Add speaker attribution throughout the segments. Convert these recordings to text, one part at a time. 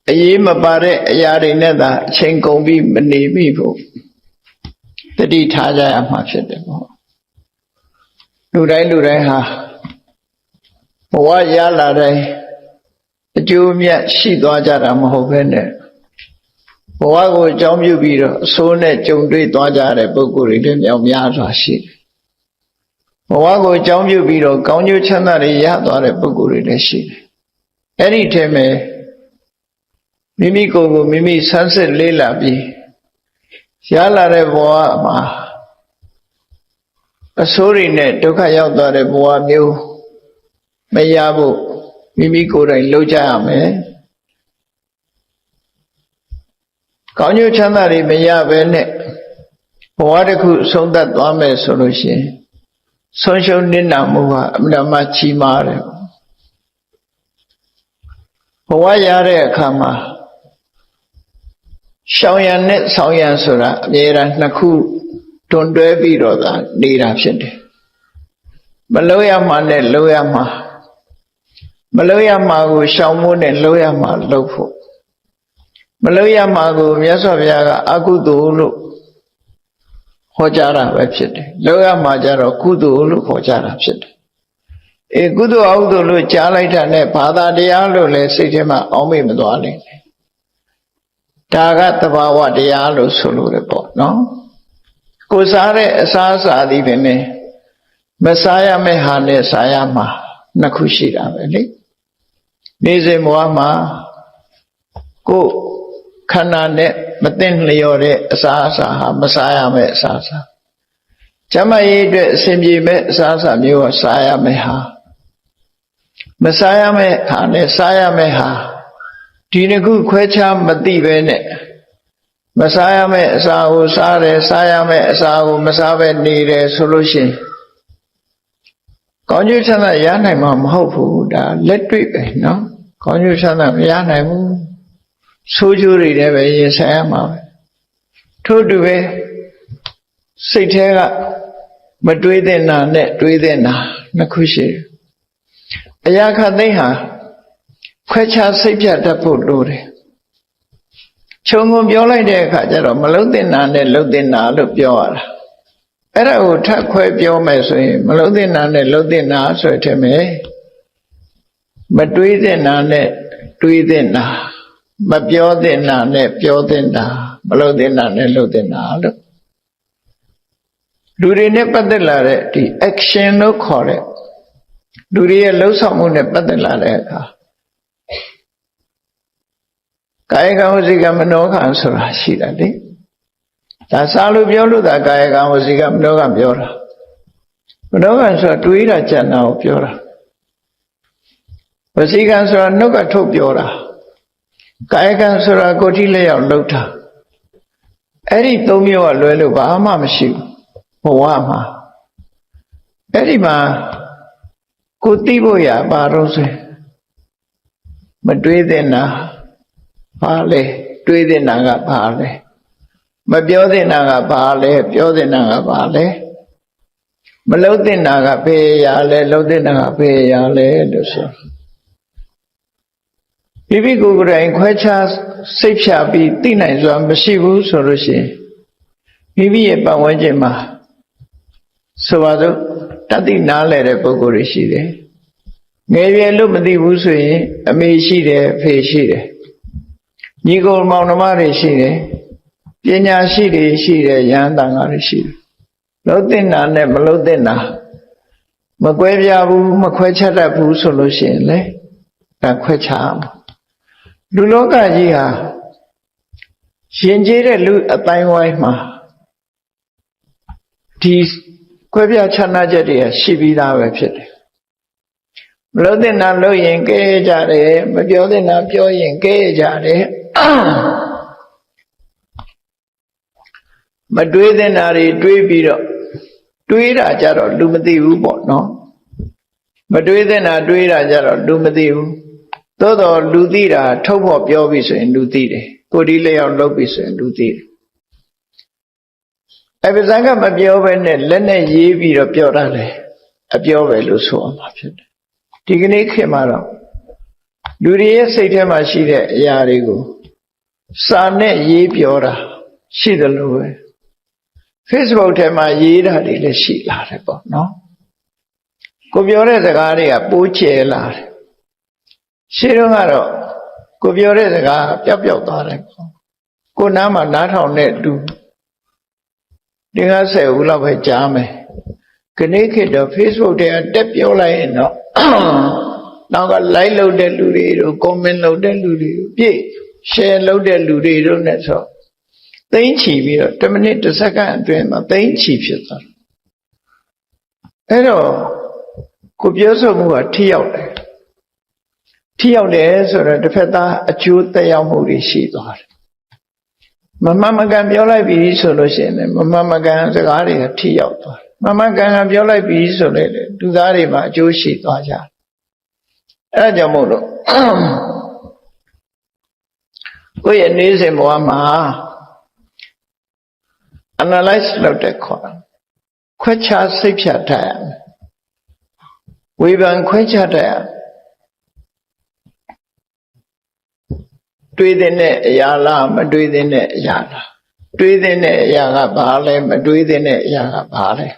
Speaker 1: အေးမပါတဲ့အရာတွေနဲ့သာအချိန်ကုန်ပြီးမနေမိဖို့တတိထားကြရမှာဖြစ်တယ်ပေါ့လူတိုင်းဟာဘဝရလာတဲ့အကျိုးမြတ်ရှိသွားကြတာမဟုတ်ဘဲနဲ့ဘဝကိုအကြောင်းပြုပြီးတော့အဆိုးနဲ့ကြုံတွေ့သွားကြတဲ့ပုဂ္ဂိုလ်တွေလည်းမြောက်များစွာရှိတယ်ဘဝကိုအကြောင်းပြုပြီးတော့ကောင်းကျိုးချမ်းသာတွေရသွားတဲ့ပုဂ္ဂိုလ်တွေလည်းရှိတယ်အဲ့ဒီထဲမှာမိမိကိုယ်ကိုမိမိဆန်းစစ်လေးလာပြီးရလာတဲ့ဘဝမှာအဆိုးတွေနဲ့ဒုက္ခရောက်သွားတဲ့ဘဝမျိုးမရဖို့မိမိကိုယ်တိုင်လုပ်ကြရမယ်ကောင်းကျိုးချမ်းသာတွေမရဘဲနဲ့ဘဝတစ်ခုဆုံးသက်သွားမယ်ဆိုလို့ရှိရင်ဆုံးရှုံးနစ်နာမှုကအမှန်မှကြီးမားတယ်ဘဝရတဲ့အခါမှာရှောင်ရံနဲ့ဆောင်ရံဆိုတာအမြဲတမ်းနှစ်ခုတွန်းတွဲပြီးတော့သာနေတာဖြစ်တယ်မလို့ရမှာနဲ့လို့ရမှာမလို့ရမှာကိုရှောင်ဖို့နဲ့လို့ရမှာလုပ်ဖို့မလို့ရမှာကိုမြတ်စွာဘုရားကအကုသိုလ်လို့ဟောကြားတာပဲဖြစ်တယ်လို့ရမှာကြတော့ကုသိုလ်လို့ဟောကြားတာဖြစ်တယ်ကုသိုလ်အကုသိုလ်လို့ကြားလိုက်တာနဲ့ဘာသာတရားလို့လည်းစိတ်ထဲမှာအောင်းမိမသွားနိုင်ဘူးဒါကသဘာဝတရားလို့ဆိုလို့ရပေါ့နော်ကိုစားတဲ့အစားအစာသည်ပင်မစားရမယ့်ဟာနဲ့စားရမှာနှစ်ခုရှိတာပဲလေနေ့စဉ်ဘဝမှာကိုခန္ဓာနဲ့မသိလျော်တဲ့အစားအစာဟာမစားရမယ့်အစားအစာကျမကြီးအတွက်အစဉ်ပြေမဲ့အစားအစာမျိုးကစားရမယ့်ဟာမစားရမယ့်ဟာနဲ့စားရမယ့်ဟာဒီနှစ်ခုခွဲခြားမသိပဲနဲ့မစားရမယ့်အစာကိုစားတယ်စားရမယ့်အစာကိုမစားပဲနေတယ်ဆိုလို့ရှိရင်ကောင်းကျိုးချမ်းသာရနိုင်မှာမဟုတ်ဘူးဒါလက်တွေ့ပဲနော်ကောင်းကျိုးချမ်းသာမရနိုင်ဘူးဆိုးကျိုးတွေလည်းပဲရင်ဆိုင်ရမှာပဲထို့တူပဲစိတ်ထဲကမတွေးတဲ့နာနဲ့တွေးတဲ့နာနှစ်ခုရှိတယ်အရာခသိဟာခွဲခြားစိတ်ပြတ်တတ်ဖို့လိုတယ်ခြုံငုံပြောလိုက်တဲ့အခါကျတော့မလုံးတဲ့နာနဲ့လုံးတဲ့နာလို့ပြောရတာအဲ့ဒါကိုထပ်ခွဲပြောမယ်ဆိုရင်မလုံးတဲ့နာနဲ့လုံးတဲ့နာဆိုတဲ့ထဲမှာမတွေးတဲ့နာနဲ့တွေးတဲ့နာမပြောတဲ့နာနဲ့ပြောတဲ့နာမလုံးတဲ့နာနဲ့လုံးတဲ့နာလို့လူတွေနဲ့ပတ်သက်လာတဲ့ဒီ action လို့ခေါ်တဲ့လူတွေရဲ့လှုပ်ဆောင်မှုနဲ့ပတ်သက်လာတဲ့အခါကာယကံဝစီကံမနောကံဆိုတာရှိတယ်လေဒါစားလို့ပြောလို့ဒါကာယကံဝစီကံမနောကံပြောတာမနောကံဆိုတာတွေးတာကြံတာကိုပြောတာဝစီကံဆိုတာနှုတ်ကထုတ်ပြောတာကာယကံဆိုတာကိုယ်ထိလက်ရောက်လှုပ်တာအဲ့ဒီသုံးမျိုးကလွဲလို့ဘာမှမရှိဘူးဘဝမှာအဲ့ဒီမှာကိုသိဖို့ရပါတော့ဆိုမတွေးတဲ့နာဘာလဲတွေးတဲ့နာကဘာလဲမပြောတဲ့နာကဘာလဲပြောတဲ့နာကဘာလဲမလုံးတဲ့နာကဘယ်ရလဲလုံးတဲ့နာကဘယ်ရလဲလို့ဆိုမိမိကိုယ်တိုင်ခွဲခြားစိတ်ဖြာပြီးသိနိုင်စွာမရှိဘူးဆိုလို့ရှိရင်မိမိရဲ့ပတ်ဝန်းကျင်မှာဆိုပါစို့တတိနားလဲတဲ့ပုဂ္ဂိုလ်တွေရှိတယ်ငယ်ရွယ်လို့မသိဘူးဆိုရင်အမေရှိတယ်အဖေရှိတယ်ညီကိုမောင်နှမတွေရှိတယ်ပညာရှိတွေရှိတယ်ယဟန်တန်ဃာတွေရှိတယ်လုံးတဲ့နာနဲ့မလုံးတဲ့နာမကွဲပြားဘူးမခွဲခြားတတ်ဘူးဆိုလို့ရှိရင်လေဒါခွဲခြားအောင်လူလောကကြီးဟာရှင်ကျေးတဲ့လူအတိုင်းဝိုင်းမှာဒီခွဲပြားခြားနာချက်တွေရှိပြီးသားပဲဖြစ်တယ်မလို့တဲ့နာလို့ရင်ကဲကြတယ်မပြောတဲ့နာပြောရင်ကဲကြတယ်မတွေးတဲ့နာတွေတွေးပြီးတော့တွေးတာကြတော့လူမသိဘူးပေါ့နော်မတွေးတဲ့နာတွေးတာကြတော့လူမသိဘူးသို့တော်လူသိတာထုတ်ဖို့ပြောပြီဆိုရင်လူသိတယ်ကိုယ်ဒီလျောက်လုပ်ပြီဆိုရင်လူသိတယ်အပ္ပဇံကမပြောဘဲနဲ့လက်နဲ့ရေးပြီးတော့ပြောတာလေအပြောပဲလို့ဆိုအောင်ပါဖြစ်တယ်ဒီကနေ့ခေတ်မှာတော့ လူတွေရဲ့စိတ်ထဲမှာရှိတဲ့အရာတွေကိုစာနဲ့ရေးပြောတာရှိတယ်လို့ပဲ Facebook ထဲမှာရေးတာတွေလည်းရှိလာတယ်ပေါ့နော်ကိုပြောတဲ့စကားတွေကပိုးကျဲလာတယ်ရှင်းတော့ကတော့ကိုပြောတဲ့စကားပျောက်ပျောက်သွားတယ်ပေါ့ကိုနားမှာနားထောင်တဲ့လူ50ဦးလောက်ပဲကြားမယ်ခဏခေတ်တော့ Facebook ထဲကတက်ပြောလိုက်ရင်တော့နောက်က like လုပ်တဲ့လူတွေတို့ comment လုပ်တဲ့လူတွေပြည့် share လုပ်တဲ့လူတွေတို့ ਨੇ ဆိုသိမ့်ချီပြီးတော့10မိနစ်10စက္ကန့်အတွင်းမှာသိမ့်ချီဖြစ်သွားတယ်အဲ့တော့ကိုပြောဆိုမှုကထိရောက်တယ်ဆိုတော့တစ်ဖက်သားအကျိုးသက်ရောက်မှုတွေရှိသွားတယ်မမှန်မကန်ပြောလိုက်ပြီဆိုလို့ရှိရင်မမှန်မကန်စကားတွေကထိရောက်သွားတယ်မမှန်ကန်ပြောလိုက်ပြီဆိုလည်းလူသားတွေမှာအကျိုးရှိသွားကြတယ်အဲ့ဒါကြောင့်မို့လို့ကိုယ့်ရဲ့နေ့စဉ်ဘဝမှာ analyze လုပ်တဲ့ခေါ်တာခွဲခြားစိတ်ဖြတ်တတ်ရမယ်ဝေဖန်ခွဲခြားတတ်ရတွေးတဲ့အရာလားမတွေးတဲ့အရာလားတွေးတဲ့အရာကဘာလဲမတွေးတဲ့အရာကဘာလဲ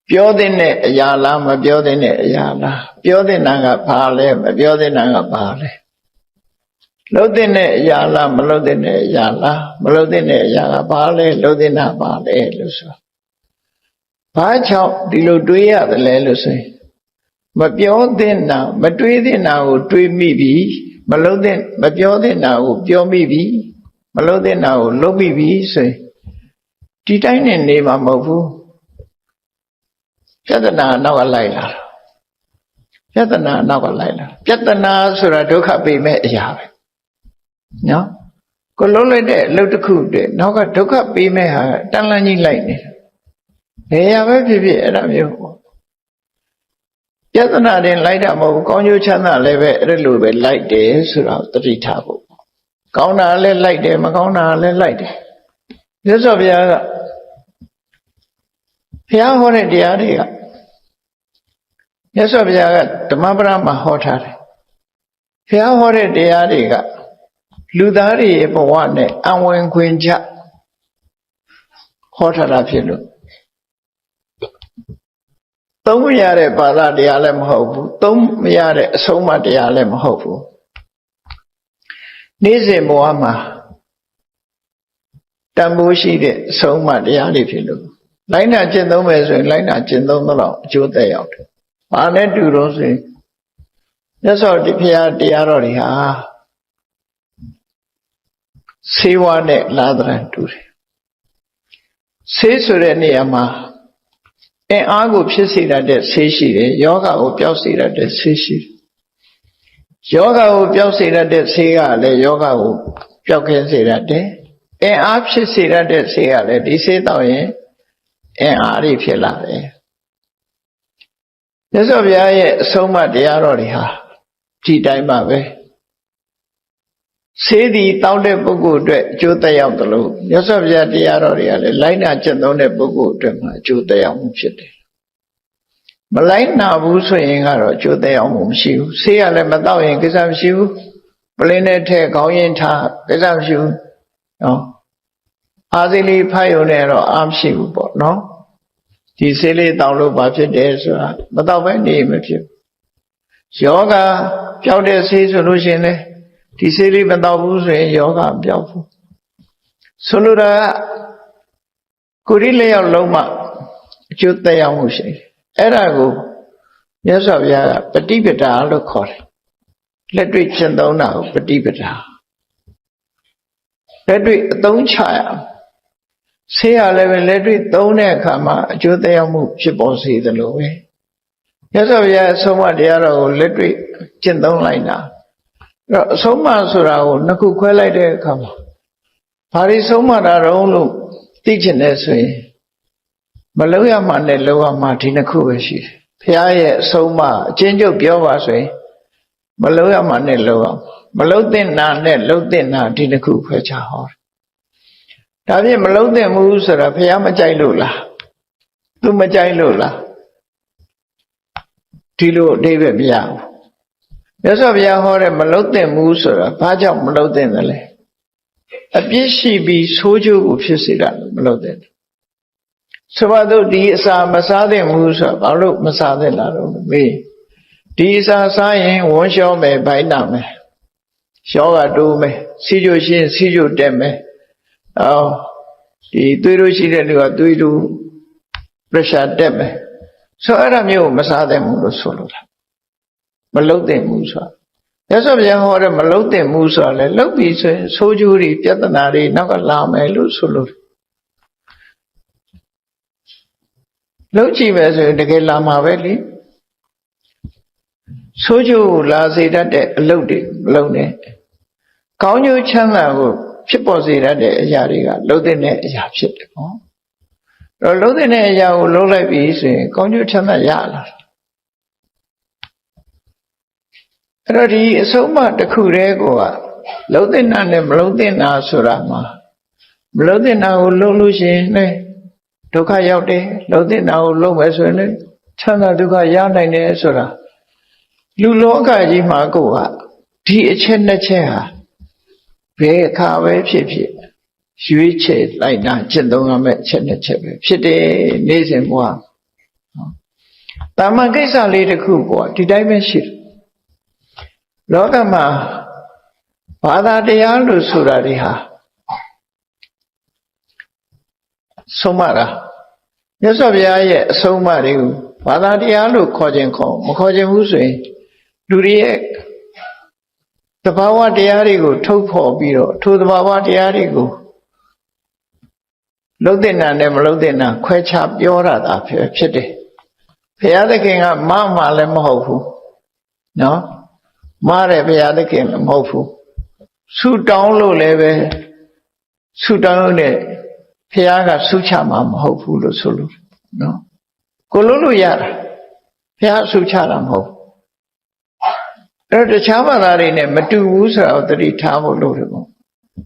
Speaker 1: ပြောတဲ့အရာလားမပြောတဲ့အရာလားပြောတဲ့နာကဘာလဲမပြောတဲ့နာကဘာလဲလှုပ်တဲ့အရာလားမလှုပ်တဲ့အရာလားမလှုပ်တဲ့အရာကဘာလဲလှုပ်တဲ့နာဘာလဲလို့ဆိုဘာကြောင့်ဒီလိုတွေးရတယ်လဲလို့ဆိုရင်မပြောတဲ့နာမတွေးတဲ့နာကိုတွေးမိပြီမလှုပ်တဲ့မပြောတဲ့နာကိုပြောမိပြီမလှုပ်တဲ့နာကိုလှုပ်မိပြီဆိုရင်ဒီတိုင်းနဲ့နေမှာမဟုတ်ဘူးပြဿနာနောက်ကလိုက်လာပြဿနာနောက်ကလိုက်လာပြဿနာဆိုတာဒုက္ခပေးမဲ့အရာပဲနော်ကိုလုံးလိုက်တဲ့အလုပ်တစ်ခုတည်းနောက်ကဒုက္ခပေးမဲ့ဟာတန်လန်းကြီးလိုက်နေဘယ်ရပဲဖြစ်ဖြစ်အဲ့ဒါမျိုးပေါ့ပြဿနာတင်လိုက်တာမဟုတ်ဘူးကောင်းကျိုးချမ်းသာလည်းပဲအဲ့လိုပဲလိုက်တယ်ဆိုတော့သတိထားဖို့ကောင်းတာလည်းလိုက်တယ်မကောင်းတာလည်းလိုက်တယ်မြတ်စွာဘုရားကဘုရားဟောတဲ့တရားတွေကမြတ်စွာဘုရားကဓမ္မပဒမှာဟောထားတယ်ဘုရားဟောတဲ့တရားတွေကလူသားတွေရဲ့ဘဝနဲ့အဝင်ခွင်ချဟောထားတာဖြစ်လို့သုံးမရတဲ့ဘာသာတရားလည်းမဟုတ်ဘူးသုံးမရတဲ့အဆုံးအမတရားလည်းမဟုတ်ဘူးနေ့စဉ်ဘဝမှာတန်ဖိုးရှိတဲ့အဆုံးအမတရားတွေဖြစ်လို့လိုက်နာကျင့်သုံးမယ်ဆိုရင်လိုက်နာကျင့်သုံးတော့အကျိုးသက်ရောက်တယ်။ဘာနဲ့တူတော့ဆိုရင်မြတ်စွာဘုရားတရားတော်တွေဟာဆေးဝါးနဲ့လာတဲ့တူတယ်။ဆေးဆိုတဲ့နေရာမှာအင်အားကိုဖြစ်စေတတ်တဲ့ဆေးရှိတယ်။ယောဂကိုပျောက်စေတတ်တဲ့ဆေးရှိတယ်။ယောဂကိုပျောက်စေတတ်တဲ့ဆေးကလည်းယောဂကိုပျောက်ခဲစေတတ်တယ်။အင်အားဖြစ်စေတတ်တဲ့ဆေးကလည်းဒီဆေးတောက်ရင်အင်အားတွေဖြစ်လာတယ်မြတ်စွာဘုရားရဲ့အဆုံးအမတရားတော်တွေဟာဒီတိုင်းပါပဲဆေးဒီတောင်းတဲ့ပုဂ္ဂိုလ်အတွက်အကျိုးသက်ရောက်တယ်လို့မြတ်စွာဘုရားတရားတော်တွေကလည်းလိုက်နာကျင့်သုံးတဲ့ပုဂ္ဂိုလ်အတွက်မှာအကျိုးသက်ရောက်မှုဖြစ်တယ်မလိုက်နာဘူးဆိုရင်ကတော့အကျိုးသက်ရောက်မှုမရှိဘူးဆေးကလည်းမတောက်ရင်ကိစ္စမရှိဘူးပလင်းနဲ့ထည့်ခေါင်းရင်ထားကိစ္စမရှိဘူးနော်အာသီလေးဖတ်ရုံနဲ့တော့အားမရှိဘူးပေါ့နော်ဒီဆေးလေးတောင်းလို့ဘာဖြစ်တယ်ဆိုတာမတောက်ပဲနေမဖြစ်ယောဂပျောက်တဲ့ဆေးဆိုလို့ရှိရင်လေဒီဆေးလေးမတောက်ဘူးဆိုရင်ယောဂပျောက်ဘူးဆိုလိုတာကကိုယ်ဒီလျောက်လုံးမှအကျိုးသက်ရောက်မှုရှိတယ်အဲ့ဒါကိုမြတ်စွာဘုရားကပฏิပဒါလို့ခေါ်တယ်လက်တွေ့ကျင့်သုံးတာကိုပฏิပဒါလက်တွေ့အသုံးချရဆေးရလည်းပဲလက်တွေ့သုံးတဲ့အခါမှာအကျိုးသက်ရောက်မှုဖြစ်ပေါ်စေသလိုပဲမြတ်စွာဘုရားအဆုံးအမတရားတော်ကိုလက်တွေ့ကျင့်သုံးလိုက်တာအဲ့တော့အဆုံးအမဆိုတာကိုနှစ်ခုခွဲလိုက်တဲ့အခါမှာဘာတွေဆုံးမတာတော့လို့သိချင်တယ်ဆိုရင်မလုံးရမှနဲ့လုံးဝမှဒီနှစ်ခုပဲရှိတယ်ဘုရားရဲ့အဆုံးအမအချင်းချုပ်ပြောပါဆိုရင်မလုံးရမှနဲ့လုံးအောင်မလုံးသင့်နာနဲ့လုံးသင့်နာဒီနှစ်ခုခွဲခြားဟောတယ်ဒါဖြင့်မလုံးသင့်ဘူးဆိုတာဘုရားမကြိုက်လို့လားသူမကြိုက်လို့လားဒ ဒီလိုအဓိပ္ပာယ်မရဘူးမြတ်စွာဘုရားဟောတဲ့မလုတ်သင့်ဘူးဆိုတာဘာကြောင့်မလုတ်သင့်တယ်လဲအပြစ်ရှိပြီးဆိုးကျိုးကိုဖြစ်စေတာမလုတ်သင့်ဘူးဆိုပါတော့ဒီအစာမစားသင့်ဘူးဆိုတာဘာလို့မစားသင့်တာတော့မေးဒီအစာစားရင်ဝန်းလျှောမယ်ဘိုင်းနာမယ်ယောဂတိုးမယ်စီးကျိုးရှင်းစီးကျိုးတက်မယ်ဒီသွေးတို့ရှိတဲ့လူကသွေးတို့ pressure တက်မယ်ဆိုအဲ့ဒါမျိုးကိုမစားသင့်ဘူးလို့ဆိုလိုတာမလုတ်သင့်ဘူးဆိုတာမြတ်စွာဘုရားဟောတဲ့မလုတ်သင့်ဘူးဆိုတာလေလုတ်ပြီးဆိုရင်ဆိုးကျိုးတွေပြဿနာတွေနောက်ကလာမယ်လို့ဆိုလိုတယ်လုတ်ကြည့်မယ်ဆိုရင်တကယ်လာမှာပဲလေဆိုးကျိုးကိုလာစေတတ်တဲ့အလုပ်တွေမလုပ်နဲ့ကောင်းကျိုးချမ်းသာကိုဖြစ်ပေါ်စေတတ်တဲ့အရာတွေကလုတ်တဲ့အရာဖြစ်တယ်နော်အဲ့တော့လုတ်တဲ့အရာကိုလုပ်လိုက်ပြီဆိုရင်ကောင်းကျိုးချမ်းသာရလာတယ်အဲ့တော့ဒီအဆုံးအမတစ်ခုတည်းကိုကလုတ်တဲ့နာနဲ့မလုတ်တဲ့နာဆိုတာမှာမလုတ်တဲ့နာကိုလုပ်လို့ရှိရင်လည်းဒုက္ခရောက်တယ်လုတ်တဲ့နာကိုလုပ်မယ်ဆိုရင်လည်းချမ်းသာဒုက္ခရနိုင်တယ်ဆိုတာလူလောကကြီးမှာကိုကဒီအချက်နှစ်ချက်ဟာဘယ်အခါပဲဖြစ်ဖြစ်ရွေးချယ်လိုက်တာကျင့်သုံးရမယ့်အချက်နှစ်ချက်ပဲဖြစ်တယ်နေ့စဉ်ဘဝတာမန်ကိစ္စလေးတစ်ခုပေါ့ဒီတိုင်းပဲရှိတယ်လောကမှာဘာသာတရားလို့ဆိုတာတွေဟာဆုံးမတာမြတ်စွာဘုရားရဲ့အဆုံးအမတွေကိုဘာသာတရားလို့ခေါ်ခြင်းခေါ်မခေါ်ခြင်းဘူးဆိုရင်လူတွေရဲ့သဘာဝတရားတွေကိုထုတ်ဖော်ပြီးတော့ထိုသဘာဝတရားတွေကိုလုံးတဲ့နာနဲ့မလုံးတဲ့နာခွဲခြားပြောရတာဖြစ်တယ်ဘုရားသခင်ကမလည်းမဟုတ်ဘူးနော်မားတယ်ဘုရားသခင်လည်းမဟုတ်ဘူးဆုတောင်းလို့လည်းပဲဆုတောင်းလို့နဲ့ဘုရားကဆုချမှာမဟုတ်ဘူးလို့ဆိုလို့နော်ကိုလို့ရတာဘုရားဆုချတာမဟုတ်အဲ့တော့တခြားဘာသာတွေနဲ့မတူဘူးဆိုတော့သတိထားဖို့လိုတယ်ပေါ့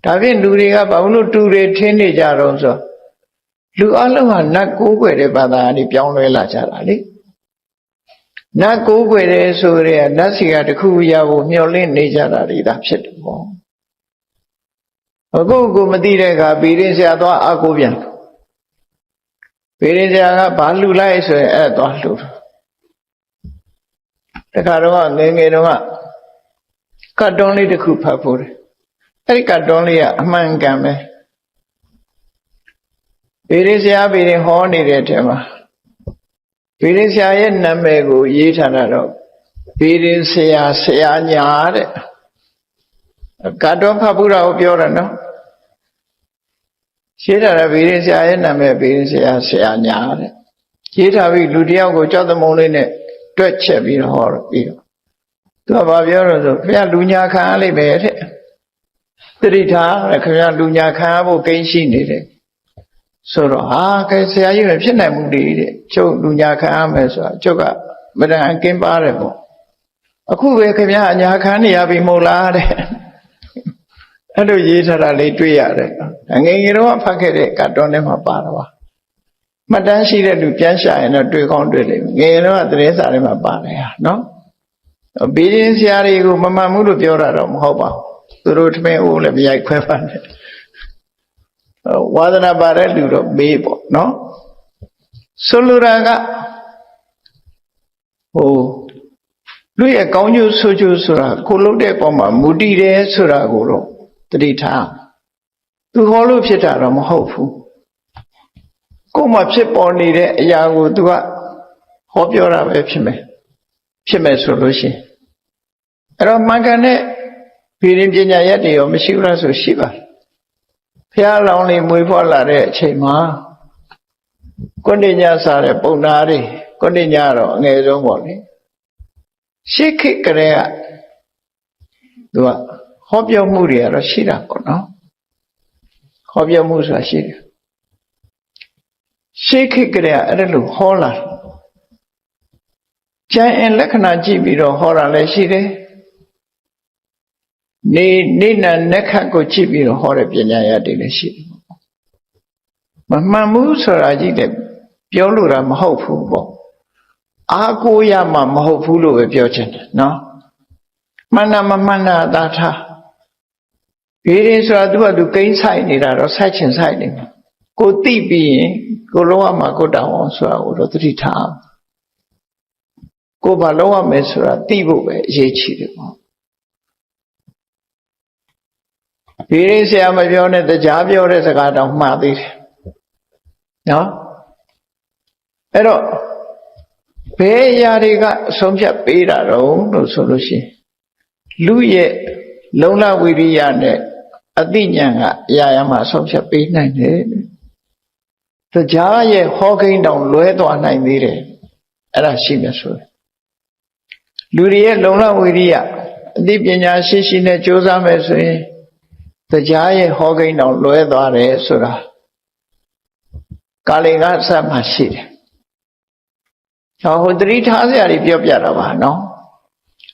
Speaker 1: ဒါဖြင့်လူတွေကဘာလို့တူတွေထင်းနေကြတော့ဆိုလူအလုံးဟာနတ်ကိုးကွယ်တဲ့ဘာသာကနေပြောင်းလဲလာကြတာလေနတ်ကိုးကွယ်တယ်ဆိုရဲနတ်စီကတခုရဖို့မျှော်လင့်နေကြတာတွေဒါဖြစ်တယ်ပေါ့အခုကိုမသိတဲ့အခါဗီရင်ဆရာသွားအကိုပြန်ဗီရင်ဆရာကဘာလှူလိုက်ဆိုရင်အဲ့သွားလှူတခါတော့ငယ်ငယ်တော့ကတ်တွန်းလေးတစ်ခုဖတ်ဖို့တယ်အဲ့ဒီကတ်တွန်းလေးကအမှန်ကန်ပဲဗီရင်ဆရာဗီရင်ဟောနေတဲ့အထက်မှာဗီရင်ဆရာရဲ့နာမည်ကိုရေးထားတာတော့ဗီရင်ဆရာညာတဲ့ကတ်တွန်းဖတ်ဖို့တော့ပြောတာနော်ရေးထားတာဗီရင်ဆရာရဲ့နာမည်ဗီရင်ဆရာညာတဲ့ရေးထားပြီးလူတယောက်ကိုကြောက်သမုံလေးနဲ့တွက်ချက်ပြီးတော့ဟောပြီးတော့သူကဘာပြောတော့ဆိုခင်ဗျာလူညာခံရလိမ့်မယ်တဲ့သတိထားခင်ဗျာလူညာခံရဖို့ကိန်းရှိနေတယ်ဆိုတော့ဟာကဲဆရာကြီးလည်းဖြစ်နိုင်မှုတွေတဲ့ကျုပ်လူညာခံရမယ်ဆိုတာကျုပ်ကမတန်အကင်းပါတယ်ပေါ့အခုပဲခင်ဗျာအညာခံနေရပြီမဟုတ်လားတဲ့အဲ့လိုရေးထားတာလေးတွေ့ရတယ်ငယ်ငယ်တော့ဖတ်ခဲ့တဲ့ကတ်တွန်းထဲမှာပါတော့ပါမှတ်တမ်းရှိတဲ့လူပြန်ရှာရင်တော့တွေ့ကောင်းတွေ့လိမ့်မယ်ငယ်တော့သတင်းစာထဲမှာပါတယ်ဟာနော်ဘီရင်ဆရာတွေကိုမမှန်ဘူးလို့ပြောတာတော့မဟုတ်ပါဘူးသူတို့ထမင်းအိုးလည်းမရိုက်ခွဲပါနဲ့ဝါဒနာပါတဲ့လူတော့မေးပေါ့နော်ဆိုလိုတာကလူရဲ့ကောင်းကျိုးဆိုးကျိုးဆိုတာကိုလုပ်တဲ့ပုံမှာမူတည်တယ်ဆိုတာကိုတော့သတိထားသူဟောလို့ဖြစ်တာတော့မဟုတ်ဘူးကိုယ်မှာဖြစ်ပေါ်နေတဲ့အရာကိုသူကဟောပြောတာပဲဖြစ်မယ်ဆိုလို့ရှိရင်အဲ့တော့မှန်ကန်တဲ့ဗီရင်ပညာရက်တွေရောမရှိဘူးလားဆိုရှိပါတယ်ဘုရားလောင်းလေးမွေးဖွားလာတဲ့အချိန်မှာကွဋ္ဌိညစားတဲ့ပုံနာတွေကွဋ္ဌိညတော့အငယ်ဆုံးပေါ့လေရှေးခေတ်ကလေးကသူကဟောပြောမှုတွေကတော့ရှိတာပေါ့နော်ဟောပြောမှုဆိုတာရှိတယ်ရှေးခေတ်ကလေးကအဲ့ဒါလို့ဟောလာကျန်အင်လက္ခဏာကြည့်ပြီးတော့ဟောတာလည်းရှိတယ်နေနာနက္ခတ်ကိုကြည့်ပြီးတော့ဟောတဲ့ပညာရတွေလည်းရှိတယ်မမှန်ဘူးဆိုတာကြီးလည်းပြောလို့တာမဟုတ်ဘူးပေါ့ အာကိုရမှာမဟုတ်ဘူးလို့ပဲပြောချင်တယ်နော်မှန်တာမမှန်တာသာထားဘေးရင်ဆိုတာသူကသူကိန်းဆိုင်နေတာတော့ဆိုင်ချင်ဆိုင်နေမှာကိုသိပြီးရင်ကိုလုံးဝမှာကိုတောင်းအောင်ဆိုတာကိုတော့သတိထားကိုဘာလုံးဝမယ်ဆိုတာသိဖို့ပဲအရေးကြီးတယ်ပေါ့ဘေးရင်ဆရာမပြောနဲ့တရားပြောတဲ့စကားတောင်မှားသေးတယ်နော်အဲ့တော့ဘယ်အရာတွေကအဆုံးဖြတ်ပေးတာတော့လို့ဆိုလို့ရှိရင်လူရဲ့လုံလဝိရိယနဲ့အသိဉာဏ်ကအရာရာမှာအဆုံးဖြတ်ပေးနိုင်တယ်တရားရဲ့ဟောကိန်းတောင်လွဲသွားနိုင်သေးတယ်အဲ့ဒါရှိမယ်ဆိုရင်လူတွေရဲ့လုံလဝိရိယအသိပညာရှိရှိနဲ့ကြိုးစားမယ်ဆိုရင်တရားရဲ့ဟောကိန်းတောင်လွဲသွားတယ်ဆိုတာကာလင်္ဂအစမှရှိတယ်ဟိုသတိထားစရာတွေပြောပြတာပါနော်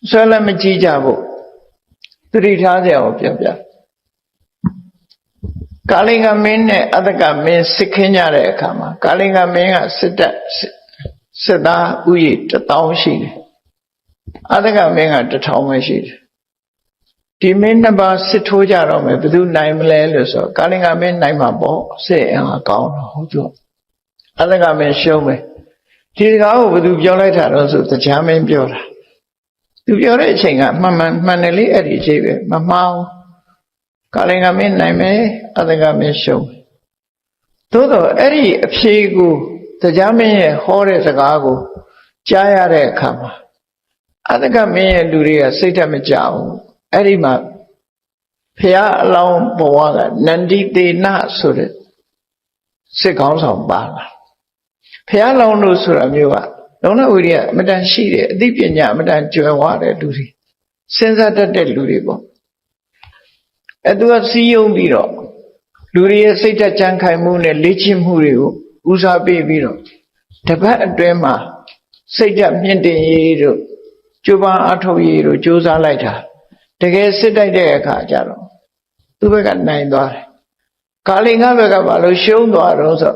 Speaker 1: ဆွဲလည်းမကြည့်ကြဘူးသတိထားစရာကိုပြောပြကာလင်္ဂမင်းနဲ့အတ္တကမင်းစစ်ခင်းကြတဲ့အခါမှာကာလင်္ဂမင်းကစစ်သားဥယျာဉ်1000ရှိတယ်အတ္တကမင်းက1000ပဲရှိတယ်ဒီမင်းနှစ်ပါးစစ်ထိုးကြတော့မယ်ဘယ်သူနိုင်မလဲလို့ဆိုကာလင်္ဂမင်းနိုင်မှာပေါ့စစ်အင်အားကောင်းတော့ဟုတ်သူအတ္တကမင်းရှုံးမယ်ဒီစကားကိုဘယ်သူပြောလိုက်တာတော့ဆိုတရားမင်းပြောတာသူပြောတဲ့အချိန်ကမှန်တယ်လေအဲ့ဒီအချိန်ပဲမမှားဘူးကာလင်္ဂမင်းနိုင်မယ်အတ္တကမင်းရှုံးသို့တော့အဲ့ဒီအဖြေကိုတရားမင်းရဲ့ဟောတဲ့စကားကိုကြားရတဲ့အခါမှာအတ္တကမင်းရဲ့လူတွေကစိတ်ဓာတ်မကြဘူးအဲ့ဒီမှာဖရာအလောင်းဘဝကနန္ဒီသေနဆိုတဲ့စစ်ကောင်းဆောင်ပါလာဖရာလောင်းလို့ဆိုတာမျိုးကလုံလဝိရိယအမတန်ရှိတယ်အသိပညာအမတန်ကျွယ်ဝတဲ့လူတွေစဉ်းစားတတ်တဲ့လူတွေပေါ့အဲ့သူကစီးယုံပြီးတော့လူတွေရဲ့စိတ်ဓာတ်ကြံခိုင်မှုနဲ့လေ့ကျင့်မှုတွေကိုဦးစားပေးပြီးတော့တပတ်အတွင်းမှာစိတ်ဓာတ်မြင့်တင်ရေးတို့ကြိုးပမ်းအထောက်ရေးတို့ကြိုးစားလိုက်တာတကယ်စစ်တိုက်တဲ့အခါကျတော့သူ့ဘက်ကနိုင်သွားတယ်ကာလင်္ဂဘက်ကဘာလို့ရှုံးသွားတော့ဆို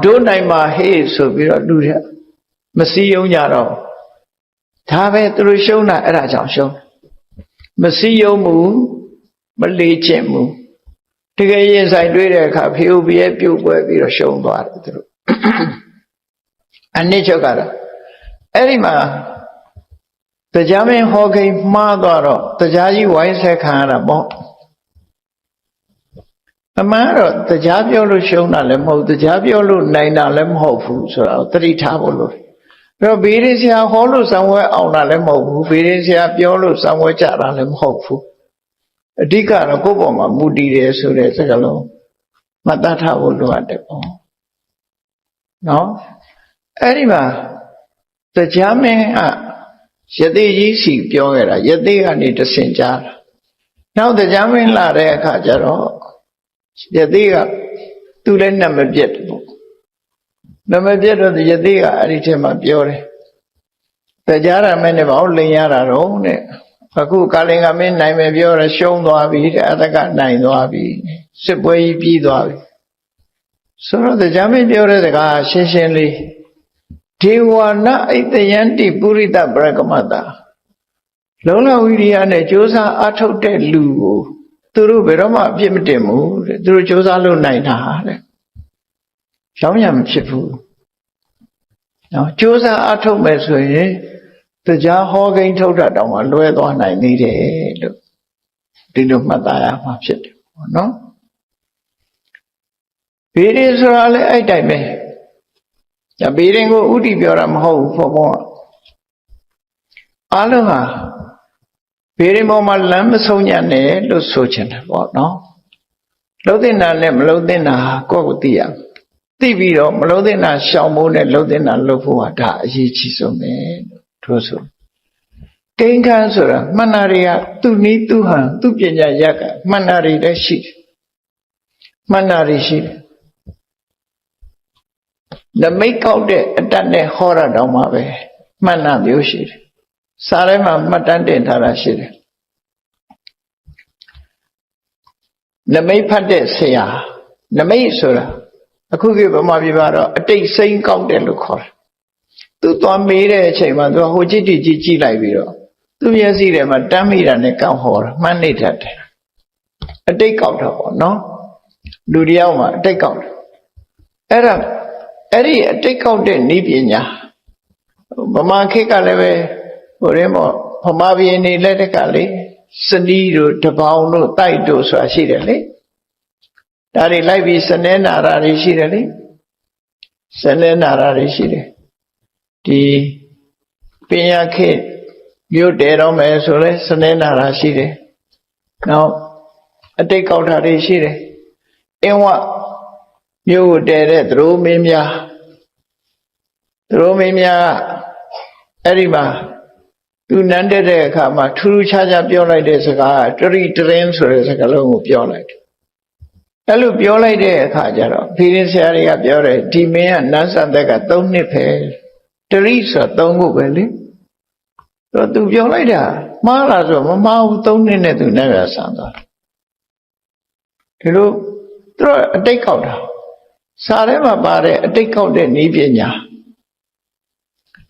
Speaker 1: ဒုနိုင်မှာဟေးဆိုပြီးတော့လူတွေမစည်းယုံကြတော့ဒါပဲသူတို့ရှုံးတာအဲ့ဒါကြောင့်ရှုံးမစည်းယုံမှုမလေ့ကျင့်မှုတကယ်ရင်ဆိုင်တွေ့တဲ့အခါဖေဥပရဲ့ပြုတ်ပွဲပြီးတော့ရှုံးသွားတယ်သူတို့အနည်းချုပ်ကတော့အဲ့ဒီမှာတရားမင်းဟောကိန်းမှားသွားတော့တရားကြီးဝိုင်းဆက်ခံရတာပေါ့အမှန်တော့တရားပြောလို့ရှုံးတာလည်းမဟုတ်တရားပြောလို့နိုင်တာလည်းမဟုတ်ဘူးဆိုတော့သတိထားဖို့လိုအဲ့တော့ဘေးရင်ဆရာဟောလို့ဆောင်ဝဲအောင်တာလည်းမဟုတ်ဘူးဘေးရင်ဆရာပြောလို့ဆောင်ဝဲကြတာလည်းမဟုတ်ဘူးအဓိကတော့ကိုယ့်ပေါ်မှာမူတည်တယ်ဆိုတဲ့စကားလုံးမှတ်သားထားဖို့လိုအပ်တယ်ပေါ့နော်အဲ့ဒီမှာတရားမင်းကယသိကြီးစီပြောခဲ့တာယသိကနေတဆင့်ကြားတာနောက်တရားမင်းလာတဲ့အခါကျတော့ယသိကသူ့လည်းနမပြတ်တယ်ပေါ့နမပြတ်တော့ယသိကအဲ့ဒီထဲမှာပြောတယ်တရားရမင်းနဲ့ဘာလို့လိန်ရတာတော့တဲ့အခုကာလင်္ဂမင်းနိုင်မယ်ပြောရရှုံးသွားပြီတဲ့အတ္တကနိုင်သွားပြီစစ်ပွဲကြီးပြီးသွားပြီဆိုတော့တရားမင်းပြောတဲ့စကားရှင်းရှင်းလေးဒေဝနာဣတယန္တိပုရိသပရကမတ္တလုံလဝိရိယနဲ့ကြိုးစားအထုတ်တဲ့လူကိုသူတို့ဘယ်တော့မှအပြစ်မတင်ဘူးတဲ့သူတို့ကြိုးစားလို့နိုင်တာတဲ့ရောင်းရမဖြစ်ဘူးနော်ကြိုးစားအထုတ်မယ်ဆိုရင်တရားဟောကိန်းထုတ်တာတောင်မှလွဲသွားနိုင်သေးတယ်လို့ဒီလိုမှတ်သားရမှာဖြစ်တယ်ပေါ့နော်ဘေးရင်ဆိုတာလည်းအဲ့တိုင်းပဲဘေးရင်ကိုဥတီပြောတာမဟုတ်ဘူးဘုံဘုံအားလုံးဟာဘေးရင်ပေါ်မှာလမ်းမဆုံးညံ့နဲ့လို့ဆိုချင်တယ်ပေါ့နော်လှုပ်တင်တာနဲ့မလှုပ်တင်တာကိုယ့်ကိုသိရသိပြီးတော့မလှုပ်တင်တာရှောင်ဖို့နဲ့လှုပ်တင်တာလှုပ်ဖို့ဟာဒါအရေးကြီးဆုံးပဲလို့ဆိုကိန်းခန်းဆိုတာမှန်တာတွေကသူ့နည်းသူ့ဟန်သူ့ပညာရက်ကမှန်တာတွေလည်းရှိတယ်မှန်တာတွေရှိတယ်နမိတ်ကောက်တဲ့အတတ်နဲ့ဟောရတော့မှပဲမှန်တာမျိုးရှိတယ်စာထဲမှာမှတ်တမ်းတင်ထားတာရှိတယ်နမိတ်ဖတ်တဲ့ဆရာနမိတ်ဆိုတာအခုကဗမာပြည်မှာတော့အတိတ်စိမ့်ကောက်တယ်လို့ခေါ်တယ်သူ သူသွားမေးတဲ့အချိန်မှာသူကဟိုကြည့်ကြည့်လိုက်ပြီးတော့သူမျက်စိထဲမှာတမ်းမိတာနဲ့ကောက်ဟောတာမှန်းနေတတ်တယ်အတိတ်ကောက်တာပေါ့နော်လူတယောက်မှာအတိတ်ကောက်တယ်အဲ့ဒီအတိတ်ကောက်တဲ့နည်းပညာဗမာခေတ်ကလည်းပဲဟိုရင်းပေါ့ဗမာပြည်နေလက်တက်ကလေစနီးတို့တပေါင်းတို့တိုက်တို့ဆိုတာရှိတယ်လေဒါတွေလိုက်ပြီးစနေနာရာတွေရှိတယ်လေစနေနာရာတွေရှိတယ်ဒီပညာခေတ်မြို့တဲတော့မယ်ဆိုလဲစနေနာရာရှိတယ်နောက်အတိတ်ကောက်တာတွေရှိတယ်အင်းဝမြို့ကိုတဲတဲ့သရိုးမင်းများအဲ့ဒီမှာသူနန်းတဲ့အခါမှာထူးထူးခြားခြားပြောလိုက်တဲ့စကားတရိတရင်ဆိုတဲ့စကားလုံးကိုပြောလိုက်တယ်အဲ့လိုပြောလိုက်တဲ့အခါကျတော့ဖေရင်ဆရာတွေကပြောတယ်ဒီမင်းကနန်းဆန်သက်က3နှစ်ပဲတရိဆိုတာ3ခုပဲလေတော့သူပြောလိုက်တာမှားလားဆိုမမှားဘူး3နှစ်နဲ့သူနဲ့ရဆန်သွားဒီလိုသူတို့အတိတ်ကောက်တာစာထဲမှာပါတဲ့အတိတ်ကောက်တဲ့နည်းပညာ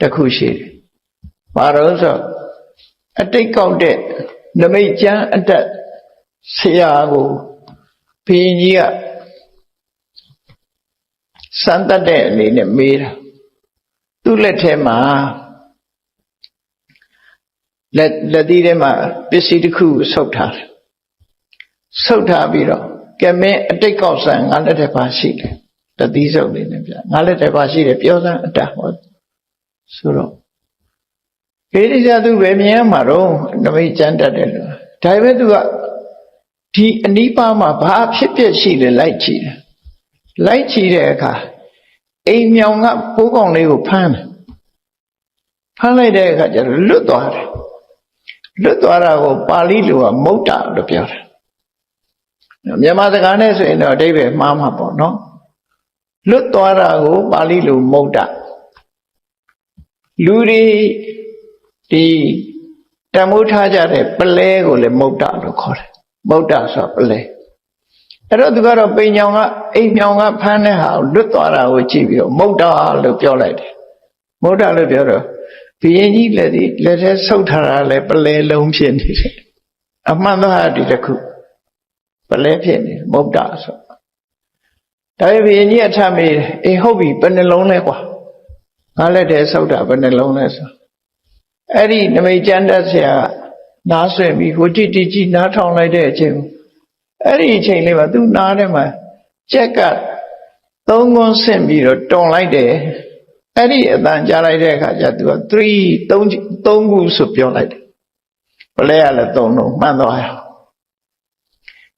Speaker 1: တစ်ခုရှိတယ်။ဘာလို့ဆိုအတိတ်ကောက်တဲ့နမိတ်ကျမ်းအတက်ဆရာကိုဘုရင်ကြီးကစမ်းသပ်တဲ့အနေနဲ့မေးတာသူ့လက်ထဲမှာလက်သီးထဲမှာပစ္စည်းတစ်ခုဆုပ်ထားတယ်။ဆုပ်ထားပြီးတော့ကဲမင်းအတိတ်ကောက်ဆန်ငါလက်ထဲပါရှိတယ်။လက်သီးဆုပ်လေးနဲ့ပြငါလက်ထဲပါရှိတယ်ပြောစမ်းအတတ်ဟောဆိုတော့ခေတိကျသူပဲမြင်ရမှာတော့နမိတ်ကျမ်းတတ်တယ်လို့ဒါပေမဲ့သူကဒီအနိပါမှာဘာဖြစ်ဖြစ်ရှိတယ်လိုက်ကြည့်တယ်လိုက်ကြည့်တဲ့အခါအိမ်မြောင်ကပိုးကောင်လေးကိုဖမ်းလိုက်တဲ့အခါကျတော့လွတ်သွားတယ်လွတ်သွားတာကိုပါဠိလိုကမုဒ္ဒလို့ပြောတယ်မြန်မာစကားနဲ့ဆိုရင်တော့အဓိပ္ပာယ်မှားမှာပေါ့နော်လွတ်သွားတာကိုပါဠိလိုမုဒ္ဒလူတွေဒီတမိုးထားကြတဲ့ပလဲကိုလည်းမုဒ္ဒလို့ခေါ်တယ်မုဒ္ဒဆိုတာပလဲအဲ့တော့သူကတော့ပိန်ညောင်ကအိမ်ညောင်ကဖမ်းတဲ့ဟာကိုလွတ်သွားတာကိုကြည့်ပြီးတော့မုဒ္ဒလို့ပြောလိုက်တယ်မုဒ္ဒလို့ပြောတော့ဘုရင်ကြီးလက်ထဲဆုပ်ထားတာလည်းပလဲလုံးဖြစ်နေတယ်အမှန်တော့ဒီတစ်ခုပလဲဖြစ်နေမုဒ္ဒဆိုဒါပေမဲ့ဘုရင်ကြီးအထမေးအေးဟုတ်ပြီဘယ်နှလုံးလဲကွာငါလက်ထဲဆုပ်တာဘယ်နှလုံးလဲဆိုအဲ့ဒီနမိတ်ကျမ်းတတ်ဆရာနားဆွင့်ပြီးဟိုကြည့်နားထောင်လိုက်တဲ့အချိန်အဲ့ဒီအချိန်လေးမှာသူ့နားထဲမှာကြက်က3ခွန်းဆင့်ပြီးတော့တွန်လိုက်တယ်အဲ့ဒီအတန်ကြားလိုက်တဲ့အခါကျသူက3ခုဆိုပြောလိုက်တယ်ဘလဲရလဲ3လုံးမှန်သွားရ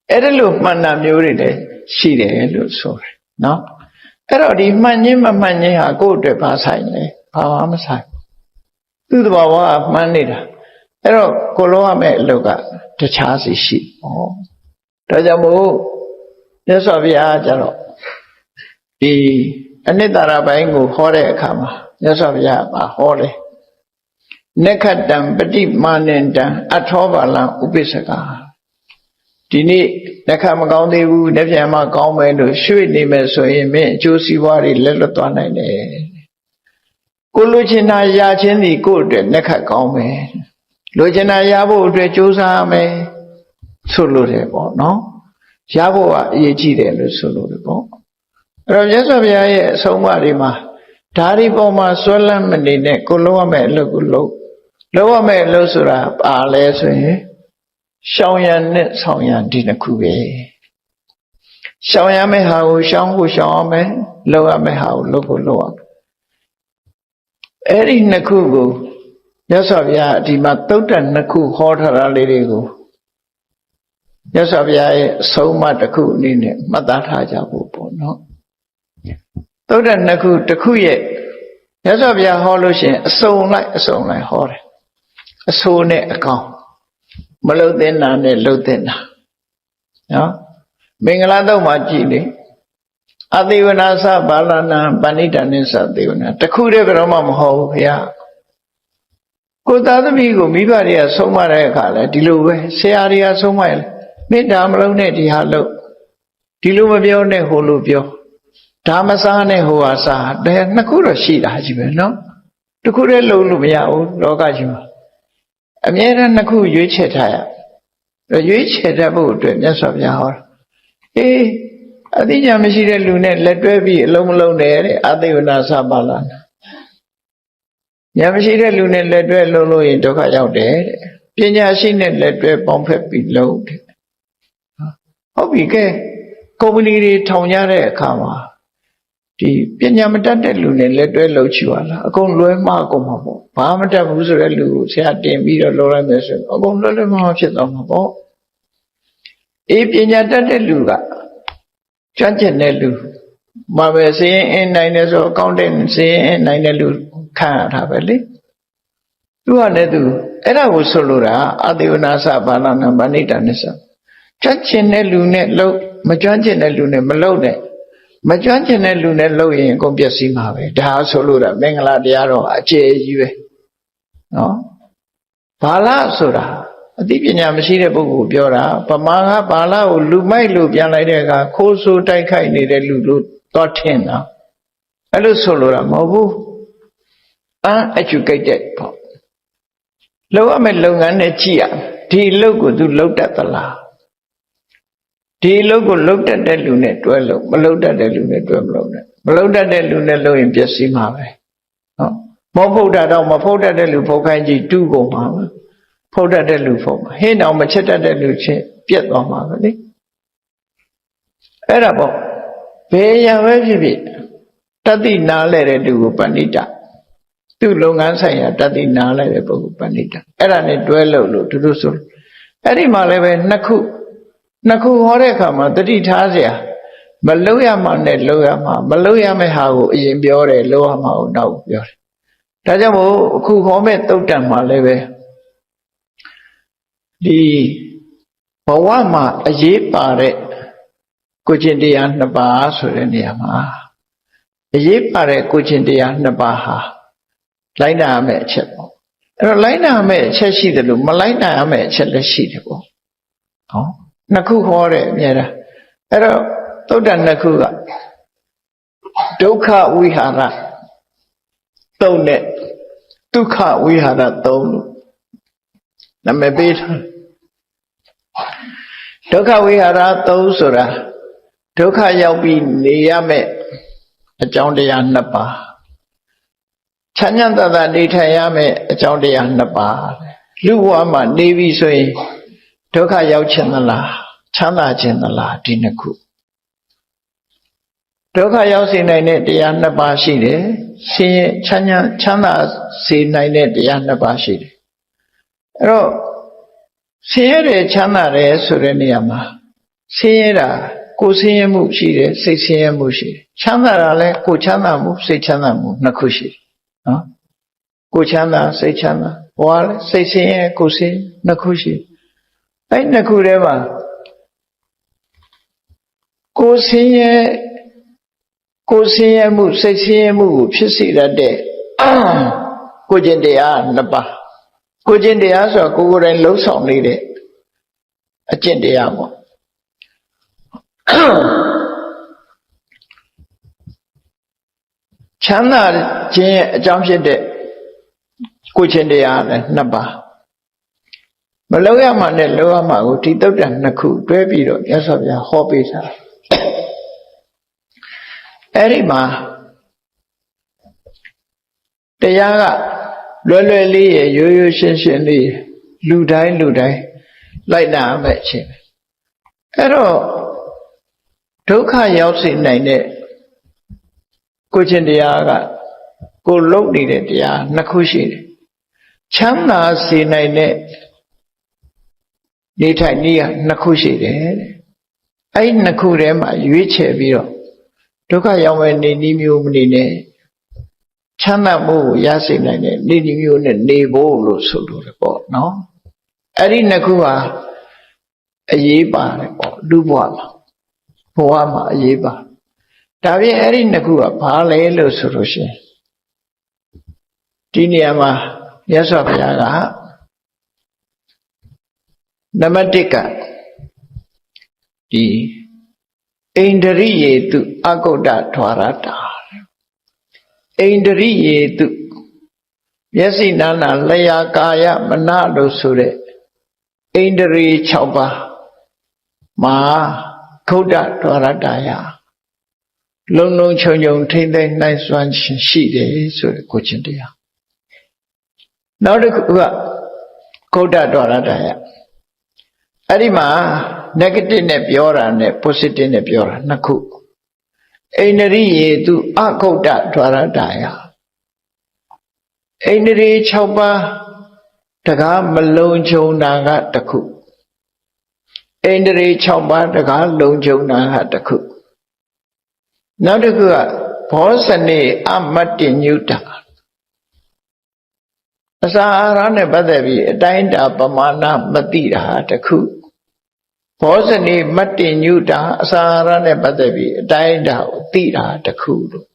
Speaker 1: အဲ့ဒါလို့မှန်တာမျိုးတွေလည်းရှိတယ်လို့ဆိုတယ်နော်အဲ့တော့ဒီမှန်ခြင်းမမှန်ခြင်းဟာကိုယ့်အတွက်ဘာဆိုင်လဲဘာမှမဆိုင်သူ့တဘာဝကမှန်နေတာအဲ့တော့ကိုလုံးရမယ့်အလုပ်ကတခြားစီရှိဒါကြောင့်မို့မြတ်စွာဘုရားကျတော့ဒီအနိတ္တရာပိုင်းကိုဟောတဲ့အခါမှာမြတ်စွာဘုရားကဟောတယ်နက္ခတံပฏิမာနန္တံအထောပါလံဥပိ္ပစကာဒီနေ့လက်ခမကောင်းသေးဘူးလက်ပြန်မှကောင်းမယ်လို့ရွှေ့နေမယ်ဆိုရင်မင်းအကျိုးစီးပွားတွေလက်လွတ်သွားနိုင်တယ်ကိုလိုချင်တာရခြင်းဒီကိုယ့်အတွက်လက်ခကောင်းမယ်လိုချင်တာရဖို့အတွက်ကြိုးစားရမယ်ဆိုလို့တယ်ပေါ့နော်ရဖို့ကအရေးကြီးတယ်လို့ဆိုလို့တယ်ပေါ့အဲ့တော့မြတ်စွာဘုရားရဲ့အဆုံးအမတွေမှာဓာရီပေါ်မှာဆွဲလန်းမနေနဲ့ကိုလုံးရမယ့်အလုပ်ကိုလုပ်ရမယ့်အလုပ်ဆိုတာပါလဲဆိုရင်ရှောင်ရံနဲ့ဆောင်ရံဒီနှစ်ခုပဲရှောင်ရမယ့်ဟာကိုရှောင်ရမယ်လုပ်ရမယ့်ဟာကိုလုပ်ရမယ်အဲ့ဒီနှစ်ခုကိုမြတ်စွာဘုရားဒီမှာသုတ္တနှစ်ခုဟောထားတာလေးတွေကိုမြတ်စွာဘုရားရဲ့အဆုံးအမတစ်ခုအနေနဲ့မှတ်သားထားကြဖို့ပေါ့နော်သုတ္တနှစ်ခုတစ်ခုရဲ့မြတ်စွာဘုရားဟောလို့ရှိရင်အစုံလိုက်ဟောတယ်အဆိုးနဲ့အကောင်မလုတ်သင်တာနဲ့လုတ်သင်တာနော်မင်္ဂလာတုတ်မှာကြည်လေအသေဝနာသဘာလနာပဏိတနိသသေဝနာတခုတည်းဘယ်တော့မှမဟုတ်ဘူးခင်ဗျာကိုသားသမီးကိုမိဘတွေကဆုံးမတဲ့အခါလဲဒီလိုပဲဆရာတွေကဆုံးမရလဲမေတ္တာမလုံးနဲ့ဒီဟာလို့ဒီလိုမပြောနဲ့ဟိုလိုပြောဒါမစားနဲ့ဟိုဟာစားတယ်နှစ်ခုတော့ရှိတာကြီးပဲနော် တစ်ခုတည်းလုံးလို့မရဘူးလောကကြီးမှာအမြဲတမ်းနှစ်ခုရွေးချယ်ထားရရွေးချယ်တတ်ဖို့အတွက်မြတ်စွာဘုရားဟောအသိဉာဏ်မရှိတဲ့လူနဲ့လက်တွဲပြီးအလုံးမလုံးနဲ့တဲ့အသိဝနာစပါလာဉာဏ်မရှိတဲ့လူနဲ့လက်တွဲလုံးလို့ရင်ဒုက္ခရောက်တယ်တဲ့ပညာရှိနဲ့လက်တွဲပေါင်းဖက်ပြီးလုံးတဲ့ဟုတ်ပြီကဲကုမ္ပဏီတွေထောင်ကြတဲ့အခါမှာဒီပညာမတတ်တဲ့လူနဲ့လက်တွဲလုပ်ချင်ပါလားအကုန်လွဲမှားကုန်မှာပေါ့ဘာမတတ်ဘူးဆိုတဲ့လူကိုဆရာတင်ပြီးတော့လုပ်လိုက်မယ်ဆိုအကုန်လွဲမှားဖြစ်သွားမှာပေါ့ပညာတတ်တဲ့လူကကျွမ်းကျင်တဲ့လူမှာပဲစည်ရင်အင်းနိုင်တယ်ဆိုအကောင့်တဲ့စည်ရင်အင်းနိုင်တဲ့လူခံရတာပဲလေသူကလည်းသူအဲ့ဒါကိုဆိုလိုတာအသေဝနာစဘာနာနာဗဏိတနစ္စကျွမ်းကျင်တဲ့လူနဲ့လုပ်မကျွမ်းကျင်တဲ့လူနဲ့မလုပ်နဲ့မကျွမ်းကျင်တဲ့လူနဲ့လုပ်ရင်အကုန်ပျက်စီးမှာပဲဒါဆိုလို့တာမင်္ဂလာတရားတော်အကျေကြီးပဲနော်ဘာလဆိုတာအသိပညာမရှိတဲ့ပုဂ္ဂိုလ်ပြောတာဗမာကဘာလကိုလူမိုက်လို့ပြန်လိုက်တဲ့အခါခိုးဆိုးတိုက်ခိုက်နေတဲ့လူလို့တော့ထင်တာအဲ့လိုဆိုလို့တာမဟုတ်ဘူး uneducated ပေါ့လုပ်ရမယ့်လုပ်ငန်းနဲ့ကြည့်ရဒီအလုပ်ကိုသူလုပ်တတ်သလားဒီအလုပ်ကိုလုပ်တတ်တဲ့လူနဲ့တွဲလို့မလုပ်တတ်တဲ့လူနဲ့တွဲမလုပ်နဲ့မလုပ်တတ်တဲ့လူနဲ့လုပ်ရင်ပျက်စီးမှာပဲဟုတ်မောဖုတ်တာတော့မဖုတ်တတ်တဲ့လူဖုတ်ခိုင်းကြည့်တူးကုန်မှာပဲဖုတ်တတ်တဲ့လူဖုတ်မှာဟင်းအောင်မချက်တတ်တဲ့လူချင်းပြက်သွားမှာပဲလေအဲ့ဒါပေါ့ဘယ်ရပဲဖြစ်ဖြစ်တတိနာလဲတဲ့လူကိုပဏိတသူ့လုပ်ငန်းဆိုင်ရာတတိနာလဲတဲ့ပုဂ္ဂိုလ်ပဏိတအဲ့ဒါနဲ့တွဲလို့သူတို့ဆိုအဲ့ဒီမှာလည်းပဲနှစ်ခုဟောတဲ့အခါမှာတတိထားเสียမလုပ်ရမှနဲ့လုပ်ရမှမလုပ်ရမယ့်ဟာကိုအရင်ပြောတယ်လုပ်ရမှာကိုနောက်ပြောတယ်ဒါကြောင့်မို့အခုဟောမဲ့သုတ်တံမှာလည်းပဲဒီဘဝမှာအရေးပါတဲ့ကိုကျင့်တရားနှစ်ပါးဆိုတဲ့နေရာမှာအရေးပါတဲ့ကိုကျင့်တရားနှစ်ပါးဟာလိုက်နာရမယ့်အချက်ပေါ့အဲ့တော့လိုက်နာရမယ့်အချက်ရှိတယ်လို့မလိုက်နာရမယ့်အချက်လည်းရှိတယ်ပေါ့ဟောနှစ်ခုဟောတယ်အများအားအဲ့တော့သုတ္တန်နှစ်ခုကဒုက္ခဝိဟာရသုံးနဲ့ဒုက္ခဝိဟာရသုံးလို့နာမည်ပေးထားဒုက္ခဝိဟာရသုံးဆိုတာဒုက္ခရောက်ပြီးနေရမယ့်အကြောင်းတရားနှစ်ပါးချမ်းသာသာနေထိုင်ရမယ့်အကြောင်းတရားနှစ်ပါးလူဘဝမှာနေပြီဆိုရင်ဒုက္ခရောက်ခြင်းသလားချမ်းသာခြင်းသလားဒီနှစ်ခုဒုက္ခရောက်စေနိုင်တဲ့တရားနှစ်ပါးရှိတယ်ဆင်းရဲချမ်းသာစေနိုင်တဲ့တရားနှစ်ပါးရှိတယ်အဲ့တော့ဆင်းရဲတယ်ချမ်းသာတယ်ဆိုတဲ့နေရာမှာဆင်းရဲတာကိုယ်ဆင်းရဲမှုရှိတယ်စိတ်ဆင်းရဲမှုရှိတယ်ချမ်းသာတာလည်းကိုယ်ချမ်းသာမှုစိတ်ချမ်းသာမှုနှစ်ခုရှိတယ်နော်ကိုယ်ချမ်းသာစိတ်ချမ်းသာဘဝလည်းစိတ်ဆင်းရဲကိုယ်ဆင်းနှစ်ခုရှိအဲ့နှစ်ခုထဲမှာကိုယ်ဆင်းရဲမှုစိတ်ဆင်းရဲမှုကိုဖြစ်စေတတ်တဲ့ကိုကျင့်တရားနှစ်ပါးကိုကျင့်တရားဆိုတာကိုယ်ကိုယ်တိုင်လှုပ်ဆောင်နေတဲ့အကျင့်တရားပေါ့ချမ်းသာခြင်းရဲ့အကြောင်းဖြစ်တဲ့ကိုကျင့်တရားလည်းနှစ်ပါးမလုပ်ရမှနဲ့လုပ်ရမှကိုဒီသုတ်တံနှစ်ခုတွဲပြီးတော့မြတ်စွာဘုရားဟောပေးထားအဲ့ဒီမှာတရားကလွယ်လွယ်လေးရရိုးရိုးရှင်းရှင်းလေးလူတိုင်းလိုက်နာမဲ့အချင်းအဲ့တော့ဒုက္ခရောက်စေနိုင်တဲ့ကိုကျင့်တရားကကိုလုံနေတဲ့တရားနှစ်ခုရှိတယ်ချမ်းသာစေနိုင်တဲ့နေထိုင်နည်းကနှစ်ခုရှိတယ်တဲ့အဲ့နှစ်ခုထဲမှာရွေးချယ်ပြီးတော့ဒုက္ခရောက်မဲ့နေနည်းမျိုးမနေနဲ့ချမ်းသာမှုကိုရစေနိုင်တဲ့နေနည်းမျိုးနဲ့နေဖို့လို့ဆိုလိုတယ်ပေါ့နော်အဲ့ဒီနှစ်ခုဟာအရေးပါတယ်ပေါ့လူဘဝမှာအရေးပါဒါပြင်အဲ့ဒီနှစ်ခုကဘာလဲလို့ဆိုလို့ရှိရင်ဒီနေရာမှာမြတ်စွာဘုရားကနံပါတ်1ကဒီဣန္ဒရိယေတုအကုဋ္ဌထွာရတာဣန္ဒရိယေတု မျက်စိနာနာလျာကာယမနလို့ဆိုတဲ့ဣန္ဒြေ6ပါးမှာဂုဋ္ဌဒွါရတယလုံလုံချုံချုံထိမ့်သိမ့်နိုင်စွမ်းရှိတယ်ဆိုတဲ့ကိုချင်းတရားနောက်တစ်ခုကဂုဋ္ဌဒွါရတယအဲ့ဒီမှာ negative နဲ့ပြောတာနဲ့ positive နဲ့ပြောတာနှစ်ခုဣန္ဒြိယေသူအဂုဋ္ဌဒွါရတယဣန္ဒြေ6ပါးတကားမလုံခြုံတာကတစ်ခုဣန္ဒြေ6ပါးတကားလုံခြုံတာကတစ်ခုနောက်တစ်ခုကဘောဇနေအမတ္တညုတအစာအာဟာရနဲ့ပတ်သက်ပြီးအတိုင်းတာပမာဏမသိတာတစ်ခုဘောဇနေမတ္တညုတအစာအာဟာရနဲ့ပတ်သက်ပြီးအတိုင်းတာကိုသိတာတစ်ခုလို့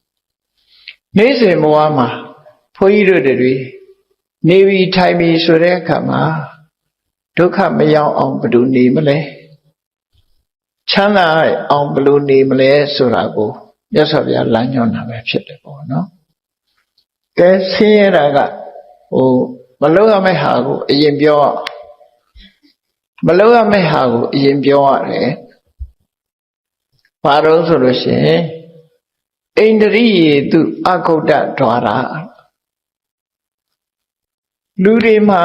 Speaker 1: နေ့စဉ်ဘဝမှာဘုန်းကြီးတို့တွေနေပြီးထိုင်ပြီးဆိုတဲ့အခါမှာဒုက္ခမရောက်အောင်ဘယ်လိုနေမလဲချမ်းသာအောင်ဘယ်လိုနေမလဲဆိုတာကိုမြတ်စွာဘုရားလမ်းညွှန်တာပဲဖြစ်တယ်ပေါ့နော်ကဲဆင်းရဲတာကမလုပ်ရမယ့်ဟာကိုအရင်ပြောမလုပ်ရမယ့်ဟာကိုအရင်ပြောရတယ်ဘာလို့ဆိုလို့ရှိရင်ဣန္ဒြိယေသူအဂုဋ္ဌဒွါရလူတွေမှာ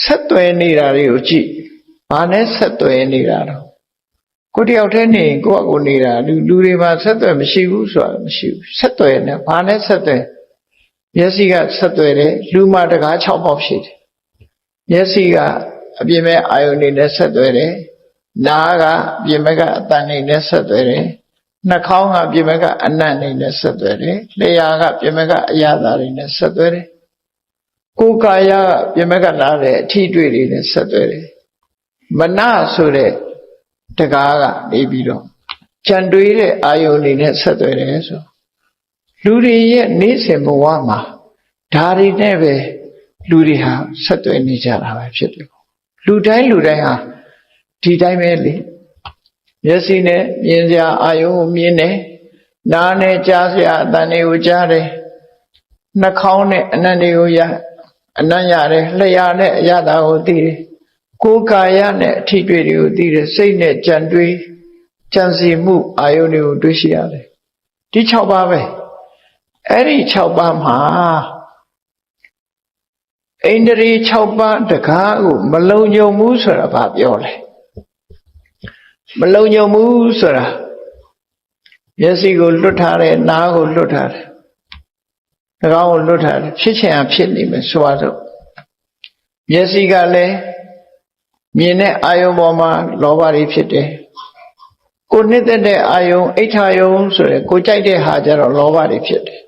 Speaker 1: ဆက်သွယ်နေတာတွေကိုကြည့်ဘာနဲ့ဆက်သွယ်နေတာတော့ကိုတယောက်တည်းနေကိုယ့်အကိုနေတာလူတွေမှာဆက်သွယ်မရှိဘူးဆိုတာမရှိဘူးဆက်သွယ်နေဘာနဲ့ဆက်သွယ်မျက်စိကဆက်သွယ်တယ်လူမှာတကား6ပေါက်ရှိတယ်မျက်စိကအပြင်မဲ့အာယုန်တွေနဲ့ဆက်သွယ်တယ်နားကအပြင်မဲ့ကအတန်တွေနဲ့ဆက်သွယ်တယ်နှာခေါင်းကအပြင်မဲ့ကအနံ့တွေနဲ့ဆက်သွယ်တယ်လျှာကပြင်မဲ့ကအရသာတွေနဲ့ဆက်သွယ်တယ်ကိုယ်ကာယကပြင်မဲ့ကလာတဲ့အထီးတွေ့တွေနဲ့ဆက်သွယ်တယ်မနဆိုတဲ့တကားကနေပြီးတော့ကြံတွေးတဲ့အာယုန်တွေနဲ့ဆက်သွယ်တယ်ဆိုလူတွေရဲ့နေ့စဉ်ဘဝမှာဒါတွေနဲ့ပဲလူတွေဟာဆက်သွယ်နေကြတာပဲဖြစ်တယ်လူတိုင်းဟာဒီတိုင်းပဲလေမျက်စိနဲ့မြင်စရာအာယုန်ကိုမြင်တယ်နားနဲ့ကြားစရာအသံတွေကိုကြားတယ်နှာခေါင်းနဲ့အနံ့တွေကိုအနံ့ရတယ်လျှာနဲ့အရသာကိုသိတယ်ကိုယ်ကာယနဲ့အထီးတွေ့တွေကိုသိတယ်စိတ်နဲ့ကြံတွေးကြံစီမှုအာယုန်တွေကိုတွေ့ရှိရတယ်ဒီ6ပါးပဲအဲ့ဒီ6ပါးမှာဣန္ဒြေ6ပါးတကားကိုမလုံခြုံဘူးဆိုတာဘာပြောလဲမလုံခြုံဘူးဆိုတာမျက်စိကိုလွတ်ထားတယ်နားကိုလွတ်ထားတယ်နှာခေါင်းကိုလွတ်ထားတယ်ဖြစ်ချင်အောင်ဖြစ်နေမယ်ဆိုတော့မျက်စိကလည်းမြင်တဲ့အာယုံပေါ်မှာလောဘတွေဖြစ်တယ်ကိုနှစ်သက်တဲ့အာယုံအိဋ္ဌာယုံဆိုရယ်ကိုကြိုက်တဲ့ဟာကြတော့လောဘတွေဖြစ်တယ်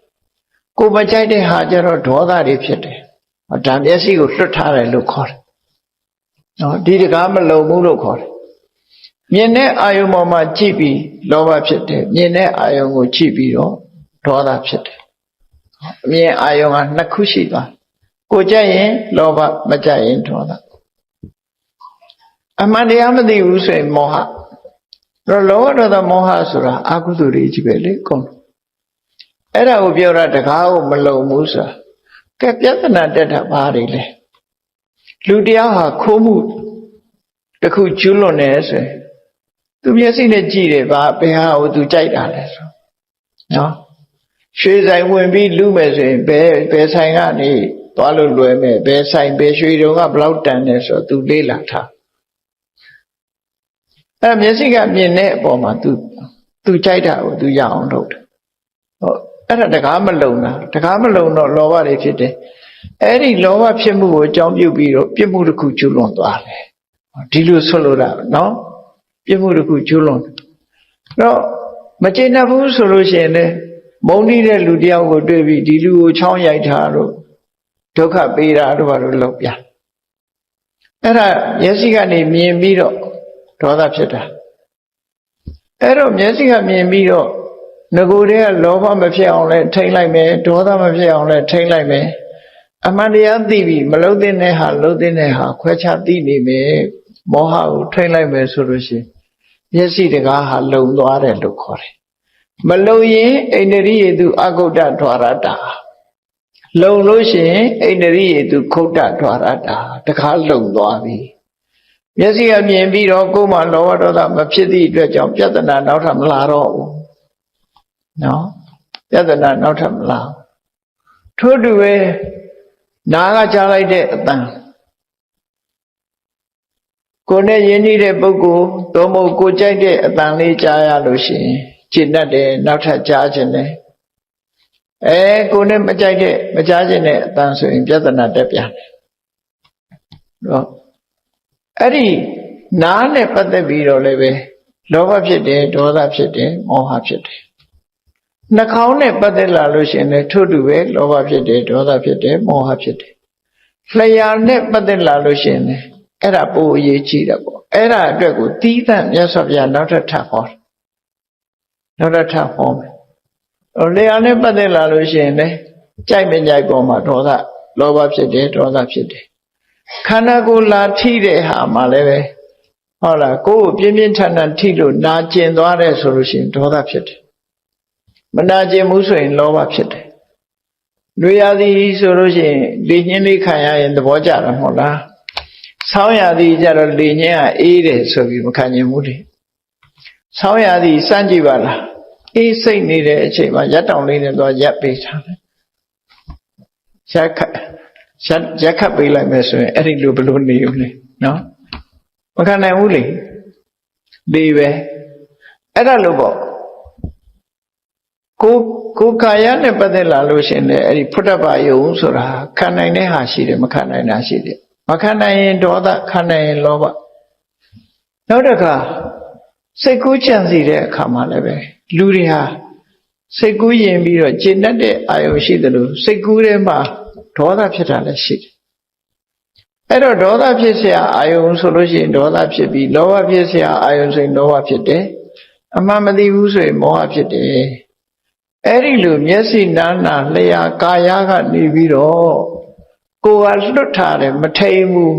Speaker 1: ကိုမကြိုက်တဲ့ဟာကြတော့ဒေါသတွေဖြစ်တယ်ဒါမျက်စိကိုလွတ်ထားတယ်လို့ခေါ်တယ်နော်ဒီတကားမလုံဘူးလို့ခေါ်တယ်မြင်တဲ့အာယုံပေါ်မှာကြည့်ပြီးလောဘဖြစ်တယ်မြင်တဲ့အာယုံကိုကြည့်ပြီးတော့ဒေါသဖြစ်တယ်အမြင်အာယုံက2ခုရှိသွားကိုကြိုက်ရင်လောဘမကြိုက်ရင်ဒေါသအမှန်တရားမသိဘူးဆိုရင်မောဟလောဘဒေါသမောဟဆိုတာအကုသိုလ်တွေကြီးပဲလေကုန်အဲ့ဒါကိုပြောတာတကားကိုမလုံဘူးဆိုတာကဲပြဿနာတက်တာဘာတွေလဲလူတရားဟာခိုးမှုတစ်ခုကျူးလွန်နေဆိုရင်သူမျက်စိနဲ့ကြည့်တယ်ဘာဘယ်ဟာကိုသူကြိုက်တာလဲဆိုနော်ရွှေဆိုင်ဝင်ပြီးလူမယ်ဆိုရင်ဘယ်ဆိုင်ကနေသွားလို့လွယ်မယ်ဘယ်ဆိုင်ဘယ်ရွှေတုံကဘလောက်တန်တယ်ဆိုတော့သူလေးလာထားအဲ့မျက်စိကမြင်တဲ့အပေါ်မှာသူကြိုက်တာကိုသူရအောင်လုပ်တယ်ဟုတ်အဲ့ဒါတကားမလုံတာတကားမလုံတော့လောဘတွေဖြစ်တယ်အဲ့ဒီလောဘဖြစ်မှုကိုအကြောင်းပြုပြီးတော့ပြစ်မှုတစ်ခုကျူးလွန်သွားတယ်ဒီလိုဆွလို့တာနော်ပြစ်မှုတစ်ခုကျူးလွန်တော့မကျေနပ်ဘူးဆိုလို့ရှိရင်လည်းမုန်းတီးတဲ့လူတယောက်ကိုတွေ့ပြီးဒီလူကိုချောင်းရိုက်ထားတော့ဒုက္ခပေးတာတို့ဘာလို့လုပ်ပြအဲ့ဒါမျက်စိကနေမြင်ပြီးတော့ဒေါသဖြစ်တာအဲ့တော့မျက်စိကမြင်ပြီးတော့ငကိုယ်တည်းကလောဘမဖြစ်အောင်လဲထိမ့်လိုက်မယ်ဒေါသမဖြစ်အောင်လဲထိမ့်လိုက်မယ်အမှန်တရားသိပြီမလုံးတဲ့နဲ့ဟာလုံးတဲ့နဲ့ဟာခွဲခြားသိနေမယ်မောဟကိုထိမ့်လိုက်မယ်ဆိုလို့ရှိရင်မျက်စိတကားဟာလုံသွားတယ်လို့ခေါ်တယ်မလုံရင်ဣန္ဒြိယေသူအဂုဋ္ဌဒွါရတ လုံလို့ရှိရင်ဣန္ဒြိယေသူခုတ်တထွာရတာတခါလုံသွားပြီမျက်စိကမြင်ပြီးတော့ကိုယ်မှလောဘဒေါသမဖြစ်သည့်အတွက်ကြောင့်ပြဿနာနောက်ထပ်မလာတော့ဘူးနော်ပြဿနာနောက်ထပ်မလာထို့တူပဲနားကကြားလိုက်တဲ့အတန်ကိုယ်နဲ့ယဉ်နေတဲ့ပုဂ္ဂိုလ်သို့မဟုတ်ကိုကြိုက်တဲ့အတန်လေးကြားရလို့ရှိရင်ကျင့်တတ်တယ်နောက်ထပ်ကြားခြင်းတယ်ကိုယ်နဲ့မကြိုက်တဲ့မကြားခြင်းတဲ့အတန်ဆိုရင်ပြဿနာတက်ပြန်တယ်တော့အဲ့ဒီနားနဲ့ပတ်သက်ပြီးတော့လည်းပဲလောဘဖြစ်တယ်ဒေါသဖြစ်တယ်မောဟဖြစ်တယ်နှာခေါင်းနဲ့ပတ်သက်လာလို့ရှိရင်လည်းထို့တူပဲလောဘဖြစ်တယ်ဒေါသဖြစ်တယ်မောဟဖြစ်တယ်လျှာနဲ့ပတ်သက်လာလို့ရှိရင်လည်းအဲ့ဒါပိုအရေးကြီးတယ်ပေါ့အဲ့ဒါအတွက်ကိုတီးသန့်မြတ်စွာဘုရားနောက်ထပ်ထပ်ဟောတယ်နောက်ထပ်ထပ်ဟောမယ်လျှာနဲ့ပတ်သက်လာလို့ရှိရင်လည်းကြိုက်မကြိုက်ပေါ်မှာဒေါသလောဘဖြစ်တယ်ဒေါသဖြစ်တယ်ခန္ဓာကိုယ်လာထိတဲ့ဟာမှလည်းပဲဟုတ်လားကိုယ်ကိုပြင်းပြင်းထန်ထန်ထိလို့နာကျင်သွားတယ်ဆိုလို့ရှိရင်ဒေါသဖြစ်တယ်မနာကျင်ဘူးဆိုရင်လောဘဖြစ်တယ်လူရသည်ဆိုလို့ရှိရင်လေညင်းလေးခံရရင်သဘောကျတာမဟုတ်လားဆောင်းရသည်ကြတော့လေညင်းကအေးတယ်ဆိုပြီးမခံကျင်ဘူးလေဆောင်းရသည်စမ်းကြည့်ပါလားအေးစိတ်နေတဲ့အချိန်မှာရက်တောင်လေးနဲ့တော့ရက်ပေးထားတယ်ရက်ခတ်ပေးလိုက်မယ်ဆိုရင်အဲ့ဒီလိုဘလို့နေဦးလေနော်မခံနိုင်ဘူးလေဒီပဲအဲ့ဒါလို့ပေါ့ကိုကာယနဲ့ပတ်သက်လာလို့ရှင်လေအဲ့ဒီဖုဒ္ဓဘာယုံဆိုတာခံနိုင်တဲ့ဟာရှိတယ်မခံနိုင်တာရှိတယ်မခံနိုင်ရင်ဒေါသခံနိုင်ရင်လောဘနောက်တစ်ခါစိတ်ကူးကြံစီတဲ့အခါမှာလည်းပဲလူတွေဟာစိတ်ကူးရင်ပြီးတော့ကျင့်တတ်တဲ့အာယုံရှိတယ်လို့စိတ်ကူးထဲမှာဒေါသဖြစ်တာလည်းရှိတယ်အဲ့တော့ဒေါသဖြစ်เสียအာယုံဆိုလို့ရှိရင်ဒေါသဖြစ်ပြီးလောဘဖြစ်เสียအာယုံဆိုရင်လောဘဖြစ်တယ်အမှန်မသိဘူးဆိုရင်မောဟဖြစ်တယ်အဲ့ဒီလိုမျက်စိနားနာလျှာကာယကနေပြီးတော့ကိုယ်ကလွတ်ထားတယ်မထိန်ဘူး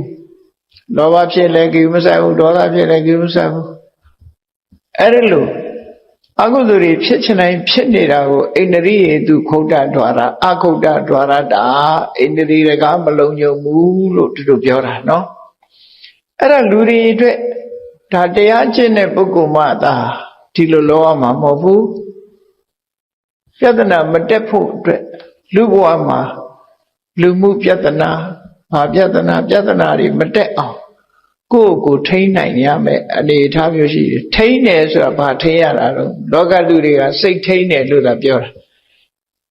Speaker 1: လောဘဖြစ်လည်းကိမဆိုင်ဘူးဒေါသဖြစ်လည်းကိမဆိုင်ဘူးအဲ့ဒီလိုအကုသိုလ်တွေဖြစ်ချင်တိုင်းဖြစ်နေတာကိုဣန္ဒြိယေသူခုတ်တထွာရအခုတ်တထွာရတာဣန္ဒြိတွေကမလုံညုံဘူးလို့သူတို့ပြောတာနော်အဲ့ဒါလူတွေအတွက်ဒါတရားကျင့်တဲ့ပုဂ္ဂိုလ်မှသာဒီလိုလောရမှာမဟုတ်ဘူးပြဿနာမတက်ဖို့အတွက်လူဘဝမှာလူမှုပြဿနာပြဿနာတွေမတက်အောင်ကိုယ့်ကိုထိန်းနိုင်ရမယ်အနေအထားမျိုးရှိတယ်ထိန်းတယ်ဆိုတာဘာထိန်းရတာတော့လောကလူတွေကစိတ်ထိန်းတယ်လို့သာပြောတာ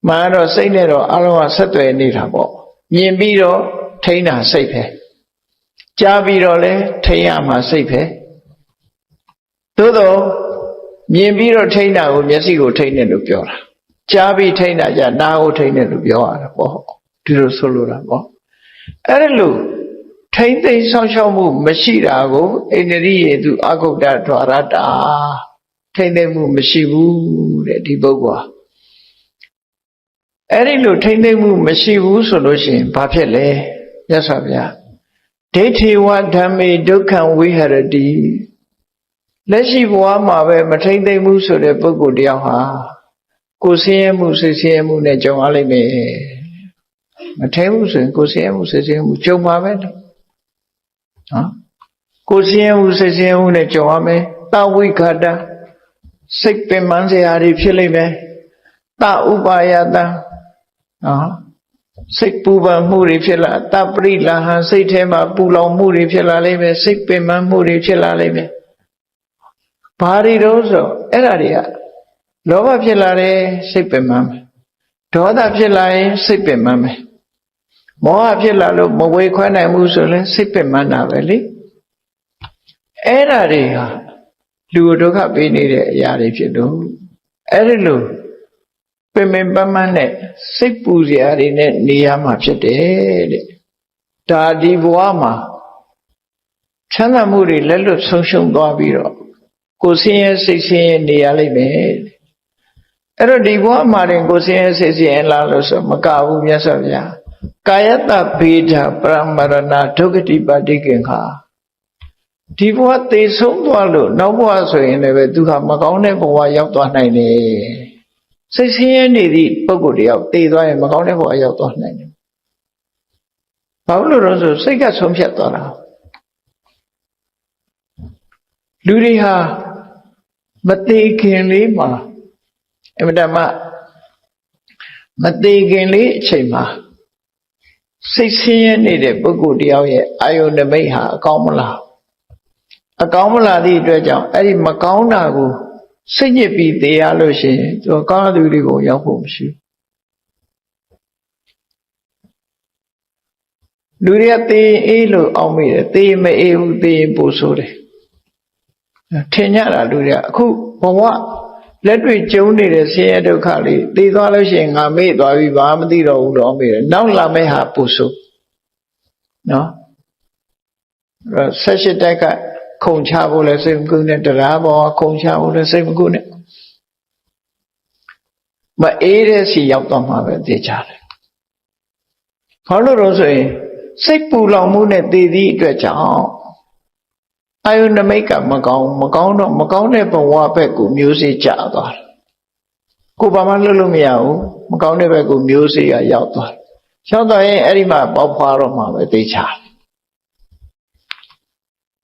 Speaker 1: မှန်တော့စိတ်နဲ့တော့အလုံးကဆက်သွယ်နေတာပေါ့မြင်ပြီးတော့ထိန်းတာစိတ်ပဲကြားပြီးတော့လဲထိန်းရမှာစိတ်ပဲသို့တော့မြင်ပြီးတော့ထိန်းတာကိုမျက်စိကိုထိန်းတယ်လို့ပြောတာကြားပြီးထိန်းတာကြနားကိုထိန်းတယ်လို့ပြောရတာပေါ့ဒီလိုဆိုလိုတာပေါ့အဲ့ဒါလို့ထိမ့်သိမ်းဆောင်ရှောက်မှုမရှိတာကိုဣန္ဒြိယေသူအကုဋ္ဌထွာရတာထိမ့်သိမ်းမှုမရှိဘူးတဲ့ဒီပုဂ္ဂိုလ်အဲ့ဒီလိုထိမ့်သိမ်းမှုမရှိဘူးဆိုလို့ရှိရင်ဘာဖြစ်လဲမြတ်စွာဘုရားဒိဋ္ဌိဝဓမ္မေဒုက္ခံဝိဟရတိလက်ရှိဘဝမှာပဲမထိမ့်သိမ်းမှုဆိုတဲ့ပုဂ္ဂိုလ်တယောက်ဟာကိုယ်ဆင်းရဲမှုစိတ်ဆင်းရဲမှုနဲ့ကြုံရလိမ့်မယ်မထိမ့်ဘူးဆိုရင်ကိုယ်ဆင်းရဲမှုစိတ်ဆင်းရဲမှုကြုံပါပဲနော်ကိုယ်ဆင်းရဲမှုစိတ်ဆင်းရဲမှုနဲ့ကြုံရမယ်တဝိခတစိတ်ပင်ပန်းစရာတွေဖြစ်လိမ့်မယ်တဥပါယတစိတ်ပူပန်မှုတွေဖြစ်လာတပရိလာဟံစိတ်ထဲမှာပူလောင်မှုတွေဖြစ်လာလိမ့်မယ်စိတ်ပင်ပန်းမှုတွေဖြစ်လာလိမ့်မယ်ဘာတွေတော့ဆိုအဲ့ဒါတွေကလောဘဖြစ်လာတယ်စိတ်ပင်ပန်းမယ်ဒေါသဖြစ်လာရင်စိတ်ပင်ပန်းမယ်မောဟဖြစ်လာလို့မဝေခွဲနိုင်ဘူးဆိုရင်စိတ်ပင်ပန်းတာပဲလေအဲ့ဒါတွေဟာလူဒုက္ခပေးနေတဲ့အရာတွေဖြစ်လို့အဲ့ဒီလိုပင်ပန်းပန်းနဲ့စိတ်ပူစရာတွေနဲ့နေရမှာဖြစ်တယ်တဲ့ဒါဒီဘဝမှာချမ်းသာမှုတွေလက်လွတ်ဆုံးရှုံးသွားပြီးတော့ကိုယ်ဆင်းရဲစိတ်ဆင်းရဲနေရလိမ့်မယ်အဲ့တော့ဒီဘဝမှာတင်ကိုယ်ဆင်းရဲစိတ်ဆင်းရဲလာလို့ဆိုမကဘူးမြတ်စွာဘုရားကာယတဘေဒပရမရဏဒုက္ခတိပါတိကင်္ခာဒီဘဝသေဆုံးသွားလို့နောက်ဘဝဆိုရင်လည်းသူဟာမကောင်းတဲ့ဘဝရောက်သွားနိုင်တယ် စိတ်ဆင်းရဲနေသည့်ပုဂ္ဂိုလ်တယောက်တည်သွားရင်မကောင်းတဲ့ဘဝရောက်သွားနိုင်တယ်ဘာလို့လဲဆိုစိတ်ကဆုံးဖြတ်သွားတာလူတွေဟာမသေးခင်လေးမှာအမှန်တမ်းမသေးခင်လေးအချိန်မှာစိတ်ဆင်းရဲနေတဲ့ပုဂ္ဂိုလ်တယောက်ရဲ့အာယုန်နမိတ်ဟာအကောင်းမလားအကောင်းမလားသည့်အတွက်ကြောင့်အဲ့ဒီမကောင်းတာကိုစိတ်ညစ်ပြီးသေရလို့ရှိရင်သူကောင်းတဲ့သူတွေကိုရောက်ဖို့မရှိလူတွေကသေအေးလို့အောင်းမိတယ်သေမအေးဘူးသေရင်ပိုဆိုးတယ်ထင်ကြတာလူတွေကအခုဘဝလက်တွေ့ကျုံနေတဲ့ဆင်းရဲဒုက္ခလေးသေသွားလို့ရှိရင်ငါမေ့သွားပြီဘာမသိတော့ဘူးတော့မေ့တယ်နောက်လာမယ့်ဟာပိုဆိုးနော်ဆက်ရှိတက်ကခုံချဖို့လဲစိတ်မကူနဲ့တရားပေါ်ခုံချဖို့လဲစိတ်မကူနဲ့မအေးတဲ့စီရောက်တော့မှာပဲသိကြတယ်ဘာလို့လို့ဆိုရင်စိတ်ပူလောင်မှုနဲ့တည်သည့်အတွက်ကြောင့်အာယုန်နမိတ်ကမကောင်းတော့မကောင်းတဲ့ဘဝဘက်ကိုမျိုးစေ့ကျသွားတယ်ကိုဘာမှလုပ်လို့မရဘူးမကောင်းတဲ့ဘက်ကိုမျိုးစေ့ကရောက်သွားတယ်ရောက်သွားရင်အဲ့ဒီမှာပေါက်ဖွာတော့မှာပဲသိချတယ်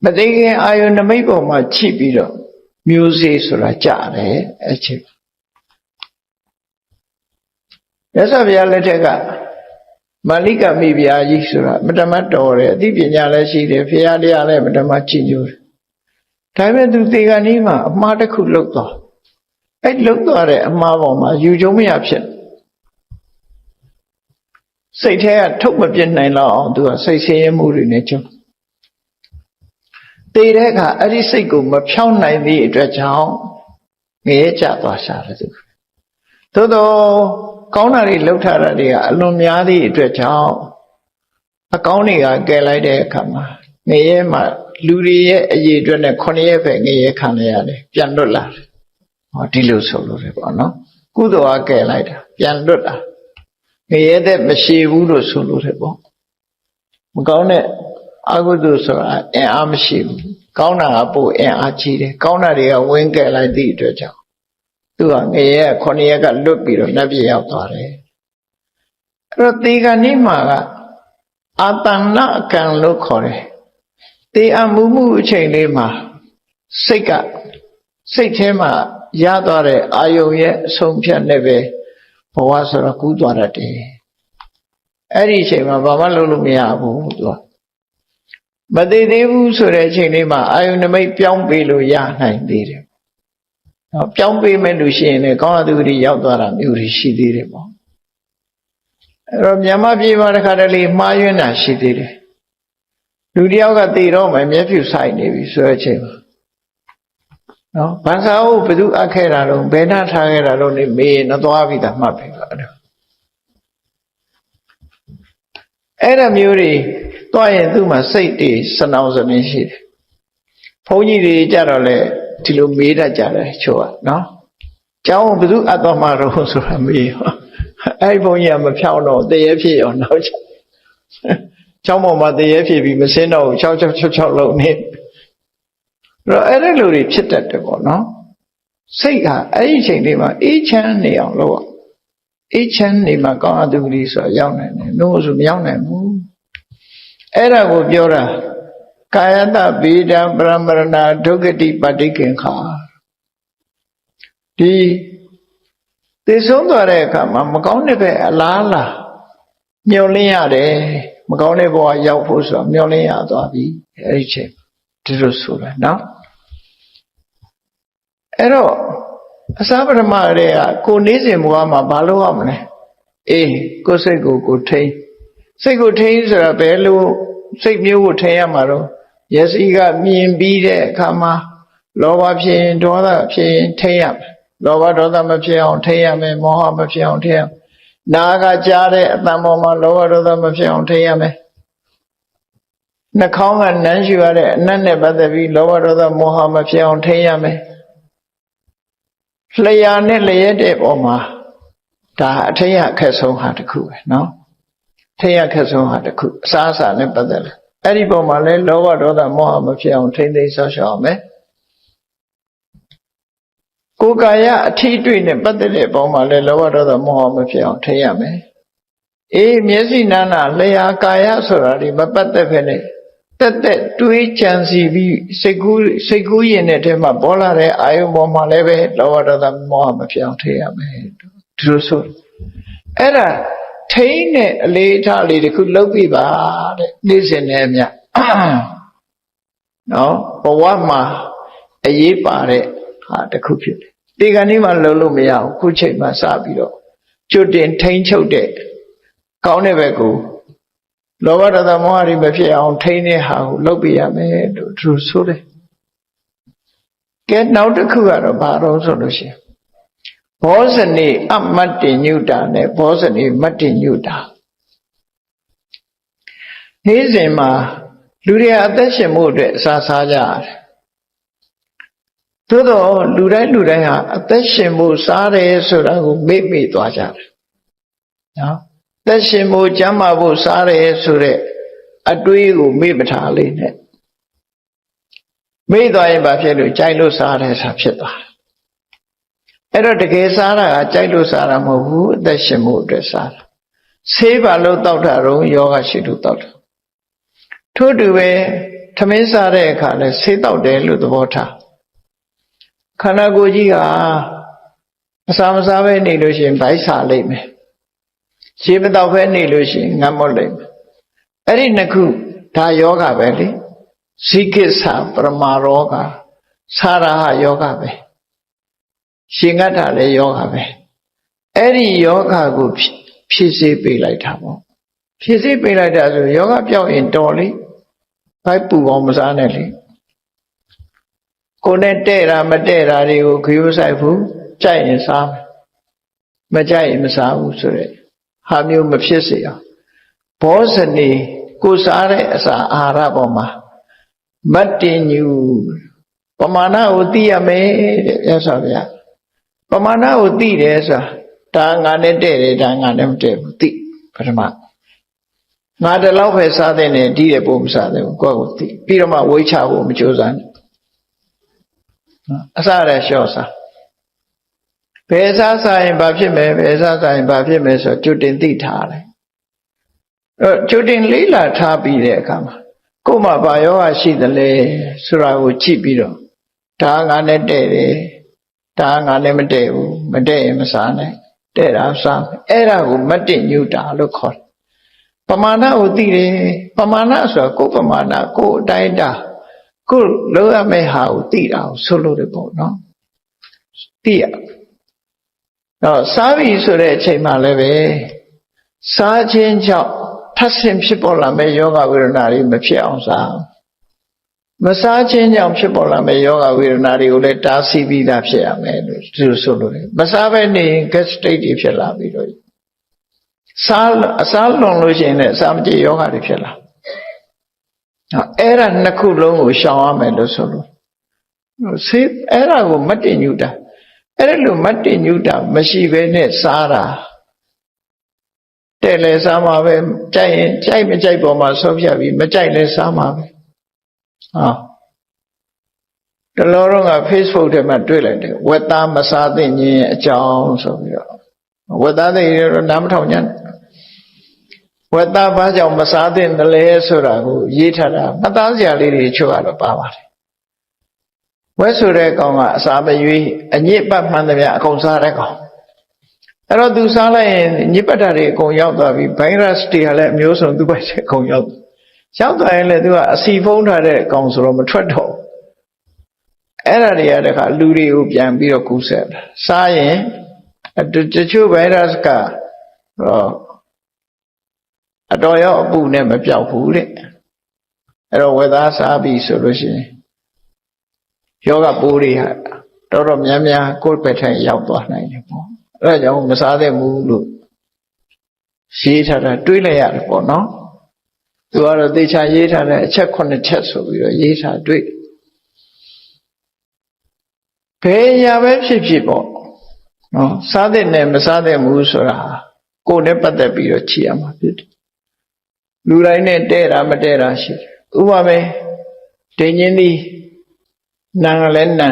Speaker 1: မသိခင်အာယုန်နမိတ်ပေါ်မှာချိပြီးတော့မျိုးစေ့ဆိုတာကြတယ်အဲ့ချိန်မြတ်စွာဘုရားလက်ထက်ကမာလိကမိဖုရားကြီးဆိုတာမတမတ်တော်တယ်အသိပညာလည်းရှိတယ်ဘုရားတရားလည်းမတမတ်ကြည်ညိုတယ်ဒါပေမဲ့သူသေကနေ့မှာအမှားတစ်ခုလုပ်သွားအဲ့လုပ်သွားတဲ့အမှားပေါ်မှာယူကျုံမရဖြစ်စိတ်ထဲကထုတ်မပြစ်နိုင်တော့အောင်သူကစိတ်ဆင်းရဲမှုတွေနဲ့ကျုံသေတဲ့အခါအဲ့ဒီစိတ်ကိုမဖြောင်းနိုင်သည့်အတွက်ကြောင့်ငရဲကျသွားရှာတယ်သူသို့တော့ကောင်းတာတွေလှုပ်ထားတာတွေကအလွန်များသည့်အတွက်ကြောင့်အကောင်းတွေကကယ်လိုက်တဲ့အခါမှာငရဲမှာလူတွေရဲ့အရေးအတွက်နဲ့9ရက်ပဲငရဲခံရရတယ်ပြန်လွတ်လာတယ်ဟောဒီလိုဆိုလို့ရပေါ့နော်ကုသိုလ်ကကယ်လိုက်တာပြန်လွတ်လာငရဲတဲ့မရှိဘူးလို့ဆိုလို့ရပေါ့မကောင်းတဲ့အကုသိုလ်ဆိုတာအင်အားမရှိဘူးကောင်းတာကပို့အင်အားကြီးတယ်ကောင်းတာတွေကဝင်းကယ်လိုက်သည့်အတွက်ကြောင့်သူကငရဲ9ရက်ကလွတ်ပြီးတော့နတ်ပြည်ရောက်သွားတယ်အဲ့တော့သေကနေ့မှာကအာတဏကံလို့ခေါ်တယ်သေအမှုအချိန်လေးမှာစိတ်ထဲမှာရသွားတဲ့အာယုံရဲ့အဆုံးဖြတ်နဲ့ပဲဘဝဆိုတော့ကူးသွားတတ်တယ်အဲ့ဒီအချိန်မှာဘာမှလုပ်လို့မရဘူးသူကမသေးသေးဘူးဆိုတဲ့အချိန်လေးမှာအာယုန်နမိတ်ပြောင်းပေးလို့ရနိုင်သေးတယ်။နော်ပြောင်းပေးမဲ့လူရှိရင်လည်းကောင်းတဲ့သူတွေရောက်သွားတာမျိုးတွေရှိသေးတယ်ပေါ့။အဲ့တော့မြန်မာပြည်မှာတခါတလေမှားယွင်းတာရှိသေးတယ်။လူတယောက်ကသေတော့မှမျက်ဖြူဆိုင်နေပြီဆိုတဲ့အချိန်မှာနော်ဘာသာဟုတ်ဘယ်သူအပ်ခဲ့တာတော့ဘယ်နှထားခဲ့တာတော့နေမေးတော့သွားပြီးသားမှတ်ပြီပါအဲ့ဒါမျိုးတွေသွားရင်သူ့မှာစိတ်တွေစနောင်စမင်းရှိတယ်ဘုန်းကြီးတွေကြတော့လေဒီလိုမေးတတ်ကြတယ်ချို့ကနော်ကျောင်းဘယ်သူအပ်သွားမှာတော့ဆိုတာမေးအဲ့ဘုန်းကြီးကမဖြောင်းတော့တရေဖြစ်ရောနောက်ကျောင်းပေါ်မှာတရေဖြစ်ပြီးမစင်းတော့6လုံးနေတော့အဲ့ဒီလိုတွေဖြစ်တတ်တယ်ပေါ့နော်စိတ်ကအဲ့ဒီအချိန်လေးမှာအေးချမ်းနေအောင်လုပ်အေးချမ်းနေမှာကောင်းအပ်သူကလေးဆိုရောက်နိုင်တယ်လို့ဆိုမရောက်နိုင်ဘူးအဲ့ဒါကိုပြောတာကာယတဗေဒံပရမရဏဒုက္ခတိပဋိက္ခင်္ခာဒီသိဆုံးသွားတဲ့အခါမှာမကောင်းတဲ့ဘက်အလားလားမျောလင်းရတယ်မကောင်းတဲ့ဘဝရောက်ဖို့ဆိုတော့မျောလင်းရသွားပြီအဲ့ဒီချိန်ဒီလိုဆိုတယ်နော်အဲ့တော့အစာပထမတည်းကကိုနေစဉ်ဘဝမှာဘာလုပ်ရမလဲအေးကိုယ်စိတ်ကိုထိန်းစိတ်ကိုထိန်းဆိုတာဘယ်လိုစိတ်မျိုးကိုထိန်းရမှာတော့ယစီကမြင်ပြီးတဲ့အခါမှာလောဘဖြစ်ရင်ဒေါသဖြစ်ရင်ထိန်းရမယ်လောဘဒေါသမဖြစ်အောင်ထိန်းရမယ်မောဟမဖြစ်အောင်ထိန်းရမယ်နာကကြားတဲ့အတန်ပေါ်မှာလောဘဒေါသမဖြစ်အောင်ထိန်းရမယ်နှာခေါင်းကနမ်းရှူရတဲ့အနတ်နဲ့ပတ်သက်ပြီးလောဘဒေါသမောဟမဖြစ်အောင်ထိန်းရမယ်လျှာနဲ့လျက်တဲ့ပေါ်မှာဒါအထိတ်အခက်ဆုံးဟာတစ်ခုပဲနော်ထိတ်အခက်ဆုံးဟာတစ်ခုအစားအစာနဲ့ပတ်သက်တယ်အဲ့ဒီပေါ်မှာလဲလောဘဒေါသမောဟမဖြစ်အောင်ထိန်းသိမ်းဆောက်ရှောက်အောင်မယ် ကိုယ်ကာယအထီးတွေ့နဲ့ပတ်သက်တဲ့အပေါ်မှာလည်းလောဘဒေါသမောဟမဖြစ်အောင်ထိရမယ်အေးမျက်စိနာနာလျှာကာယဆိုတာဒီမပတ်သက်ဖ ೇನೆ တက်တက်တွေးကြံစီပြီးစိတ်ကူးရင်တဲ့ထဲမှာပေါ်လာတဲ့အာယုံပေါ်မှာလည်းပဲလောဘဒေါသမောဟမဖြစ်အောင်ထိရမယ်ဒီလိုဆိုအဲ့ဒါထိန်းတဲ့အလေးထားလေးတစ်ခုလုပ်ပြပါတဲ့နေ့စဉ်နဲ့အမျှနော်ဘဝမှာအရေးပါတဲ့ဟာတစ်ခုဖြစ်တယ်ဒီကနေ့မှလုံးလို့မရဘူးခုချိန်မှစပြီးတော့ကျွတ်တင်ထိန်းချုပ်တဲ့ကောင်းတဲ့ဘက်ကိုလောဘဒေါသမောဟတွေမဖြစ်အောင်ထိန်းတဲ့ဟာကိုလုပ်ပြရမယ်လို့သူဆိုတယ်ကဲနောက်တစ်ခုကတော့ဘာလို့ဆိုလို့ရှိရင်ဘောဇနိအမတ္တိညုတာနဲ့ဘောဇနိမတ္တိညုတာနေ့စဉ်မှာလူတွေအသက်ရှင်မှုအတွက်အစာစားကြရတယ်သို့တော့လူတိုင်းဟာအသက်ရှင်မှုစားတယ်ဆိုတာကိုမေ့သွားကြတယ်နော်သက်ရှင်မှုကျမ်းမာဖို့စားတယ်ဆိုတဲ့အတွေးကိုမေ့မထားလေးနဲ့မေ့သွားရင်ဘာဖြစ်လို့ကြိုက်လို့စားတယ်ဆိုတာဖြစ်သွားတယ်အဲ့တော့တကယ်စားတာကကြိုက်လို့စားတာမဟုတ်ဘူးအသက်ရှင်မှုအတွက်စားတာဆေးပါလို့တောက်တာတော့ယောဂရှိလို့တောက်တာထို့တူပဲထမင်းစားတဲ့အခါလဲဆေးတောက်တယ်လို့သဘောထားခန္ဓာကိုယ်ကြီးကအစာမစားပဲနေလို့ရှိရင်ဗိုက်စာလိမ့်မယ်ရေမတောက်ပဲနေလို့ရှိရင်ငတ်မွတ်လိမ့်မယ်အဲ့ဒီနှစ်ခုဒါယောဂပဲလေဇိကိစ္ဆာပရမရောဂစားရဟယောဂပဲရှင်ငတ်တာလည်းယောဂပဲအဲ့ဒီယောဂကိုဖြည့်စေးပေးလိုက်တာပေါ့ဖြည့်စေးပေးလိုက်တာဆိုယောဂပြောက်ရင်တော်လေဘိုက်ပူအောင်မစားနဲ့လေကိုယ်နဲ့တဲ့တာမတဲ့တာတွေကိုခရိုးဆိုင်ဘူးကြိုက်ရင်စားမယ်မကြိုက်ရင်မစားဘူးဆိုတဲ့ဟာမျိုးမဖြစ်စေအောင်ဘောဇနီကိုစားတဲ့အစာအာဟာရပေါ်မှာမတ္တိညုပမာဏကိုသိရမယ်တဲ့ရသော်ဗျာပမာဏကိုသိတယ်ဆိုတာဒါငါနဲ့တဲ့တယ်ဒါငါနဲ့မတဲ့ဘူးသိပထမငါတလောက်ပဲစားတဲ့နဲ့ဒီတဲ့ပုံမစားတဲ့ဘူးကိုယ့်ကိုသိပြီးတော့မှဝိချဖို့မကြိုးစားနဲ့အစားရလျှော့စားဘယ်စားစားရင်ဘာဖြစ်မယ်ဘယ်စားစားရင်ဘာဖြစ်မယ်ဆိုကျွတ်တင်သိထားတယ်ကျွတ်တင်လေးလာထားပြီးတဲ့အခါမှာကိုယ်မှာဘာယောဂရှိသလဲဆိုတာကိုကြည့်ပြီးတော့ဒါငါနဲ့တဲ့တယ်ဒါငါနဲ့မတဲ့ဘူးမတဲ့ရင်မစားနဲ့တဲ့တာစားမယ်အဲ့ဒါကိုမတ္တိညုတာလို့ခေါ်တယ်ပမာဏကိုသိတယ်ပမာဏဆိုတာကိုယ်ပမာဏကိုယ်အတိုင်းတာကိုယ်လုံးရမယ့်ဟာကိုသိတာကိုဆိုလို့တယ်ပေါ့နော်သိရတော့စားပြီဆိုတဲ့အချိန်မှလည်းပဲစားခြင်းကြောင့်ထပ်ဆင့်ဖြစ်ပေါ်လာမယ့်ယောဂဝေဒနာတွေမဖြစ်အောင်စားမစားခြင်းကြောင့်ဖြစ်ပေါ်လာမယ့်ယောဂဝေဒနာတွေကိုလည်းတားဆီးပြီးသားဖြစ်ရမယ်လို့သူဆိုလို့တယ်မစားဘဲနေရင် gastric တွေဖြစ်လာပြီးတော့အစားလွန်လို့ရှိရင်လည်းအစာမကြေယောဂတွေဖြစ်လာအဲ့ဒါနှစ်ခုလုံးကိုရှောင်ရမယ်လို့ဆိုလို့ဆေးအဲ့ဒါကိုမတ္တိညုတာအဲ့ဒါလို့မတ္တိညုတာမရှိဘဲနဲ့စားတာတဲ့လဲစားမှာပဲကြိုက်ရင်ကြိုက်မကြိုက်ပေါ်မှာဆုံးဖြတ်ပြီးမကြိုက်လဲစားမှာပဲတလောတော့က Facebook ထဲမှာတွေ့လိုက်တယ်ဝက်သားမစားသင့်ခြင်းအကြောင်းဆိုပြီးတော့ဝက်သားတွေတော့နားမထောင်ကြနဲ့ဝက်သားဘာကြောင့်မစားသင့်တယ်လဲဆိုတာကိုရေးထားတာမသားစရာလေးတွေချုပ်ရတော့ပါပါတယ်ဝက်ဆိုတဲ့ကောင်ကအစာမရွေးအညစ်ပတ်မှန်သမျှအကုန်စားတဲ့ကောင်အဲ့တော့သူစားလိုက်ရင်ညစ်ပတ်တာတွေအကုန်ရောက်သွားပြီဗိုင်းရပ်စ်တွေကလည်းအမျိုးစုံသူ့ဘက်အကုန်ရောက်သွားရင်လည်းသူကအစီဖုံးထားတဲ့ကောင်ဆိုတော့မထွက်တော့အဲ့ဒါတွေကတခါလူတွေကိုပြန်ပြီးတော့ကူးဆက်တာစားရင်တချို့ဗိုင်းရပ်စ်ကအတော်ရောအပူနဲ့မပြောက်ဘူးတဲ့အဲ့တော့ဝက်သားစားပြီဆိုလို့ရှိရင်ယောဂပိုးတွေဟာတော်များများကိုယ်ပဲထိုင်ရောက်သွားနိုင်တယ်ပေါ့အဲ့ဒါကြောင့်မစားသင့်ဘူးလို့ရေးထားတာတွေးလိုက်ရတယ်ပေါ့နော်သူကတော့သေချာရေးထားတဲ့အချက်9ချက်ဆိုပြီးတော့ရေးထားတွေ့ဘယ်ညာပဲဖြစ်ဖြစ်ပေါ့နော်စားသင့်တယ်မစားသင့်ဘူးဆိုတာကိုယ်နဲ့ပတ်သက်ပြီးတော့ကြည့်ရမှာဖြစ်တယ်လူတိုင်းနဲ့တဲ့တာမတဲ့တာရှိတယ်ဥပမာပဲဒိဉ္ဉ်သည်နံလည်းနံ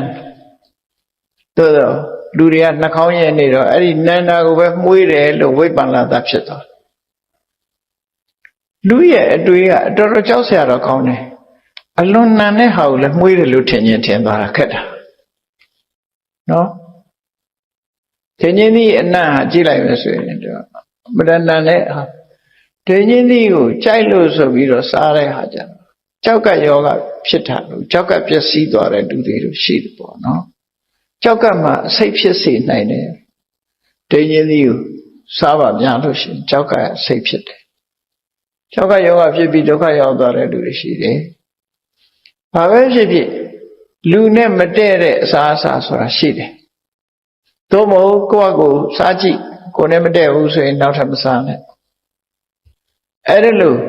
Speaker 1: သို့တော့လူတွေကနှာခေါင်းရဲ့နေတော့အဲ့ဒီနန္ဒာကိုပဲမှုေးတယ်လို့ဝိပ္ပန္နတာဖြစ်သွားလူရဲ့အတွေ့ကတော်တော်ကြောက်စရာတော့ကောင်းတယ်အလွန်နန်တဲ့ဟာကိုလည်းမှုေးတယ်လို့ထင်သွားတာခက်တာနော်ထင်ချင်းသည့်အနတ်ဟာကြည့်လိုက်မယ်ဆိုရင်တော့မတန်တန်တဲ့ဟာထင်ချင်းသည့်ကိုကြိုက်လို့ဆိုပြီးတော့စားတဲ့ဟာကြတော့ကြောက်ကယောဂဖြစ်တာလို့ကြောက်ကပျက်စီးသွားတဲ့လူတွေတို့ရှိတယ်ပေါ့နော်ကြောက်ကမှစိတ်ဖြစ်စေနိုင်တယ်ထင်ချင်းသည့်ကိုစားပါများလို့ရှိရင်ကြောက်ကစိတ်ဖြစ်တယ်ကြောက်ကယောဂဖြစ်ပြီးဒုက္ခရောက်သွားတဲ့လူတွေရှိတယ်ဘာပဲဖြစ်ဖြစ်လူနဲ့မတည့်တဲ့အစားအစာဆိုတာရှိတယ်သို့မဟုတ်ကိုယ့်အကိုစားကြည့်ကိုယ်နဲ့မတည့်ဘူးဆိုရင်နောက်ထပ်မစားနဲ့အဲ့ဒါလို့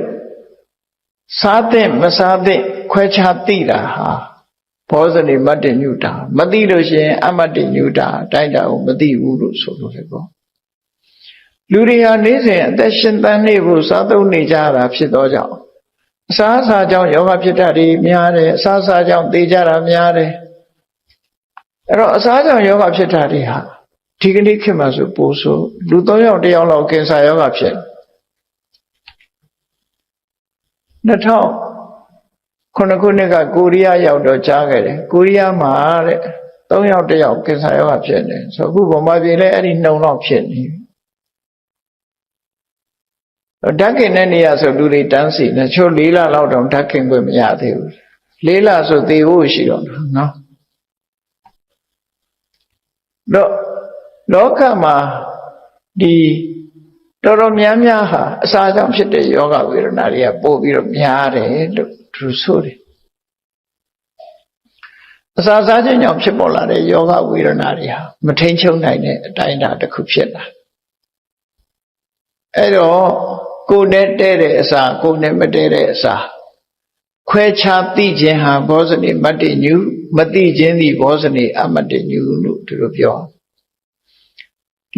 Speaker 1: စားတဲ့မစားတဲ့ခွဲခြားသိတာဟာဘောဇနိမတ္တညုတာမသိလို့ရှိရင်အမတ္တညုတာတိုက်တာကိုမသိဘူးလို့ဆိုလို့လေပေါ့လူတွေဟာနေ့စဉ်အသက်ရှင်သန်နေဖို့စားသုံးနေကြတာဖြစ်သောကြောင့်အစားအစာကြောင့်ယောဂဖြစ်တာတွေများတယ်အစားအစာကြောင့်သေကြတာများတယ်အဲ့တော့အစားကြောင့်ယောဂဖြစ်တာတွေဟာဒီကနေ့ခေတ်မှာဆိုပို့ဆိုလူ3ယောက်1ယောက်လောက်ကင်ဆာယောဂဖြစ်2009ခုနှစ်ကကိုရီးယားရောက်တော့ကြားခဲ့တယ်ကိုရီးယားမှာတဲ့3ယောက်1ယောက်ကင်ဆာယောဂဖြစ်နေဆိုအခုဗမာပြည်လည်းအဲ့ဒီနှုံတော့ဖြစ်နေဓာတ်ကင်တဲ့နေရာဆိုလူတွေတန်းစီနေချို့4လလောက်တောင်ဓာတ်ကင်ခွင့်မရသေးဘူး4လဆိုသေဖို့ရှိတော့နော်တော့လောကမှာဒီတော်တော်များများဟာအစာကြောင့်ဖြစ်တဲ့ယောဂဝေဒနာတွေကပို့ပြီးတော့များတယ်လို့သူဆိုတယ်အစာစားခြင်းကြောင့်ဖြစ်ပေါ်လာတဲ့ယောဂဝေဒနာတွေဟာမထိန်ချုပ်နိုင်တဲ့အတိုင်းအတာတစ်ခုဖြစ်လာအဲ့တော့ကိုယ်နဲ့တည့်တဲ့အစာကိုယ်နဲ့မတည့်တဲ့အစာခွဲခြားသိခြင်းဟာဘောဇနိမတ္တညုမသိခြင်းသည်ဘောဇနိအမတ္တညုလို့သူတို့ပြော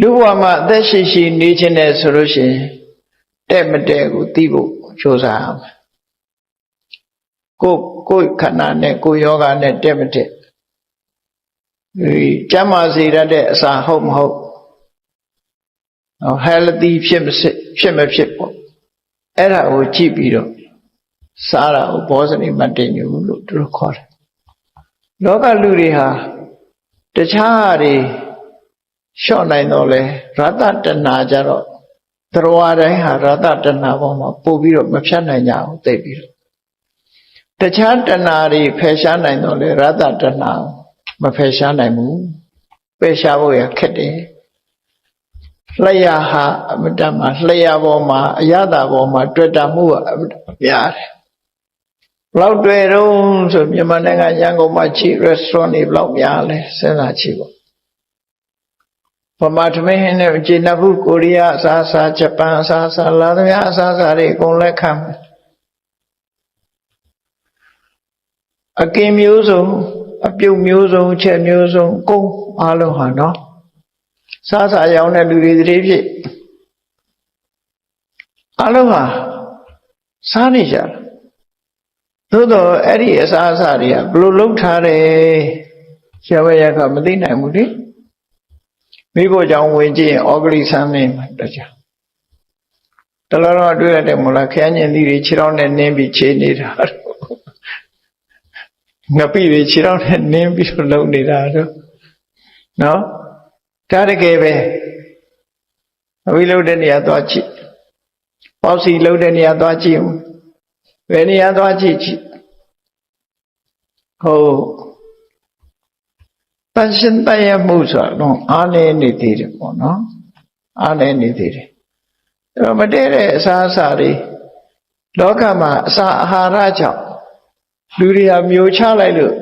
Speaker 1: လူဘဝမှာအသက်ရှိရှိနေခြင်းနဲ့ဆိုလို့ရှိရင်တဲ့မတဲ့ကိုသိဖို့ကြိုးစားရမယ်ကိုယ်ခန္ဓာနဲ့ကိုယ်ယောဂနဲ့တဲ့မတဲ့ဒီကျမ်းမာစေတတ်တဲ့အစာဟုတ်မဟုတ်healthy ဖြစ်မဖြစ်ပေါ့အဲ့ဒါကိုကြည့်ပြီးတော့စားတာကိုဘောဇနိမတ္တညုလို့သူတို့ခေါ်တယ်လောကလူတွေဟာတခြားတွေလျှော့နိုင်တော့လေရတ္တတဏှာကြတော့သရဝတိုင်းဟာရတ္တတဏှာပေါ်မှာပို့ပြီးတော့မဖြတ်နိုင်ကြဘူးသိပြီးတော့တခြားတဏှာတွေဖယ်ရှားနိုင်တော့လေရတ္တတဏှာမဖယ်ရှားနိုင်ဘူးပယ်ရှားဖို့ရခက်တယ်လျှာဟာအမတ္တမှာလျှာပေါ်မှာအရသာပေါ်မှာတွေ့တာမှုကအမတ္တများတယ်ဘလောက်တွေ့တော့ဆိုမြန်မာနိုင်ငံရန်ကုန်မှာချီ restaurant တွေဘလောက်များလဲစဉ်းစားကြည့်ပေါ့ဗမာထမင်းဟင်းနဲ့ခြေနှပ်ဘူးကိုရီးယားအစားအစာဂျပန်အစားအစာလာသမျှအစားအစာတွေအကုန်လက်ခံအကင်မျိုးစုံအပြုတ်မျိုးစုံချက်မျိုးစုံကုန်းအားလုံးဟာနော်စားစာရောင်းတဲ့လူတွေတည်းဖြစ်အားလုံးဟာစားနေကြတယ်သို့တော့အဲ့ဒီအစားအစာတွေကဘယ်လိုလုပ်ထားတယ်ဆရာဝရကမသိနိုင်ဘူးလေမိဖို့ကြောင့်ဝင်ကြည့်ရင်ဩဂလိဆန်းနေမှာတခြားတလောတော့တွေ့ရတဲ့မလားခရမ်းညင်သီးတွေခြေထောက်နဲ့နင်းပြီးခြေနေတာငပိတွေခြေထောက်နဲ့နင်းပြီးလုံနေတာတော့နော်ဒါတကယ်ပဲအဝိလုတဲ့နေရာသွားကြည့်ပေါ့စီလုတဲ့နေရာသွားကြည့်ဘယ်နေရာသွားကြည့်ဟုတ်တန်ရှင်းတရမှုဆိုတော့အားနေနေသေးတယ်ပေါ့နော်အားနေနေသေးတယ်အဲ့တော့မတည့်တဲ့အစားအစာတွေလောကမှာအစာအာဟာရကြောင့်လူတွေဟာမျိုးချလိုက်လို့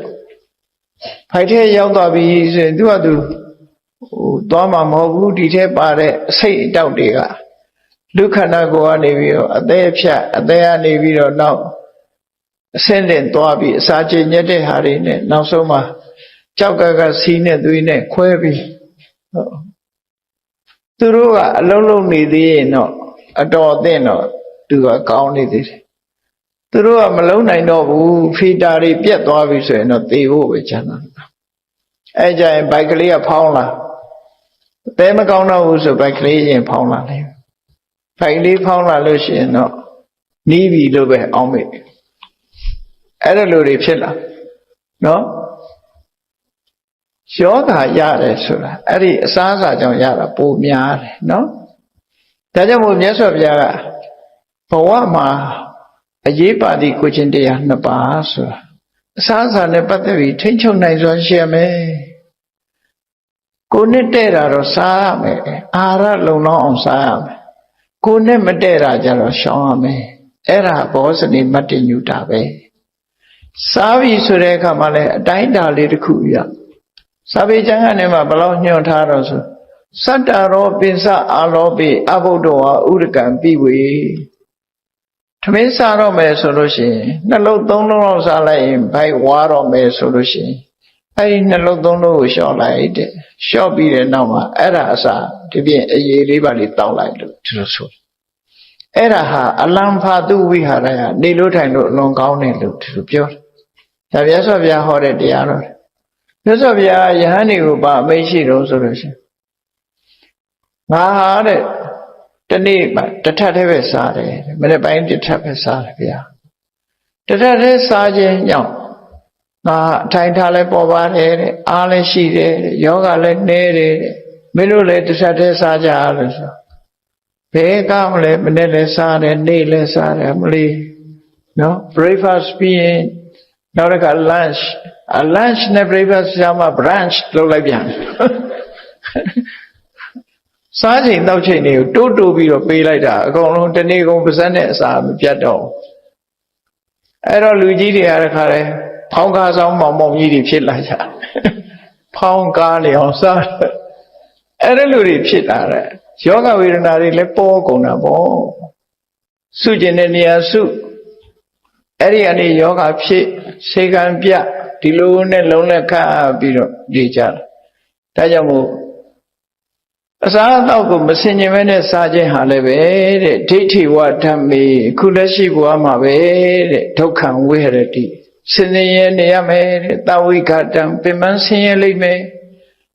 Speaker 1: ဖိုက်ထဲရောက်သွားပြီဆိုရင်သူကသူသွားမှာမဟုတ်ဘူးဒီထဲပါတဲ့အစိတ်အတောက်တွေကလူခန္ဓာကိုယ်ကနေပြီးတော့အသေးဖြတ်အသေးကနေပြီးတော့နောက်အဆင့်တင်သွားပြီးအစာကျဉ်ညက်တဲ့ဟာတွေနဲ့နောက်ဆုံးမှာကြောက်ကစီးနဲ့သွေးနဲ့ခွဲပြီးသူတို့ကအလုံးလုံးနေသေးရင်တော့အတော်အသင့်တော့သူကကောင်းနေသေးတယ်သူတို့ကမလုံးနိုင်တော့ဘူးဖီတာတွေပြက်သွားပြီဆိုရင်တော့သေဖို့ပဲချမ်းသာ အဲ့ကြရင်ဘိုက်ကလေးကဖောင်းလာအသေးမကောင်းတော့ဘူးဆိုဘိုက်ကလေးရင်ဖောင်းလာတယ်ဘိုက်ကလေးဖောင်းလာလို့ရှိရင်တော့နီးပြီလို့ပဲအောင်းမိအဲ့ဒါလိုတွေဖြစ်လာနော်ယောဂရတယ်ဆိုတာအဲ့ဒီအစားအစာကြောင့်ရတာပိုများတယ်နော်ဒါကြောင့်မို့မြတ်စွာဘုရားကဘဝမှာအရေးပါသည့်ကိုချင်းတရားနှစ်ပါးဆိုတာအစားအစာနဲ့ပတ်သက်ပြီးထိန်းချုပ်နိုင်စွာရှိရမယ်ကိုနဲ့တဲ့တာတော့စားရမယ်အာဟာရလုံလောက်အောင်စားရမယ်ကိုနဲ့မတဲ့တာကြတော့ရှောင်ရမယ်အဲ့ဒါဘောဇနိမတ္တညုတာပဲစားပြီဆိုတဲ့အခါမှာလည်းအတိုင်းအတာလေးတစ်ခုရစာပေကျမ်းကနေမှဘယ်လောက်ညွှန်ထားတော့ဆိုစတ္တရောပိစအာလောပိအဘုဒ္ဓဝါဥရကံပိဝေထမင်းစားတော့မယ်ဆိုလို့ရှိရင်နှလုံးသုံးလုံးလောက်စားလိုက်ရင်ဘိုက်ဝါတော့မယ်ဆိုလို့ရှိရင်အဲ့ဒီနှလုံးသုံးလုံးကိုလျှော့လိုက်တဲ့လျှော့ပြီးတဲ့နောက်မှာအဲ့ဒါအစားဒီပြင်အရေးလေးပါလေးတောက်လိုက်လို့ဒီလိုဆိုအဲ့ဒါဟာအလံဖာတုဝိဟာရကနေလို့ထိုင်လို့အလွန်ကောင်းတယ်လို့ဒီလိုပြောတယ်ဒါမြတ်စွာဘုရားဟောတဲ့တရားတော်မြတ်စွာဘုရားယဟန်တွေကိုပါအမိန့်ရှိတော့ဆိုလို့ရှိရင်ငါဟာတဲ့တနေ့မှတစ်ထပ်တည်းပဲစားတယ်မနေ့ပိုင်းတစ်ထပ်ပဲစားတယ်ဗျာတစ်ထပ်တည်းစားခြင်းကြောင့်ငါအထိုင်ထားလဲပေါ်ပါတယ်တဲ့အားလည်းရှိတယ်တဲ့ယောဂလည်းနှဲတယ်တဲ့မင်းတို့လည်းတစ်ထပ်တည်းစားကြလို့ဆိုဘယ်ကမလဲမနေ့လည်းစားတယ်နေ့လည်းစားတယ်မလေးနော် breakfast ပြီးရင်နောက်တစ်ခါ lunch နဲ့ breakfast စားမှ brunch လုပ်လိုက်ပြန်စားချိန်တောက်ချိန်တွေကိုတိုးပြီးတော့ပေးလိုက်တာအကုန်လုံးတနေ့ကုန်ပါးစပ်နဲ့အစာမပြတ်တော့အဲ့တော့လူကြီးတွေကတခါလဲဖောင်းကားဆောင်မောင်မောင်ကြီးတွေဖြစ်လာကြဖောင်းကားနေအောင်စားအဲ့ဒါလူတွေဖြစ်လာတယ်ယောဂဝေဒနာတွေလည်းပေါ်ကုန်တာပေါ့စုကျင်တဲ့နေရာစုအဲ့ဒီအနေယောဂဖြစ်စေကံပြဒီလိုနဲ့လုံးလက်ခတ်ပြီးတော့နေကြတာဒါကြောင့်မို့အစားအသောက်ကိုမစင်ကြင်မဲနဲ့စားခြင်းဟာလည်းပဲတဲ့ဒိဋ္ဌိဝဓမ္မေခုလက်ရှိဘဝမှာပဲတဲ့ဒုက္ခံဝိဟရတိစင်စင်ရဲနေရမယ်တဲ့တဝိကတံပင်မဆင်းရဲလိမ့်မယ်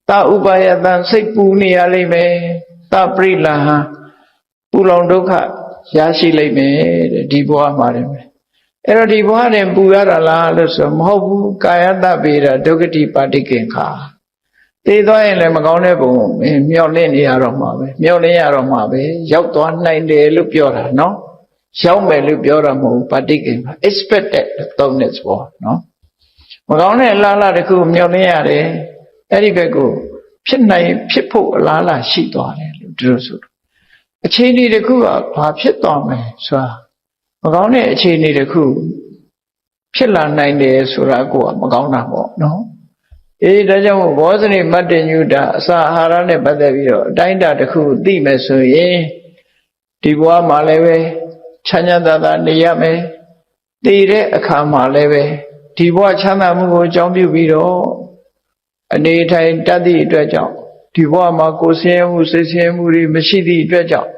Speaker 1: တဥပါယတံစိတ်ပူနေရလိမ့်မယ်တပရိလဟံပူလောင်ဒုက္ခရရှိလိမ့်မယ်တဲ့ဒီဘဝမှာတယ်အဲ့တော့ဒီဘဝနဲ့ပူရတာလားလို့ဆိုမဟုတ်ဘူးကာယတပေရဒုက္ခတိပါတိကင်္ခာသိသွားရင်လည်းမကောင်းတဲ့ပုံမျောလင့်နေရတော့မှာပဲမျောလင့်ရတော့မှာပဲရောက်သွားနိုင်တယ်လို့ပြောတာနော်ရောက်မယ်လို့ပြောတာမဟုတ်ဘူးပါတိကင်္ခာ expected သုံးတဲ့သဘောနော်မကောင်းတဲ့အလားအလာတစ်ခုမျောလင့်ရတယ်အဲ့ဒီဘက်ကိုဖြစ်နိုင်ဖြစ်ဖို့အလားအလာရှိသွားတယ်လို့ဒီလိုဆိုအခြေအနေတစ်ခုကဘာဖြစ်သွားမယ်ဆိုတာမကောင်းတဲ့အခြေအနေတစ်ခုဖြစ်လာနိုင်တယ်ဆိုတာကိုမကောင်းတာပေါ့နော်ဒါကြောင့်ဘောဇနိမတ္တညုတာအစာအာဟာရနဲ့ပတ်သက်ပြီးတော့အတိုင်းအတာတစ်ခုသိမယ်ဆိုရင်ဒီဘဝမှာလည်းပဲချမ်းသာသာနေရမယ်တည်တဲ့အခါမှာလည်းပဲဒီဘဝချမ်းသာမှုကိုအကြောင်းပြုပြီးတော့အနေထိုင်တတ်သည့်အတွက်ကြောင့်ဒီဘဝမှာကိုယ်ဆင်းရဲမှုစိတ်ဆင်းရဲမှုတွေမရှိသည့်အတွက်ကြောင့်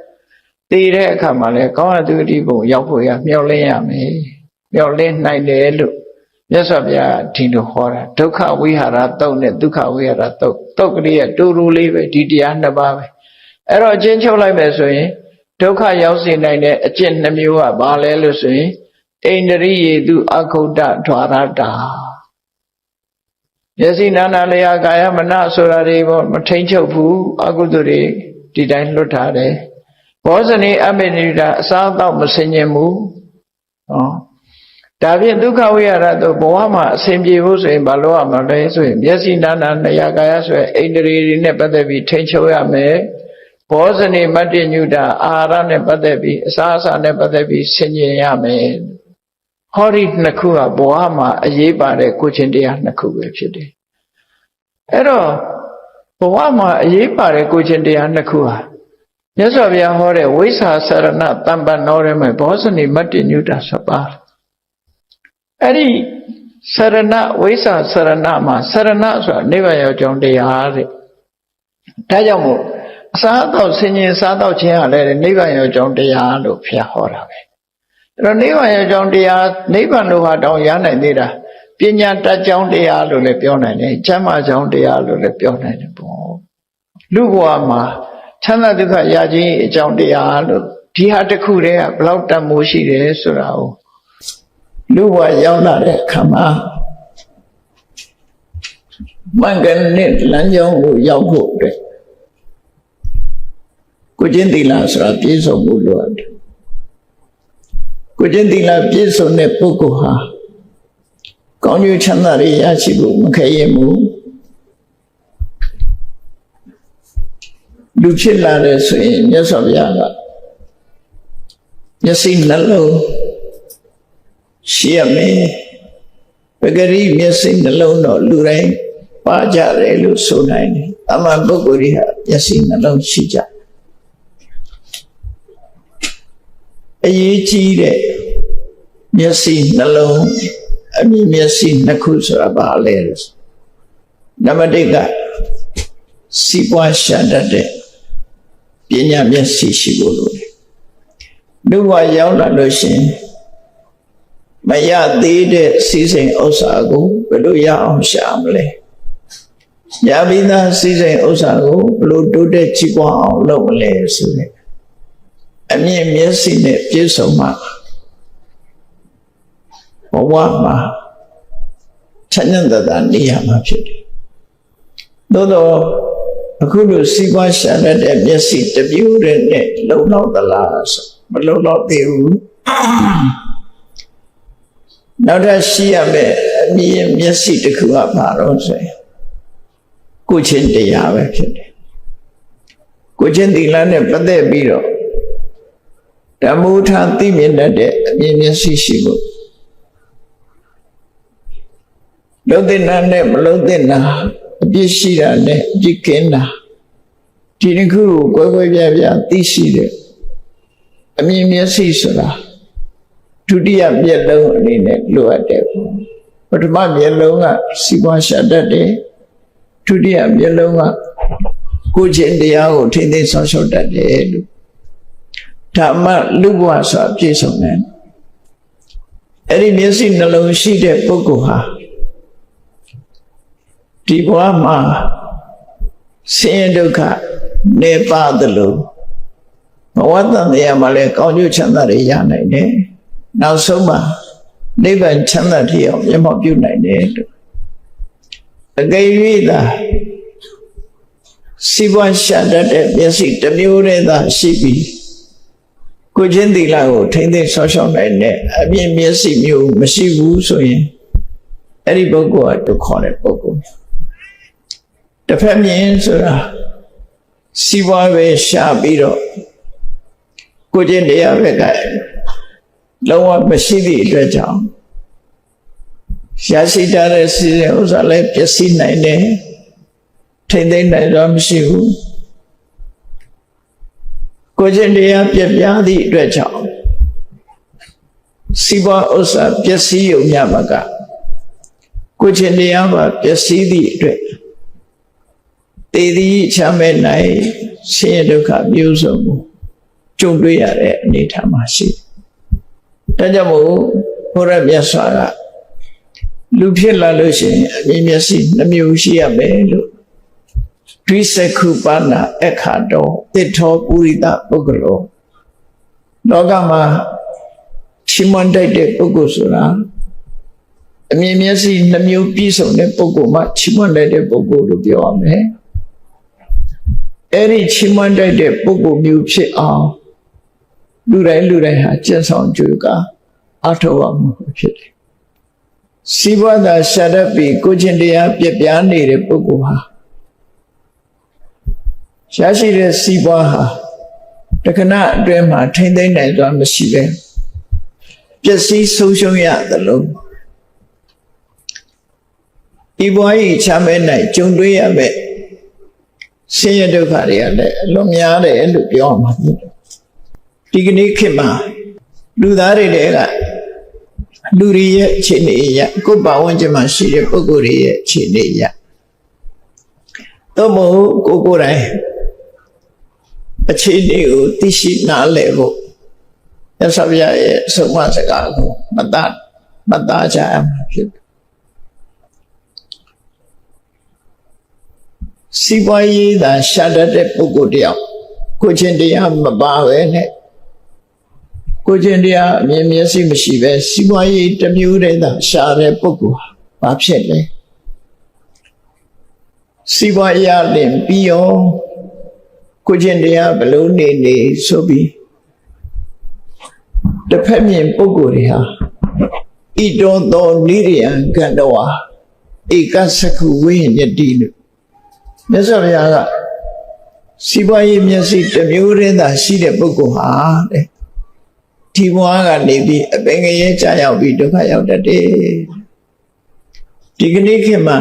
Speaker 1: တည်တဲ့အခါမှာလည်းကောင်းတဲ့သူတိဘုံရောက်ဖို့ရမျှော်လင့်ရမယ်မျှော်လင့်နိုင်တယ်လို့မြတ်စွာဘုရားဒီလိုဟောတာဒုက္ခဝိဟာရတုတ်နဲ့ဒုက္ခဝိဟာရတုတ်ကလေးကတူတူလေးပဲဒီတရားနှစ်ပါးပဲအဲ့တော့အချင်းချုပ်လိုက်မယ်ဆိုရင်ဒုက္ခရောက်စေနိုင်တဲ့အကျင့်နှမျိုးကဘာလဲလို့ဆိုရင်ဣန္ဒြိယေတုအခုဒ္ဒဓဝရတာမျက်စိနာနာလျာကာယမနဆိုတာတွေပေါ့မထိန်ချုပ်ဘူးအကုသိုလ်တွေဒီတိုင်းလွတ်ထားတယ်ဘောဇနိအမေနိတာအစားအသောက်မစင်ញင်ဘူးဟောဒါဖြင့်ဒုက္ခဝိဟာရတော့ဘဝမှာအစဉ်ပြေဖို့ဆိုရင်ဘာလို့ရမလဲဆိုရင်မျက်စိနာနာလျာကာယဆိုရင်ဣန္ဒြေတွေနဲ့ပတ်သက်ပြီးထိန်ချုပ်ရမယ်ဘောဇနိမတ္တညုတာအာဟာရနဲ့ပတ်သက်ပြီးအစားအစာနဲ့ပတ်သက်ပြီးဆင်ញင်ရမယ်ဟောဒီနှစ်ခုကဘဝမှာအရေးပါတဲ့ကိုချင်းတရားနှစ်ခုပဲဖြစ်တယ်အဲ့တော့ဘဝမှာအရေးပါတဲ့ကိုချင်းတရားနှစ်ခုဟာမြတ်စွာဘုရားဟောတဲ့ဝိသဆရဏတမ္ပန္နောရဲမှာဘောဇနိမတ္တညုတာဆိုပါအဲ့ဒီဆရဏဝိသဆရဏမှာဆရဏဆိုတာနိဗ္ဗာန်ရောက်ကြောင်းတရားတဲ့ဒါကြောင့်မို့အစားအသောက်ဆင်ញင်စားသောက်ခြင်းဟာလည်းနိဗ္ဗာန်ရောက်ကြောင်းတရားလို့ဘုရားဟောတာပဲအဲ့တော့နိဗ္ဗာန်ရောက်ကြောင်းတရားနိဗ္ဗာန်လို့ဟာတောင်းရနိုင်သေးတာ ပညာတတ်ကြောင်းတရားလို့လည်းပြောနိုင်တယ်ချမ်းသာကြောင်းတရားလို့လည်းပြောနိုင်တယ်ပေါ့လူဘဝမှာချမ်းသာဒုက္ခရခြင်းအကြောင်းတရားလို့ဒီဟာတစ်ခုတည်းကဘလောက်တတ်မိုးရှိတယ်ဆိုတာကိုလူဘဝရောက်လာတဲ့အခါမှာမင်္ဂလာနဲ့လမ်းကြောင်းကိုရောက်ဖို့အတွက်ကိုကျင့်သီလဆိုတာပြည့်စုံမှုလိုအပ်တယ်ကိုကျင့်သီလပြည့်စုံတဲ့ပုဂ္ဂိုလ်ဟာကောင်းကျိုးချမ်းသာတွေရရှိဖို့မခဲရင်ဘူးလူဖြစ်လာတဲ့ဆိုရင်မြတ်စွာဘုရားကမျက်စိနှလုံးရှိရမယ်ပဂရိမျက်စိနှလုံးတော့လူတိုင်းပါကြတယ်လို့ဆိုနိုင်တယ်အမှန်ပုဂ္ဂိုလ်တွေဟာမျက်စိနှလုံးရှိကြအရေးကြီးတဲ့မျက်စိနှလုံးအမြင်မျက်စိနှစ်ခုဆိုတာဘာလဲနံပါတ်1ကစီးပွားရှာတတ်တဲ့ပညာမျက်စိရှိဖို့လိုတယ်လူဘဝရောက်လာလို့ရှိရင်မရသေးတဲ့စီစဉ်ဥစ္စာကိုဘယ်လိုရအောင်ရှာမလဲရပြီးသားစီစဉ်ဥစ္စာကိုဘယ်လိုတိုးတက်ကြီးပွားအောင်လုပ်မလဲဆိုတဲ့အမြင်မျက်စိနဲ့ပြည့်စုံမှဘဝမှာချမ်းသာတာနေရမှာဖြစ်တယ်သို့တော့အခုလိုစီးပွားရှာတဲ့မျက်စိတပြိုးတဲ့နဲ့လုံလောက်သလားဆိုမလုံလောက်သေးဘူးနောက်ထပ်ရှိရမယ့်အမြင်မျက်စိတစ်ခုကဘာလို့ဆိုရင်ကိုချင်းတရားပဲဖြစ်တယ်ကိုချင်းသီလနဲ့ပတ်သက်ပြီးတော့ဓမ္မုထသိမြင်တတ်တဲ့အမြင်မျက်စိရှိဖို့လုံးတဲ့နာနဲ့မလုံးတဲ့နာအပြစ်ရှိတာနဲ့အပြစ်ကင်းတာဒီတစ်ခုကိုကွဲကွဲပြားပြားသိရှိတဲ့အမြင်မျက်စိဆိုတာဒုတိယမျက်လုံးအနေနဲ့လိုအပ်တယ်ပထမမျက်လုံးကစီးပွားရှာတတ်တယ်ဒုတိယမျက်လုံးကကိုယ်ချင်းတရားကိုထိမ့်သိမ်းဆောင်ရှောက်တတ်တယ်လို့ဓမ္မလူဘဝဆိုတာပြည့်စုံတယ်အဲ့ဒီမျက်စိနှလုံးရှိတဲ့ပုဂ္ဂိုလ်ဟာဒီဘဝမှာဆင်းရဲဒုက္ခနေပါသလိုဘဝတန်တရားမှာလည်းကောင်းကျိုးချမ်းသာတွေရနိုင်တယ်နောက်ဆုံးမှာနိဗ္ဗာန်ချမ်းသာတရားမျက်မှောက်ပြုနိုင်တယ်လို့အကယ်၍သာစီးပွားရှာတတ်တဲ့မျက်စိတစ်မျိုးတည်းသာရှိပြီးကိုချင်းသီလကိုထိမ့်သိမ်းဆောက်ရှောက်နိုင်တဲ့အမြင်မျက်စိမျိုးမရှိဘူးဆိုရင်အဲ့ဒီပုဂ္ဂိုလ်ကဒုက္ခတဲ့ပုဂ္ဂိုလ်တစ်ဖက်မြင်ဆိုတာစီးပွားပဲရှာပြီးတော့ကိုချင်းတရားဘက်ကလုံးဝမရှိသည့်အတွက်ကြောင့်ရှားရှိတဲ့စီစဉ်ဥစ္စာလည်းပျက်စီးနိုင်တယ်ထိမ့်သိမ်းနိုင်တော့မရှိဘူးကိုချင်းတရားပြပြသည့်အတွက်ကြောင့်စီးပွားဥစ္စာပျက်စီးရုံမျှမကကိုချင်းတရားပါပျက်စီးသည့်အတွက်တည်သည့်ချမ်းမဲ့နိုင်ဆင်းရဲဒုက္ခမျိုးစုံကိုကြုံတွေ့ရတဲ့အနေအထားမှာရှိတယ်ဒါကြောင့်မို့ဘုရားမြတ်စွာကလူဖြစ်လာလို့ရှိရင်အမြင်မျက်စိနှမျိုးရှိရမယ်လို့ဒွိစက္ခုပါဏအခါတော်တိထောပုရိသပုဂ္ဂလောလောကမှာချီးမွမ်းတတ်တဲ့ပုဂ္ဂိုလ်ဆိုတာအမြင်မျက်စိနှမျိုးပြည့်စုံတဲ့ပုဂ္ဂိုလ်မှချီးမွမ်းတတ်တဲ့ပုဂ္ဂိုလ်လို့ပြောရမယ်အဲ့ဒီချီးမွမ်းတတ်တဲ့ပုဂ္ဂိုလ်မျိုးဖြစ်အောင်လူတိုင်းဟာကျင့်ဆောင်ကြိုးကအထောက်အမှုဖြစ်တယ်စီးပွားသာရှာတတ်ပြီးကိုချင်းတရားပြပြနေတဲ့ပုဂ္ဂိုလ်ဟာရှားရှိတဲ့စီးပွားဟာတခဏအတွင်းမှာထိမ့်သိမ်းနိုင်စွာမရှိပဲပျက်စီးဆုံးရှုံးရသလိုဒီဘဝကြီးချမ်းမဲ့နိုင်ကြုံတွေ့ရမဲ့ဆင်းရဲဒုက္ခတွေကလည်းအလွန်များတယ်လို့ပြောမှာဒီကနေ့ခေတ်မှာလူသားတွေတဲကလူတွေရဲ့အခြေအနေအရကိုယ်ပါဝင်ခြင်းမှာရှိတဲ့ပုဂ္ဂိုလ်တွေရဲ့အခြေအနေအရသို့မဟုတ်ကိုယ်တိုင်အခြေအနေကိုသိရှိနားလည်ဖို့ရသော်ပြရဲ့ဆုံးမစကားကိုမသားကြရမှာဖြစ် စီးပွားရေးသာရှာတတ်တဲ့ပုဂ္ဂိုလ်တယောက်ကိုချင်းတရားမပါပဲနဲ့ကိုချင်းတရားအမြင်မျက်စိမရှိပဲစီးပွားရေးတစ်မျိုးတည်းသာရှာတဲ့ပုဂ္ဂိုလ်ဟာဘာဖြစ်လဲစီးပွားရေးလင်ပြီးရောကိုချင်းတရားဘလို့နေဆိုပြီးတစ်ဖက်မြင်ပုဂ္ဂိုလ်တွေဟာဣတောသောနိရိယံကန္တဝါဧကသက္ခုဝိညတိလို့မြတ်စွာဘုရားကစီးပွားရေးမျက်စိတစ်မျိုးတည်းသာရှိတဲ့ပုဂ္ဂိုလ်ဟာတဲ့ဒီဘဝကနေပြီးအပင်ငရဲကြာရောက်ပြီးဒုက္ခရောက်တတ်တယ်ဒီကနေ့ခေတ်မှာ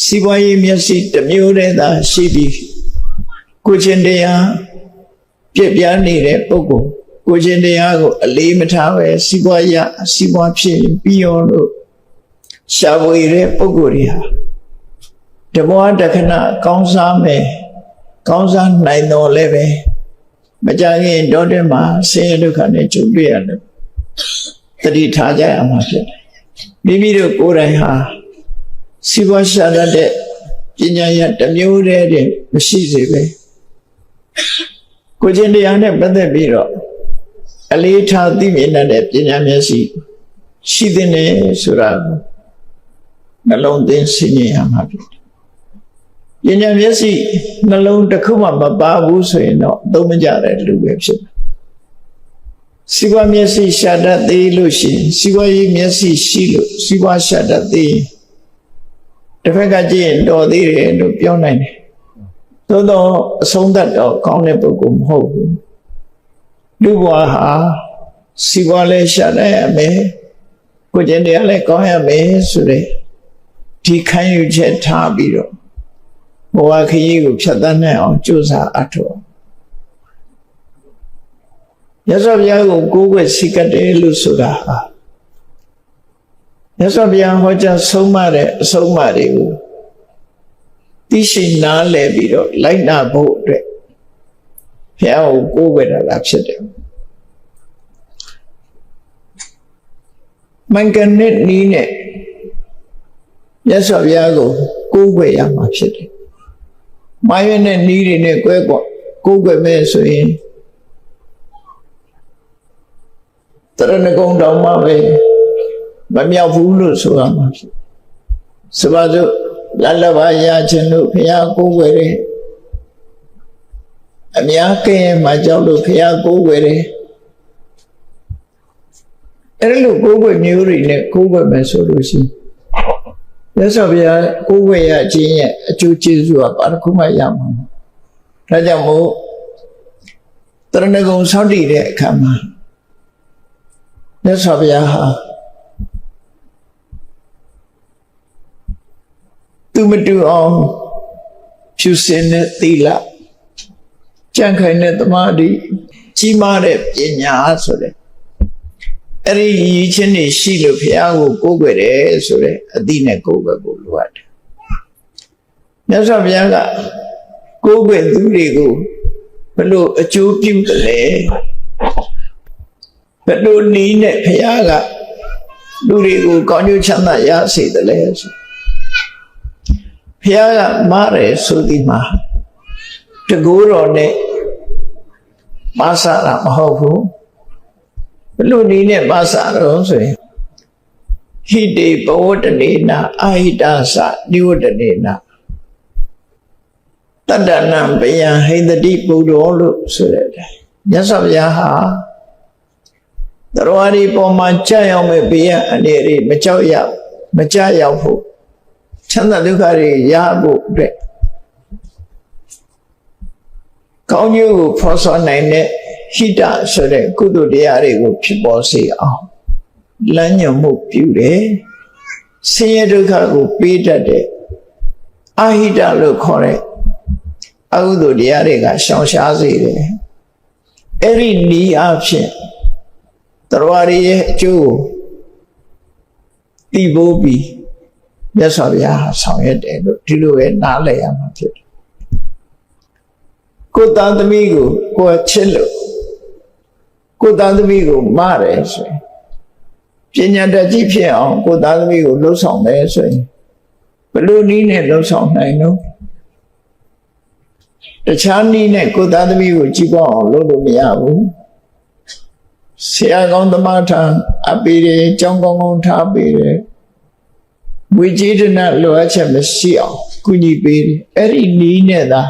Speaker 1: စီးပွားရေးမျက်စိတစ်မျိုးတည်းသာရှိပြီးကိုချင်းတရားပြည့်ပြားနေတဲ့ပုဂ္ဂိုလ်ကိုချင်းတရားကိုအလေးမထားပဲစီးပွားဖြစ်ပြီးရောလို့ရှားဝေတဲ့ပုဂ္ဂိုလ်တွေဟာတဘောတခဏကောင်းစားမယ်ကောင်းစားနိုင်တော်လည်းပဲမကြခင်တောထဲမှာဆင်းရဲဒုက္ခနဲ့ကြုံတွေ့ရတယ်တတိထားကြရမှာဖြစ်တယ်မိမိတို့ကိုယ်တိုင်ဟာစီးပွားရှာတတ်တဲ့ပညာရတစ်မျိုးတည်းမရှိစေပဲကိုချင်းတရားနဲ့ပတ်သက်ပြီးတော့အလေးထားသိမြင်တဲ့ပညာမျက်စိရှိတဲ့နေဆိုတာနှလုံးသွင်းဆင်ခြင်ရမှာဖြစ်တယ်ပညာမျက်စိနှလုံးတစ်ခုမှမပါဘူးဆိုရင်တော့သုံးမကြတဲ့လူပဲဖြစ်တယ်စီးပွားမျက်စိရှာတတ်သေးလို့ရှိရင်စီးပွားရေးမျက်စိရှိလို့စီးပွားရှာတတ်သေးတစ်ဖက်ကကြည့်ရင်တော်သေးတယ်လို့ပြောနိုင်တယ်သို့တော့အဆုံးသတ်တော့ကောင်းတဲ့ပုဂ္ဂိုလ်မဟုတ်ဘူးလူဘဝဟာစီးပွားလည်းရှာတတ်ရမယ်ကိုယ်ကျင့်တရားလည်းကောင်းရမယ်ဆိုတဲ့ဒီခံယူချက်ထားပြီးတော့ဘဝခရီးကိုဖြတ်သန်းနိုင်အောင်ကြိုးစားအထောက်မြတ်စွာဘုရားကိုကိုးကွယ်စိတ်ကပ်တယ်လို့ဆိုတာဟာမြတ်စွာဘုရားဟောကြားဆုံးမတဲ့အဆုံးအမတွေကိုသိရှိနားလည်ပြီးတော့လိုက်နာဖို့အတွက်ဘုရားကိုကိုးကွယ်တာဖြစ်တယ်မင်္ဂန်နဲ့နီးနဲ့မြတ်စွာဘုရားကိုကိုးကွယ်ရမှာဖြစ်တယ်မာရွနဲ့နီးတွေနဲ့ကိုးကွယ်မယ်ဆိုရင်တရဏဂုံတောင်မှပဲမမြောက်ဘူးလို့ဆိုရမှာဖြစ်စပါစို့လလဘာရခြင်းလို့ဘုရားကိုးကွယ်တယ်အများကဲမှာကြောက်လို့ဘုရားကိုးကွယ်တယ်အဲ့လိုကိုးကွယ်မျိုးတွေနဲ့ကိုးကွယ်မယ်ဆိုလို့ရှိရင်မြတ်စွာဘုရားကိုးကွယ်ရခြင်းရဲ့အကျိုးကျေးဇူးကဘာတစ်ခုမှရမှာမဟုတ်ဒါကြောင့်မို့တရဏဂုံဆောက်တည်တဲ့အခါမှာမြတ်စွာဘုရားဟာသူမတူအောင်ဖြူစင်တဲ့သီလကြံ့ခိုင်တဲ့သမာဓိကြီးမားတဲ့ပညာဆိုတဲ့အဲ့ဒီရည်ချင်းတွေရှိလို့ဘုရားကိုကိုးကွယ်တယ်ဆိုတဲ့အသိနဲ့ကိုးကွယ်ဖို့လိုအပ်တယ်မြတ်စွာဘုရားကကိုးကွယ်သူတွေကိုဘယ်လိုအကျိုးပြုတယ်လဲဘယ်လိုနည်းနဲ့ဘုရားကလူတွေကိုကောင်းကျိုးချမ်းသာရစေတယ်လဲဆိုဘုရားကမားတယ်ဆိုဒီမှာတကူတော်နဲ့မဆတာမဟုတ်ဘူးဘယ်လိုနည်းနဲ့မဆတော့ဆိုရင်ဟိတေဘဝတ္တနေနာအာဟိတသနိဝတ္တနေနာတတ္တနံဘယံဟိန္တိပုဒ္ဓောလို့ဆိုတဲ့အတိုင်းမြတ်စွာဘုရားဟာတော်ရီပေါ်မှာကြာရောက်မဲ့ဘေးရန်အနေတွေမကြောက်ရမကြရောက်ဖို့ချမ်းသာဒုက္ခတွေရဖို့အတွက်ကောင်းကျိုးကိုဖော်ဆောင်နိုင်တဲ့ဟိတဆိုတဲ့ကုသိုလ်တရားတွေကိုဖြစ်ပေါ်စေအောင်လမ်းညွှန်မှုပြုတယ်ဆင်းရဲဒုက္ခကိုပေးတတ်တဲ့အာဟိတလို့ခေါ်တဲ့အကုသိုလ်တရားတွေကရှောင်ရှားစေတယ်အဲ့ဒီနည်းအားဖြင့်တော်ရည်ရဲ့အကျိုးကိုတည်ဖို့ပြီးမြတ်စွာဘုရားဆောင်ရွက်တယ်လို့ဒီလိုပဲနားလည်ရမှာဖြစ်တယ်ကိုယ်သားသမီးကိုကိုယ်ချစ်လို့ကိုယ်သားသမီးကိုမတယ်ဆိုရင်ပညာတတ်ကြီးဖြစ်အောင်ကိုယ်သားသမီးကိုလှုပ်ဆောင်တယ်ဆိုရင်ဘယ်လိုနည်းနဲ့လှုပ်ဆောင်နိုင်လို့ တခြားနည်းနဲ့ကိုသားသမီးကိုကြည်ပေါအောင်လုပ်လို့မရဘူးဆရာကောင်းသမားထံအပ်ပေးတယ်ကျောင်းကောင်းကောင်းထားပေးတယ်ဝိကျေဒနာလိုအပ်ချက်မရှိအောင်ကုညီပေးတယ်အဲ့ဒီနည်းနဲ့သာ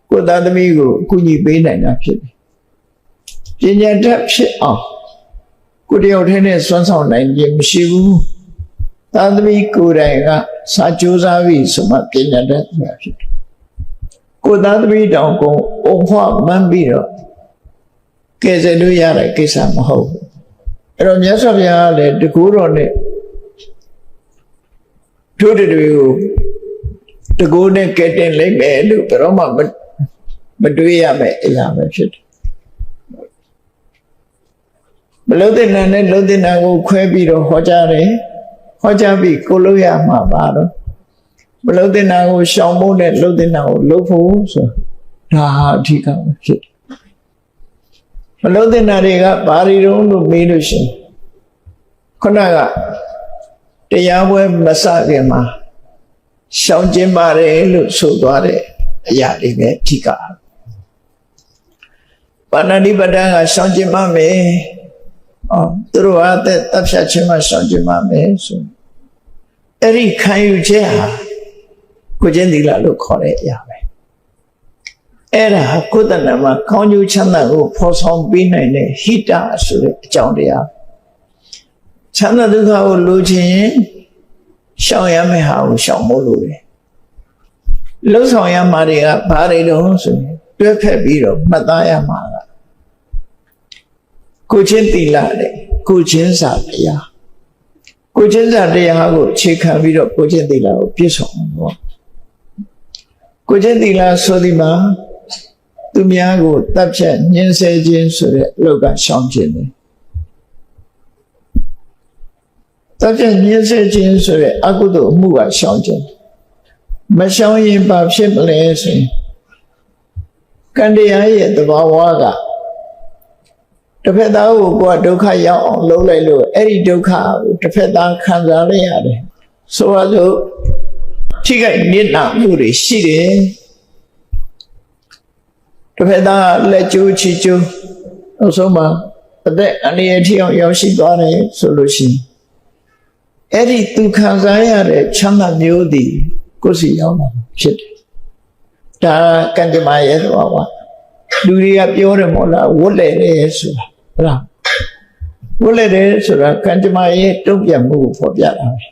Speaker 1: ကိုသားသမီးကိုကုညီပေးနိုင်တာဖြစ်တယ်ပညာတတ်ဖြစ်အောင်ကိုတယောက်တည်းနဲ့စွမ်းဆောင်နိုင်ခြင်းမရှိဘူးသားသမီးကိုယ်တိုင်ကစာကြိုးစားပြီးဆိုမှပညာတတ်ဆိုတာဖြစ်တယ်ကိုသားသမီးတောင်ကိုအုံဖွားမှန်းပြီးတော့ကဲဆယ်လို့ရတဲ့ကိစ္စမဟုတ်ဘူးအဲ့တော့မြတ်စွာဘုရားကလည်းတကူတော်နဲ့တို့တွေကိုတကူနဲ့ကဲတင်လိုက်မယ်လို့ဘယ်တော့မှမတွေးရမယ်အရာပဲဖြစ်တယ်မလုံးတဲ့နာနဲ့လုံးတဲ့နာကိုခွဲပြီးတော့ဟောကြားတယ်ဟောကြားပြီးကိုလို့ရမှာပါတော့မလုံးတဲ့နာကိုရှောင်ဖို့နဲ့လုံးတဲ့နာကိုလှုပ်ဖို့ဆိုဒါဟာအဓိကပဲဖြစ်တယ်မလုံးတဲ့နာတွေကဘာတွေတုံးလို့မေးလို့ရှိရင်ခုနကတရားပွဲမစခင်မှာရှောင်ကျင်ပါတယ်လို့ဆိုသွားတဲ့အရာတွေပဲအဓိကပါဏာတိပတ္တကရှောင်ကျင်ပါမယ်သူတို့ဟာတဲ့တပ်ဖြတ်ခြင်းမှရှောင်ကျင်ပါမယ်ဆိုအဲ့ဒီခံယူချက်ဟာကိုကျင့်သီလလို့ခေါ်တဲ့အရာပဲအဲ့ဒါဟာကိုယ်တဏ္ဍာမှာကောင်းကျိုးချမ်းသာကိုဖော်ဆောင်ပေးနိုင်တဲ့ဟိတဆိုတဲ့အကြောင်းတရားချမ်းသာဒုက္ခကိုလိုချင်ရှောင်ရမယ့်ဟာကိုရှောင်ဖို့လိုတယ်လှုပ်ဆောင်ရမှာတွေကဘာတွေတုံးဆိုရင်တွဲဖက်ပြီးတော့မှတ်သားရမှာကကိုချင်းသီလတဲ့ကိုချင်းစာတရားကိုချင်းစာတရားကိုအခြေခံပြီးတော့ကိုချင်းသီလကိုပြည့်စုံတော့ကိုချင်းသီလဆိုဒီမှာသူများကိုတပ်ဖြတ်ညှင်းဆဲခြင်းဆိုတဲ့အလုပ်ကရှောင်ခြင်းတယ်တပ်ဖြတ်ညှင်းဆဲခြင်းဆိုတဲ့အကုသိုလ်အမှုကရှောင်ခြင်းမရှောင်ရင်ဘာဖြစ်မလဲဆိုရင်ကံတရားရဲ့သဘာဝကတစ်ဖက်သားကိုကိုယ်ကဒုက္ခရောက်အောင်လုပ်လိုက်လို့အဲ့ဒီဒုက္ခကိုတစ်ဖက်သားခံစားလိုက်ရတယ်ဆိုတော့ထိခိုက်နစ်နာမှုတွေရှိတယ်တစ်ဖက်သားလက်ကျိုးချီကျိုးနောက်ဆုံးမှာအသက်အန္တရာယ်ထိအောင်ရောက်ရှိသွားတယ်ဆိုလို့ရှိရင်အဲ့ဒီသူခံစားရတဲ့ချမ်းသာမျိုးသည်ကိုယ်စီရောက်လာဖြစ်တယ်ဒါကံကြမ္မာရဲ့သဘောပါလူတွေကပြောတယ်မို့လားဝတ်လေတယ်ဆိုတာဟုတ်လားဝတ်လေတယ်ဆိုတာကံကြမ္မာရဲ့တုံ့ပြန်မှုကိုဖော်ပြတာပဲ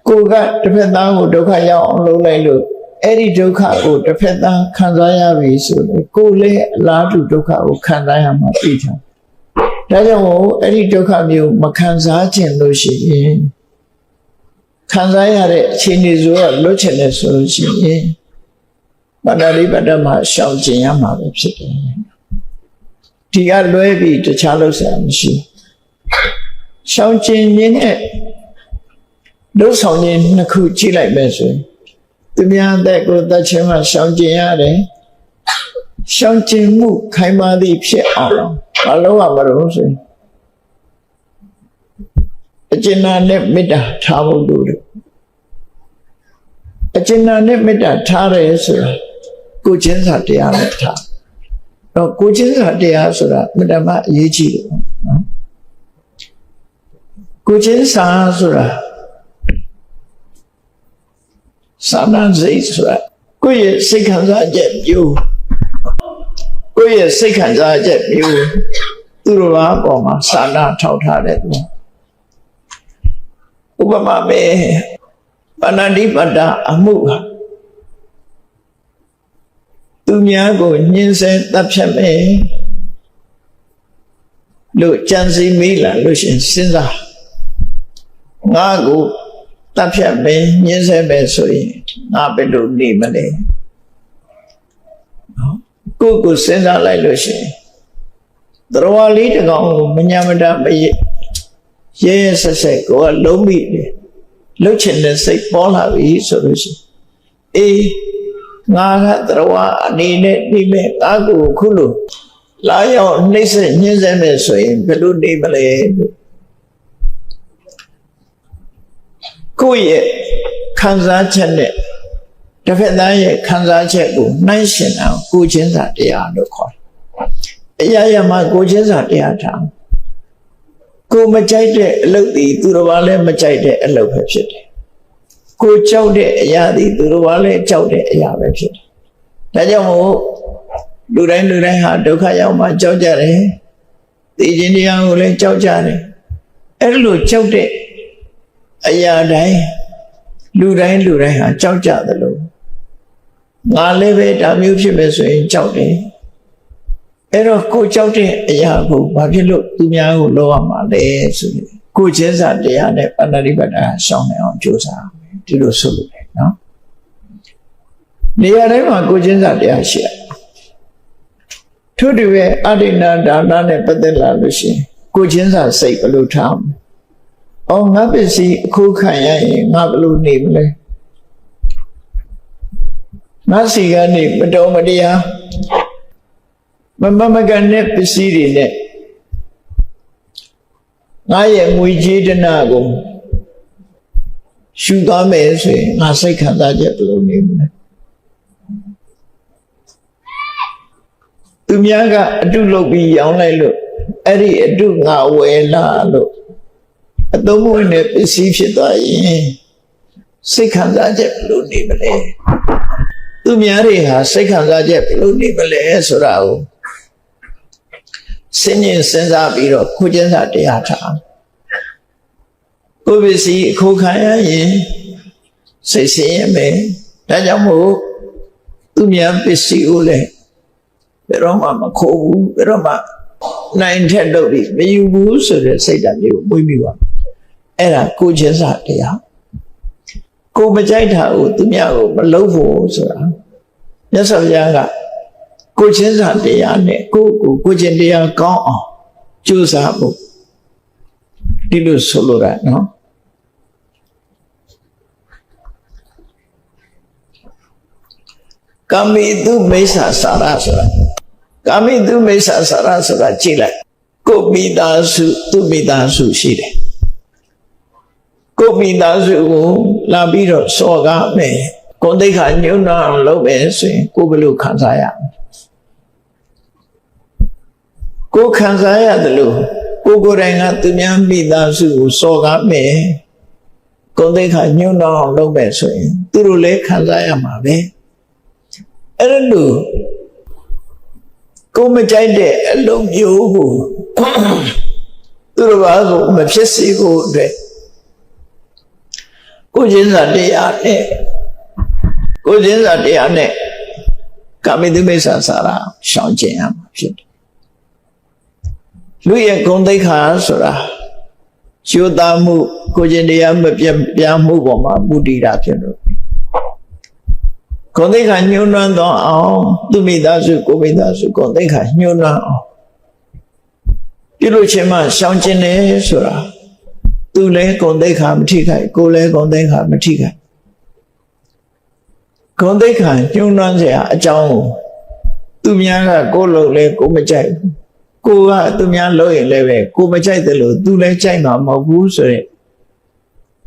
Speaker 1: ကိုကတစ်ဖက်သားကိုဒုက္ခရောက်အောင်လုပ်လိုက်လို့အဲ့ဒီဒုက္ခကိုတစ်ဖက်သားခံစားရပြီဆိုရင်ကိုလည်းအလားတူဒုက္ခကိုခံစားရမှာသိချင်ဒါကြောင့်အဲ့ဒီဒုက္ခမျိုးမခံစားခြင်းလို့ရှိရင်ခံစားရတဲ့အခြေအနေဆိုတော့လွတ်ချင်တယ်ဆိုလို့ရှိရင်ပါဏာတိပတ္တမှာရှောင်ကျင်ရမှာပဲဖြစ်တယ်ဒီကလွဲပြီးတခြားလို့ဆရာမရှိရှောင်ကျင်ခြင်းနဲ့လို့ဆောင်ခြင်းနှစ်ခုကြည့်လိုက်မယ်ဆိုရင်သူများအသက်ကိုတတ်ခြင်းမှာရှောင်ကျင်ရတယ်ရှောင်ကျင်မှုခိုင်မာသည့်ဖြစ်အောင်မလုပ်ရမလို့ဆိုရင်အကျဉ်းနဲ့မေတ္တာထားဖို့လိုတယ်အကျဉ်းနဲ့မေတ္တာထားတယ်ဆိုတာကိုချင်းစာတရားနဲ့ထားတော့ကိုချင်းစာတရားဆိုတာမေတ္တာမှအရေးကြီးတယ်နော်ကိုချင်းစာဆိုတာစာနာစိတ်ဆိုတာကိုယ့်ရဲ့စိတ်ခံစားချက်မျိုးကိုယ့်ရဲ့စိတ်ခံစားချက်မျိုးသူတို့ဘာပေါ်မှာစာနာထောက်ထားတဲ့သူဥပမာပဲပါဏာတိပတ္တအမှုဟာသူများကိုညှင်းဆဲတပ်ဖြတ်မယ်လို့ကြံစည်မိလာလို့ရှင်စဉ်းစားငါကိုတပ်ဖြတ်မယ်ညှင်းဆဲမယ်ဆိုရင်ငါဘယ်လိုနေမလဲနော်ကိုစဉ်းစားလိုက်လို့ရှင်သရဝါလေးတကောင်ကိုမညာမတာမရဲဆက်ဆက်ကိုကလုံးမိတယ်လှုပ်ချင်တဲ့စိတ်ပေါ်လာပြီဆိုလို့ရှိရင်အေးငါကသရဝါအနေနဲ့နေမဲ့ငါကိုခုလို့လာရောက်နှိမ့်ဆက်ညှင်းဆဲမယ်ဆိုရင်ဘယ်လိုနေမလဲကိုယ့်ရဲ့ခံစားချက်နဲ့ တစ်ဖက်သားရဲ့ခံစားချက်ကိုနှိုင်းယှဉ်အောင်ကိုချင်းစာတရားလို့ခေါ်တယ်အရာရာမှာကိုချင်းစာတရားထားကိုမကြိုက်တဲ့အလုပ်ဒီသူတော်ဘာလည်းမကြိုက်တဲ့အလုပ်ပဲဖြစ်တယ်ကိုကြောက်တဲ့အရာဒီသူတော်ဘာလည်းကြောက်တဲ့အရာပဲဖြစ်တယ်ဒါကြောင့်မို့လူတိုင်းဟာဒုက္ခရောက်မှကြောက်ကြတယ်သိခြင်းတရားကိုလည်းကြောက်ကြတယ်အဲ့လိုကြောက်တဲ့အရာတိုင်းလူတိုင်းဟာကြောက်ကြတယ်လို့ငါလည်းပဲဒါမျိုးဖြစ်မယ်ဆိုရင်ကြောက်တယ်အဲ့တော့ကိုကြောက်တဲ့အရာကိုဘာဖြစ်လို့သူများကိုလောရမှာလဲဆိုရင်ကိုချင်းစာတရားနဲ့ပဏာတိပတ္တာရှောင်နိုင်အောင်ကြိုးစားဒီလိုဆိုလို့လေနော်နေရာတိုင်းမှာကိုချင်းစာတရားရှိတယ်ထို့တူပဲအဋ္ဌိနာဒါနနဲ့ပတ်သက်လာလို့ရှိရင်ကိုချင်းစာစိတ်ဘယ်လိုထားမလဲအော်ငါပစ္စည်းအခုခံရရင်ငါဘယ်လိုနေမလဲငါစီကနေမတော်မတရားမကန်တဲ့ပစ္စည်းတွေနဲ့ငါရဲ့ငွေကြေးတနာကိုရှုသွားမယ်ဆိုရင်ငါစိတ်ခံစားချက်ဘယ်လိုနေမလဲသူများကအတုလုပ်ပြီးရောင်းလိုက်လို့အဲ့ဒီအတုငါဝယ်လာလို့အသုံးမဝင်တဲ့ပစ္စည်းဖြစ်သွားရင်စိတ်ခံစားချက်ဘယ်လိုနေမလဲသူများတွေဟာစိတ်ခံစားချက်ဘယ်လိုနေမလဲဆိုတာကိုစဉ်းကျင်စဉ်းစားပြီးတော့ကိုချင်းစာတရားထားကိုပစ္စည်းအခုခံရရင်စိတ်ဆင်းရဲမယ်ဒါကြောင့်မို့သူများပစ္စည်းကိုလည်းဘယ်တော့မှမခိုးဘူးဘယ်တော့မှနိုင်ထက်လို့ပြီးမယူဘူးဆိုတဲ့စိတ်ဓာတ်မျိုးကိုမွေးမိပါအဲ့ဒါကိုချင်းစာတရားကိုမကြိုက်တာကိုသူများကိုမလုပ်ဖို့ဆိုတာမြတ်စွာဘုရားကကိုချင်းစာတရားနဲ့ကိုချင်းတရားကောင်းအောင်ကြိုးစားဖို့ဒီလိုဆိုလိုတာနော်ကာမိတုမိစ္ဆာစာရဆိုတာကာမိတုမိစ္ဆာစာရဆိုတာကြည့်လိုက်ကိုမိသားစုသူမိသားစုရှိတယ်ကိုမိသားစုကိုလာပြီးတော့စော်ကားမယ်ကိုယ်သိက္ခာညှိုးနှောင်းအောင်လုပ်မယ်ဆိုရင်ကိုဘယ်လိုခံစားရမလဲကိုခံစားရတယ်လို့ကိုယ်တိုင်ကသူများမိသားစုကိုစော်ကားမယ်ကိုယ်သိက္ခာညှိုးနှောင်းအောင်လုပ်မယ်ဆိုရင်သူတို့လည်းခံစားရမှာပဲအဲ့လိုကိုမကြိုက်တဲ့အလုပ်မျိုးကိုသူတို့ဘာကိုမဖြစ်စေဖို့အတွက်ကိုချင်းစာတရားနဲ့ကာမိတုမိစ္ဆာစာရရှောင်ကျင်ရမှာဖြစ်တယ်လူရဲ့ဂုဏ်သိက္ခာဆိုတာကျိုးသားမှုကိုချင်းတရားမပြပြမှုပေါ်မှာမူတည်တာဖြစ်လို့ဂုဏ်သိက္ခာညှိုးနှွမ်းသောအောင်သူမိသားစုကိုမိသားစုဂုဏ်သိက္ခာညှိုးနှွမ်းအောင်ပြုလို့ချင်းမှရှောင်ကျင်တယ်ဆိုတာသူလည်းဂုဏ်သိက္ခာမထိခိုက်ကိုလည်းဂုဏ်သိက္ခာမထိခိုက်ဂုဏ်သိက္ခာညှိုးနှွမ်းစရာအကြောင်းကိုသူများကကိုလို့လည်းကိုမကြိုက်ဘူးကိုကသူများလို့ရင်လည်းပဲကိုမကြိုက်တယ်လို့သူလည်းကြိုက်မှာမဟုတ်ဘူးဆိုရင်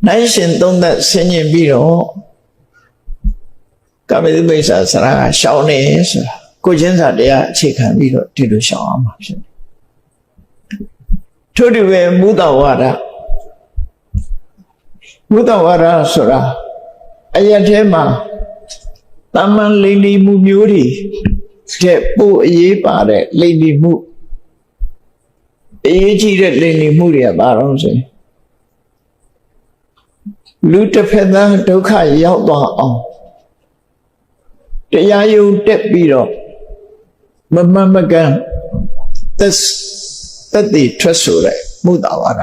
Speaker 1: နိုင်ရှင်သုံးသက်ဆင်ញင်ပြီးတော့ကာမိတုမိစ္ဆာစာရကရှောင်နေဆိုတာကိုချင်းစာတရားအခြေခံပြီးတော့ဒီလိုရှောင်အောင်မှာဖြစ်တယ်ထို့တူပဲမုဒ္ဒဝါဒဆိုတာအရက်ထဲမှာတမန်လိမ္မာမှုမျိုးတွေတဲ့ပို့အရေးပါတဲ့လိမ္မာမှုအရေးကြီးတဲ့လိမ္မာမှုတွေကဘာလို့ဆိုရင်လူတစ်ဖက်သားဒုက္ခရောက်သွားအောင်တရားယုံတက်ပြီးတော့မမှန်မကန်သက်တည်ထွက်ဆိုတဲ့မုဒ္ဒဝါဒ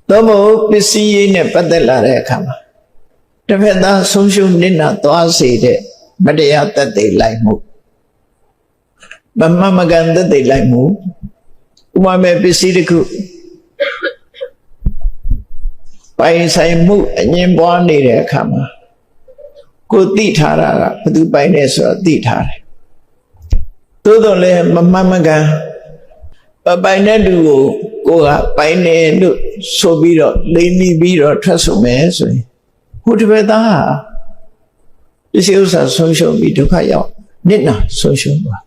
Speaker 1: တော့မို့ပစ္စည်းရေးနဲ့ပတ်သက်လာတဲ့အခါမှာတစ်ဖက်သားဆုံးရှုံးနစ်နာသွားစေတဲ့မတရားသက်တည်လိုက်မှုမမှန်မကန်သက်တည်လိုက်မှုဥပမာပစ္စည်းတစ်ခုပိုင်ဆိုင်မှုအငြင်းပွားနေတဲ့အခါမှာကိုသိထားတာကဘယ်သူပိုင်လဲဆိုတာသိထားတယ်သို့တော်လည်းမမှန်မကန်ပိုင်တဲ့သူကိုကပိုင်တယ်လို့ဆိုပြီးတော့လိမ့်မိပြီးတော့ထွက်ဆိုမယ်ဆိုရင်ဟိုတစ်ဖက်သားဟာ ပစ္စည်းဥစ္စာဆုံးရှုံးပြီးဒုက္ခရောက်နစ်နာဆုံးရှုံးသွား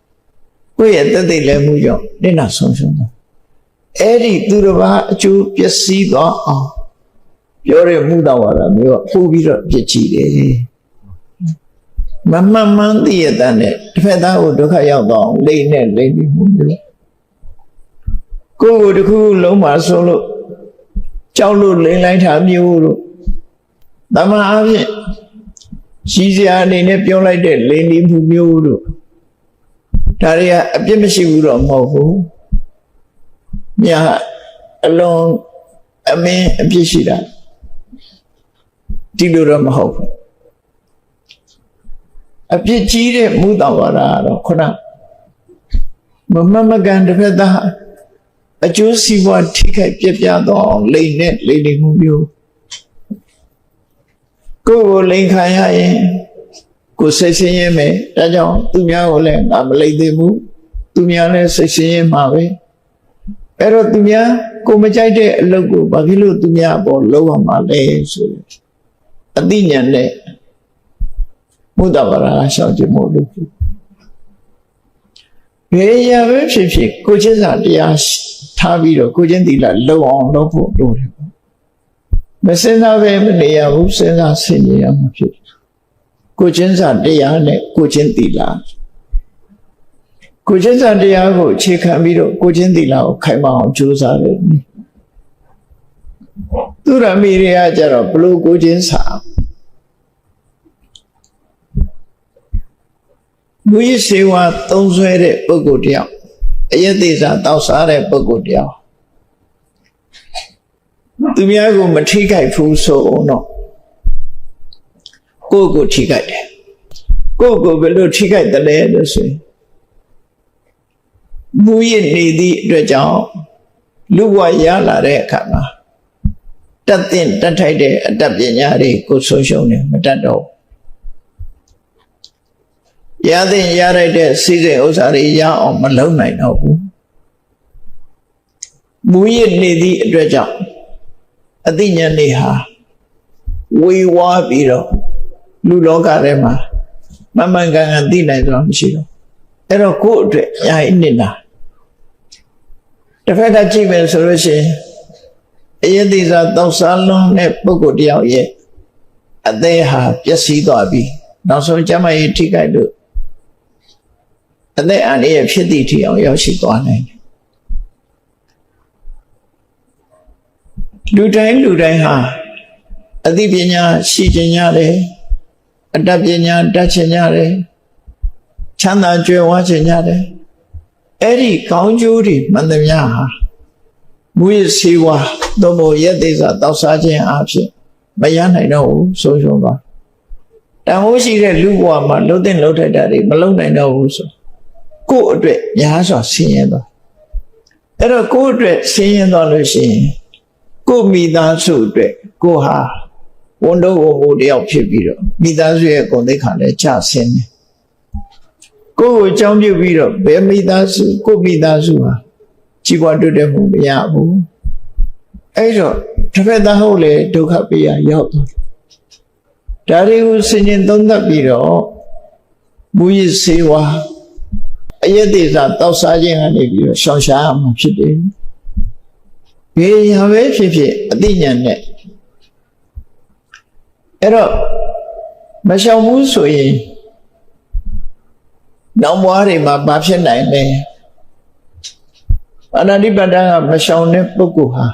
Speaker 1: ကိုယ့်ရဲ့တသက်လည်းမှုကြောင့်နစ်နာဆုံးရှုံးသွားအဲ့ဒီသူတစ်ပါးအကျိုးပျက်စီးသွားအောင်ပြောရမှုတော်ဝါဒမျိုးကပို့ပြီးတော့ပြစ်ကြည့်တယ်မမှန်မှန်သိရတဲ့နဲ့တစ်ဖက်သားကိုဒုက္ခရောက်တော့လိမ့်နဲ့လိမ့်ပြီးမှုမျိုးကိုယ်ကိုတစ်ခုလုံးမှာဆိုလို့ကြောက်လို့လိမ့်လိုက်တာမျိုးလို့တမန်အားဖြင့်ရှိစရာအနေနဲ့ပြောလိုက်တဲ့လိမ့်ပြီးမှုမျိုးလို့ဒါတွေကအပြစ်မရှိဘူးတော့မဟုတ်ဘူးမြတ်အလုံးအမင်းအပြစ်ရှိတာဒီလိုတော့မဟုတ်ဘူးအပြစ်ကြီးတဲ့မူတော်ဝါဒကတော့ခုနမမမကန်တစ်ဖက်သားအကျိုးစီးပွားထိခိုက်ပြပြတော့လိမ့်နဲ့လိမ့်နေမှုမျိုးကိုယ်ကိုလိမ့်ခံရရင်ကိုယ်စိတ်ဆင်းရဲမယ်ဒါကြောင့်သူများကိုလည်းငါမလိမ့်သေးဘူးသူများလည်းစိတ်ဆင်းရဲမှာပဲအဲ့တော့သူများကိုမကြိုက်တဲ့အလုပ်ကိုဘာဖြစ်လို့သူများပေါ်လုံးအောင်မှာလဲဆိုအသိဉာဏ်နဲ့မုဒ္ဒဝါဒရှောင်ကြည့်မို့လို့ရေရပဲဖြစ်ဖြစ်ကိုချင်းစာတရားထားပြီးတော့ကိုချင်းသီလလုံအောင်လုပ်ဖို့လိုတယ်မစင်စားပဲမနေရဘူးစဉ်းစားဆင်ခြင်ရမှာဖြစ်ကိုချင်းစာတရားနဲ့ကိုချင်းသီလကိုချင်းစာတရားကိုအခြေခံပြီးတော့ကိုချင်းသီလကိုခိုင်မာအောင်ကြိုးစားတယ်သူရမီတွေကကြတော့ဘလို့ကိုချင်းစာမူရစေဝါသုံးဆွဲတဲ့ပုဂ္ဂိုလ်တယောက်အယက်သေးစာတောက်စားတဲ့ပုဂ္ဂိုလ်တယောက်သူများကိုမထိခိုက်ဘူးဆိုတော့ကိုယ့်ကိုထိခိုက်တယ်ကိုယ့်ကိုဘယ်လိုထိခိုက်တယ်လဲလို့ဆိုရင်မူရနေသည့်အတွက်ကြောင့်လူဘဝရလာတဲ့အခါမှာတတ်တဲ့တတ်ထိုက်တဲ့အတတ်ပညာတွေကိုဆုံးရှုံးတယ်မတတ်တော့ရတဲ့ရလိုက်တဲ့စီးစိမ်ဥစ္စာတွေရအောင်မလုံနိုင်တော့ဘူးမူရနေသည့်အတွက်ကြောင့်အသိဉာဏ်တွေဟာဝေဝါးပြီးတော့လူလောကထဲမှာမမှန်ကန်ကန်သိနိုင်တော့မရှိတော့အဲ့တော့ကိုယ့်အတွက်ညာအနစ်နာတစ်ဖက်ကကြည့်မယ်ဆိုလို့ရှိရင်အယတိစာတောက်စားလုံးတဲ့ပုဂ္ဂိုလ်တယောက်ရဲ့အသေးဟာပျက်စီးသွားပြီနောက်ဆုံးကျမကြီးထိခိုက်လို့အသက်အန္တရာယ်ဖြစ်သည့်ထိအောင်ရောက်ရှိသွားနိုင်တယ်လူတိုင်းဟာအသိပညာရှိခြင်းရတယ်အတ္တပညာတတ်ခြင်းရတယ်ချမ်းသာကြွယ်ဝခြင်းရတယ်အဲ့ဒီကောင်းကျိုးတွေမှန်သမျှဟာမူရစေဝါသို့မဟုတ်ရက်သေးစာတောက်စားခြင်းအဖြစ်မရနိုင်တော့ဘူးဆုံးရှုံးသွားတန်ဖိုးရှိတဲ့လူဘဝမှာလှုပ်တဲ့လှုပ်ထိုက်တာတွေမလုံနိုင်တော့ဘူးဆိုကိုယ့်အတွက်များစွာဆင်းရဲသွားအဲ့တော့ကိုယ့်အတွက်ဆင်းရဲသွားလို့ရှိရင်ကိုယ့်မိသားစုအတွက်ကိုဟာဝန်တော့ဝန်မိုးတယောက်ဖြစ်ပြီးတော့မိသားစုရဲ့ဂုဏ်သိက္ခာလည်းကျဆင်းတယ်ကိုယ့်ကိုအကြောင်းပြုပြီးတော့ဘယ်မိသားစုကိုယ့်မိသားစုဟာကြီးပွားတိုးတက်မှုမရဘူးအဲ့တော့တစ်ဖက်သားဟုတ်လေဒုက္ခပေးရရောက်သွားဒါတွေကိုဆင်ခြင်သုံးသပ်ပြီးတော့မူရစေဝါအယက်သေးစာတောက်စားခြင်းကနေပြီးတော့ရှောင်ရှားမှာဖြစ်တယ်ဘယ်ရပဲဖြစ်ဖြစ်အသိဉာဏ်နဲ့အဲ့တော့မရှောင်ဘူးဆိုရင်နောက်ဘဝတွေမှာဘာဖြစ်နိုင်လဲအနာတိပတ္တကမရှောင်တဲ့ပုဂ္ဂိုလ်ဟာ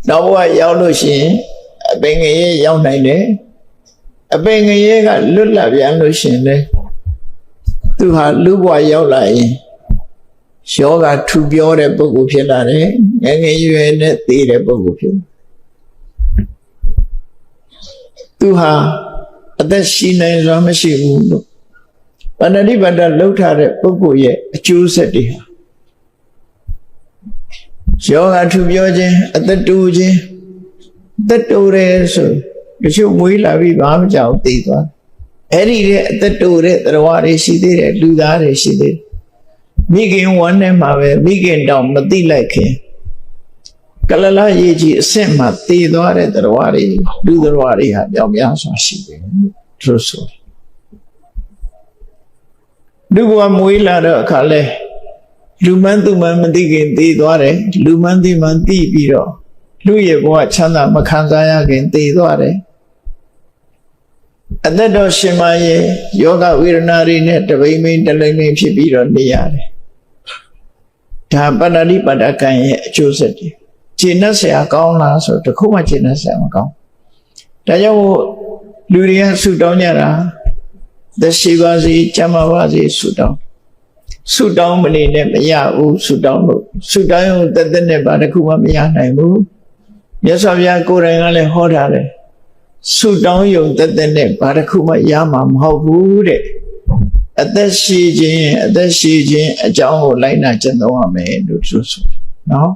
Speaker 1: နောက်ဘဝရောက်လို့ရှိရင်အပင်ငရေရောက်နိုင်တယ်အပင်ငရေကလွတ်လပ်ပြန်လို့ရှိရင်လေသူဟာလူဘဝရောက်လာရင်ယောဂထူပြောတဲ့ပုဂ္ဂိုလ်ဖြစ်လာတယ်ငယ်ငယ်ရွယ်နဲ့သိတဲ့ပုဂ္ဂိုလ်ဖြစ်သူဟာအသက်ရှိနိုင်စွာမရှိဘူးလို့ပဏာတိပါဒလှုပ်ထားတဲ့ပုဂ္ဂိုလ်ရဲ့အကျိုးဆက်တွေဟာယောဂထူပြောခြင်းအသက်တူခြင်းသက်တူတယ်ဆိုတချို့မွေးလာပြီးဘာမှမကြောက်သိသွားအဲ့ဒီတဲ့အသက်တူတဲ့တရားတွေရှိသေးတယ်လူသားတွေရှိသေးတယ်မိခင်ဝမ်းထဲမှာပဲမိခင်တောင်မသိလိုက်ခင် ကလလရေးကြီးအဆင့်မှာတည်သွားတဲ့တရားတွေလူတရားတွေဟာပြောင်းများစွာရှိတယ်သူဆိုလူဘဝမွေးလာတော့အခါလဲလူမှန်းသူမှန်းမသိခင်တည်သွားတယ်လူမှန်းသိမှန်းသိပြီးတော့လူရဲ့ဘဝချမ်းသာမခံစားရခင်တည်သွားတယ်အသက်တော်ရှင်မရဲ့ယောဂဝေဒနာတွေနဲ့တပိမ့်မိန်တလိမ့်မိန်ဖြစ်ပြီးတော့နေရတယ်ဒါပဏာတိပါဒကံရဲ့အကျိုးဆက်တွေခြေနှက်ဆရာကောင်းလားဆိုတခုမှခြေနှက်ဆရာမကောင်းဒါကြောင့်လူတွေကဆုတောင်းကြတာသက်ရှိပါစေကျမ်းမာပါစေဆုတောင်းမနေနဲ့မရဘူးဆုတောင်းလို့ဆုတောင်းရုံတက်တက်နဲ့ပါတခုမှမရနိုင်ဘူးမြတ်စွာဘုရားကိုယ်တိုင်ကလည်းဟောထားတယ်ဆုတောင်းရုံတက်တက်နဲ့ဘာတစ်ခုမှရမှာမဟုတ်ဘူးတဲ့အသက်ရှိခြင်းအကြောင်းကိုလိုက်နာကျင့်သုံးရမယ်လို့ဆိုနော်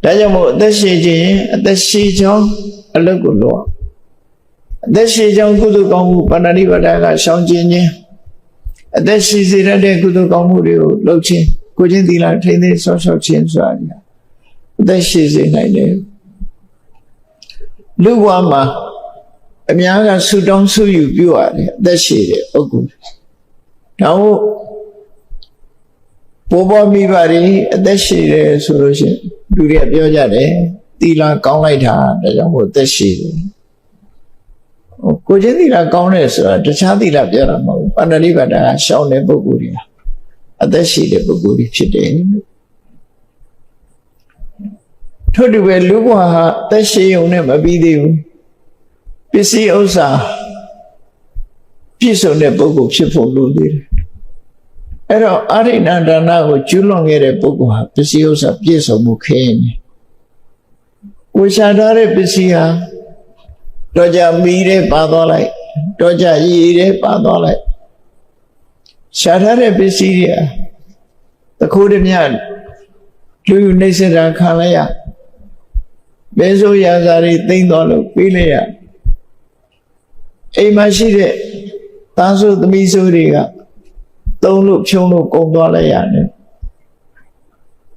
Speaker 1: ဒါကြောင့်မို့အသက်ရှိခြင်းအသက်ရှိကြောင်းအလုပ်ကိုလုပ်အသက်ရှိကြောင်းကုသိုလ်ကောင်းမှုပါဏာတိပါဒကရှောင်ကျဉ်ခြင်းအသက်ရှိစေတဲ့ကုသိုလ်ကောင်းမှုတွေကိုလုပ်ခြင်းကိုချင်းသီလထိန်းသိမ်းဆောက်ရှောက်ခြင်းဆိုတာအသက်ရှိစေနိုင်တယ်လူဘဝမှာအများကဆုတောင်းဆုယူပြုရတယ်အသက်ရှိတဲ့ပုဂ္ဂိုလ်ဒါမို့ဘောဘောမိဘတွေအသက်ရှိတယ်ဆိုလို့ရှိရင်လူတွေပြောကြတယ်သီလကောင်းလိုက်တာဒါကြောင့်မို့အသက်ရှိတယ်ကိုချင်းသီလကောင်းတယ်ဆိုတာတခြားသီလပြောတာမဟုတ်ဘူးပါဏာတိပါဒကရှောင်တဲ့ပုဂ္ဂိုလ်တွေအသက်ရှိတဲ့ပုဂ္ဂိုလ်တွေဖြစ်တယ်ထို့တူပဲလူဘဝဟာအသက်ရှိုံနဲ့မပြီးသေးဘူးပစ္စည်းဥစ္စာပြည့်စုံတဲ့ပုဂ္ဂိုလ်ဖြစ်ဖို့လိုသေးတယ်အဲ့တော့အာရိဏဒါနကိုကျူးလွန်ခဲ့တဲ့ပုဂ္ဂိုလ်ဟာပစ္စည်းဥစ္စာပြည့်စုံမှုခဲနေကိုရှာထားတဲ့ပစ္စည်းဟာတော့ကြမီးတဲ့ပါသွားလိုက်တော့ကြရည်တဲ့ပါသွားလိုက်ရှာထားတဲ့ပစ္စည်းတွေသခိုးတည်းလူယူနှိစ္စတာခံလိုက်ရဘယ်ဆိုရာဇာတွေသိမ့်သွားလို့ပြီးလိုက်ရအိမ်မှာရှိတဲ့သားဆိုသမီးဆိုတွေကသုံးလို့ဖြုံးလို့ကုန်သွားလိုက်ရတယ်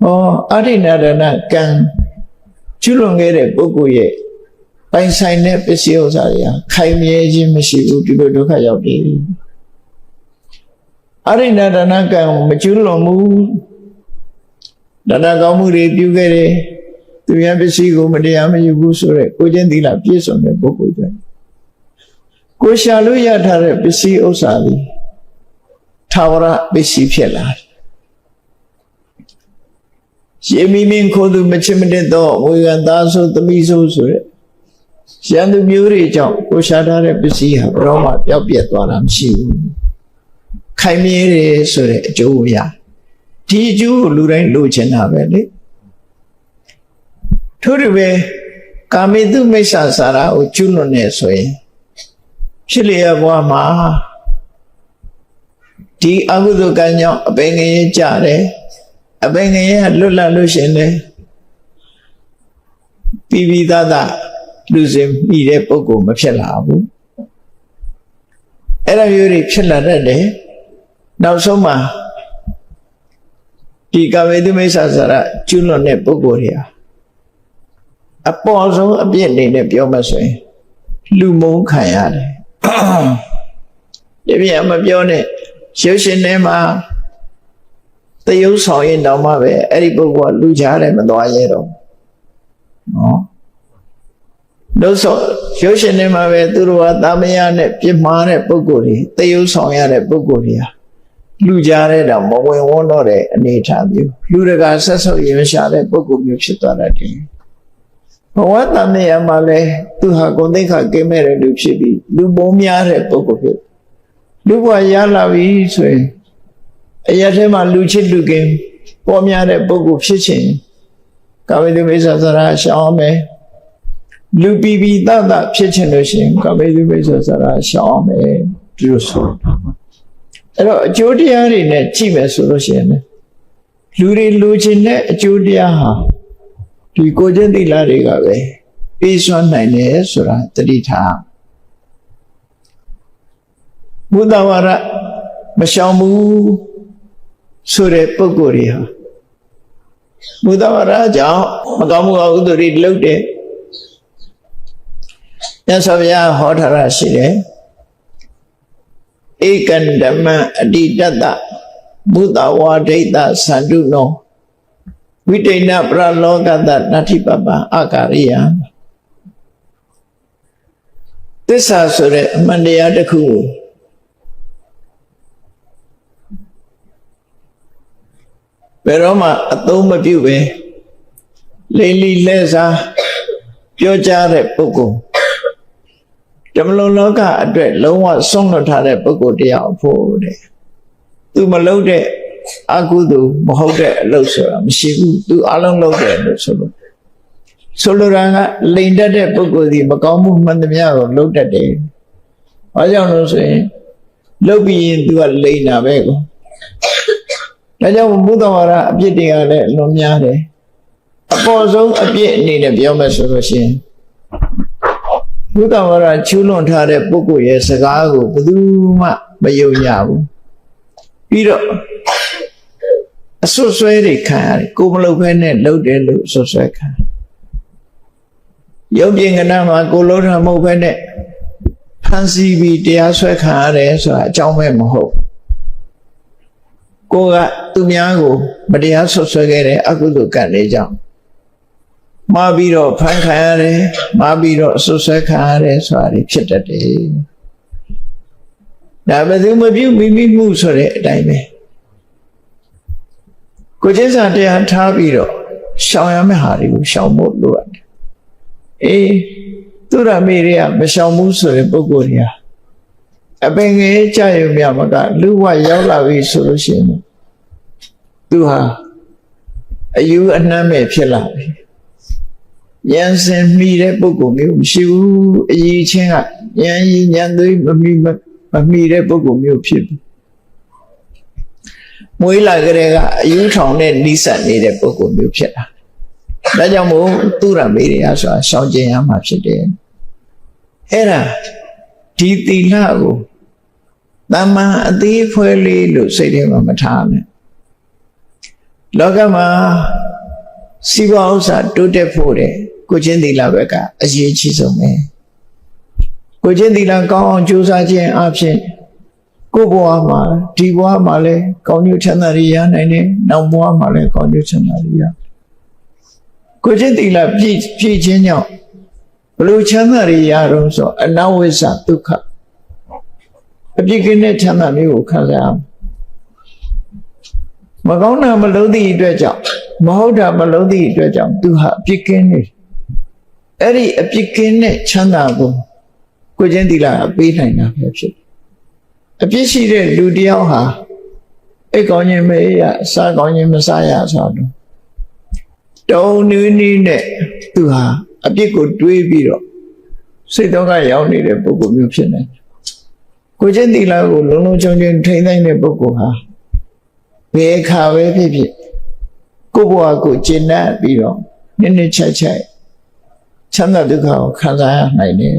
Speaker 1: ဟောအာရိဏဒါနကံကျွလွန်ခဲ့တဲ့ပုဂ္ဂိုလ်ရဲ့ပိုင်ဆိုင်တဲ့ပစ္စည်းဥစ္စာတွေဟာခိုင်မြဲခြင်းမရှိဘူးဒီလိုဒုက္ခရောက်တယ်အာရိဏဒါနကံမကျွလွန်မှုဒါနကောင်းမှုတွေပြုခဲ့တယ်သူရပစ္စည်းကိုမတရားမယူဘူးဆိုတော့ကိုချင်းသီလပြည့်စုံတဲ့ပုဂ္ဂိုလ်တွေကိုရှာလို့ရထားတဲ့ပစ္စည်းဥစ္စာတွေထာဝရပစ္စည်းဖြစ်လာတယ်ရေမီမင်းခိုးသူမချစ်မတက်တော့ဝေကံသားဆိုသမီးဆိုဆိုတဲ့ရန်သူမျိုးတွေကြောင့်ကိုရှာထားတဲ့ပစ္စည်းဟာဘယ်တော့မှပျောက်ပြက်သွားတာမရှိဘူးခိုင်မြဲတယ်ဆိုတဲ့အကျိုးရဒီအကျိုးကိုလူတိုင်းလိုချင်တာပဲလေထို့တူပဲကာမိတုမိစ္ဆာစာရကိုကျွလွန်နေဆိုရင်ဖြစ်လျက်ဘဝမှာဒီအကုသိုလ်ကံကြောင့်အပင်ငရဲကြတယ်အပင်ငရဲလွတ်လပ်လို့ရှင်တယ်ပြီးပြီးသားသားလူစင်မိတဲ့ပုဂ္ဂိုလ်မဖြစ်လာဘူးအဲ့လိုမျိုးတွေဖြစ်လာတတ်တယ်နောက်ဆုံးမှာဒီကာမိတုမိစ္ဆာစာရကျွလွန်တဲ့ပုဂ္ဂိုလ်တွေဟာအပေါ်ဆုံးအပြစ်အနေနဲ့ပြောမှဆိုရင်လူမုန်းခံရတယ်ဒီပြန်မပြောနဲ့ရုပ်ရှင်ထဲမှာတယုတ်ဆောင်ရင်တောင်မှပဲအဲ့ဒီပုဂ္ဂိုလ်ကလူကြားတယ်မသွားရဲတော့နော်လို့ဆိုရုပ်ရှင်ထဲမှာပဲသူတို့ကတာမယနဲ့ပြစ်မှားတဲ့ပုဂ္ဂိုလ်တွေတယုတ်ဆောင်ရတဲ့ပုဂ္ဂိုလ်တွေဟာလူကြားတဲ့တော့မဝင်ဝန်းတော့တဲ့အနေအထားမျိုးလူတကာဆက်ဆုပ်ရရှာတဲ့ပုဂ္ဂိုလ်မျိုးဖြစ်သွားတတ်တယ်ဘဝတန်မြတ်မှာလဲသူဟာဂုဏ်သိက္ခာကင်းမဲ့တဲ့လူဖြစ်ပြီးလူပုံများတဲ့ပုဂ္ဂိုလ်ဖြစ်လူဘဝရလာပြီဆိုရင်အရာထဲမှာလူချစ်လူကင်းပေါ်များတဲ့ပုဂ္ဂိုလ်ဖြစ်ခြင်းကာမိတုမိစ္ဆာစာရရှောင်မယ်လူပီပီတတဖြစ်ခြင်းလို့ရှိရင်ကာမိတုမိစ္ဆာစာရရှောင်မယ်ဒီလိုဆိုအဲ့တော့အကျိုးတရားတွေနဲ့ကြည့်မယ်ဆိုလို့ရှိရင်လူတွေလူချင်းတဲ့အကျိုးတရားဟာဒီကိုချင်းသီလတွေကပဲပြီးစွမ်းနိုင်တယ်ဆိုတာတတိထားဘုဒ္ဓဝါဒမရှောင်ဘူးဆိုတဲ့ပုဂ္ဂိုလ်တွေဟာ မုဒ္ဒဝါဒကြောင့်မကောင်းမှုအကုသိုလ်တွေလုပ်တယ်မြတ်စွာဘုရားဟောထားတာရှိတယ်ဧကံဓမ္မအတိတတ္တမုဒ္ဒဝါဒိတ္တသန္တုနောဝိတိဏပရလောကတနတ္ထိပပအာကာရိယသစ္စာဆိုတဲ့အမှန်တရားတစ်ခုကိုဘယ်တော့မှအသုံးမပြုပဲလိမ့်လီလဲစားပြောကြားတဲ့ပုဂ္ဂိုလ်ဓမ္မလုံးလောကအတွက်လုံးဝဆုံးလွတ်ထားတဲ့ပုဂ္ဂိုလ်တရားဖို့တဲ့သူမလုပ်တဲ့အကုသိုလ်မဟုတ်တဲ့အလုပ်ဆိုတာမရှိဘူးသူအလုံးလုပ်တယ်လို့ဆိုလိုတာကလိမ်တတ်တဲ့ပုဂ္ဂိုလ်ဒီမကောင်းမှုမှန်သမျှကိုလုပ်တတ်တယ်။ဘာကြောင့်လို့ဆိုရင်လုပ်ပြီးရင်သူကလိမ်တာပဲကော။ဒါကြောင့်ဘုဒ္ဓဝါဒအပြစ်တွေကလည်းလွန်များတယ်။အပေါ်ဆုံးအပြစ်အနေနဲ့ပြောမယ်ဆိုလို့ရှိရင်ဘုဒ္ဓဝါဒချူးလွန်ထားတဲ့ပုဂ္ဂိုလ်ရဲ့စကားကိုဘယ်သူမှမယုံကြဘူး။ပြီးတော့အဆွဆွဲတွေခံရတယ်ကိုမလုပ်ဘဲနဲ့လုပ်တယ်လို့ဆွဆွဲခံရုပ်ပြင်ကဏ္ဍမှာကိုလုံးထမဟုတ်ဘဲနဲ့ဖန်စီပြီးတရားဆွဲခံရတယ်ဆိုတာအကြောင်းပဲမဟုတ်ကိုကသူများကိုမတရားဆွဆွဲခဲ့တဲ့အကုသိုလ်ကံတွေကြောင့်မှားပြီးတော့ဖန်ခံရတယ်မှားပြီးတော့ဆွဆွဲခံရတယ်ဆိုတာဖြစ်တတ်တယ်ဒါဘယ်သူမပြုမိမိမှုဆိုတဲ့အတိုင်းပဲကိုကျင့်စာတရားထားပြီးတော့ရှောင်ရမယ့်ဟာတွေကိုရှောင်ဖို့လိုရတယ်အေးသူရမေတွေကမရှောင်ဘူးဆိုတဲ့ပုဂ္ဂိုလ်တွေဟာအပင်ငယ်ကြာရုံမြမကလူဝရောက်လာပြီဆိုလို့ရှိရင်သူဟာအယူအနှမ်းမဲ့ဖြစ်လာပြီဉာဏ်စင်မိတဲ့ပုဂ္ဂိုလ်မျိုးမရှိဘူးအရေးချင်းကဉာဏ်ရည်ဉာဏ်သွေးမမိတဲ့ပုဂ္ဂိုလ်မျိုးဖြစ်ပြီမွေးလာကြတဲ့ကအယူထောင်နဲ့နှိစက်နေတဲ့ပုဂ္ဂိုလ်မျိုးဖြစ်တာဒါကြောင့်မို့သူရမေတွေကဆိုတာရှောင်ကျင်ရမှာဖြစ်တယ်အဲ့ဒါဒီသီလကိုတမန်အသေးဖွဲလေးလို့စိတ်ထဲမှာမထားနဲ့လောကမှာစီးပွားဥစ္စာတိုးတက်ဖို့တဲ့ကိုချင်းသီလဘက်ကအရေးကြီးဆုံးပဲကိုချင်းသီလကောင်းအောင်ကြိုးစားခြင်းအပြင်ကိုယ်ဘဝမှာဒီဘဝမှာလည်းကောင်းကျိုးချမ်းသာတွေရနိုင်တယ်နောက်ဘဝမှာလည်းကောင်းကျိုးချမ်းသာတွေရကိုချင်းသီလပြည့်ခြင်းကြောင့်ဘလို့ချမ်းသာတွေရတော့ဆိုအနဝိဇ္ဇဒုက္ခအပြစ်ကင်းတဲ့ချမ်းသာမျိုးကိုခံစားရမကောင်းတာမလုံးသည့်အတွက်ကြောင့်မဟုတ်တာမလုံးသည့်အတွက်ကြောင့်သူဟာအပြစ်ကင်းနေအဲ့ဒီအပြစ်ကင်းတဲ့ချမ်းသာကိုကိုချင်းသီလပေးနိုင်တာပဲဖြစ်အပြစ်ရှိတဲ့လူတယောက်ဟာအိတ်ကောင်းခြင်းမရစားကောင်းခြင်းမစားရဆိုတော့တုံနည်းနည်းနဲ့သူဟာအပြစ်ကိုတွေးပြီးတော့စိတ်တော့ကရောက်နေတဲ့ပုဂ္ဂိုလ်မျိုးဖြစ်နေတယ်ကိုချင်းသီလကိုလုံးလုံးချုံချုံထိမ့်သိမ့်တဲ့ပုဂ္ဂိုလ်ဟာဘယ်ခါပဲဖြစ်ဖြစ်ကိုယ့်ဘဝကိုကျင့်တတ်ပြီးတော့နည်းနည်းချိုက်ချိုက်ချမ်းသာဒုက္ခကိုခံစားရနိုင်တယ်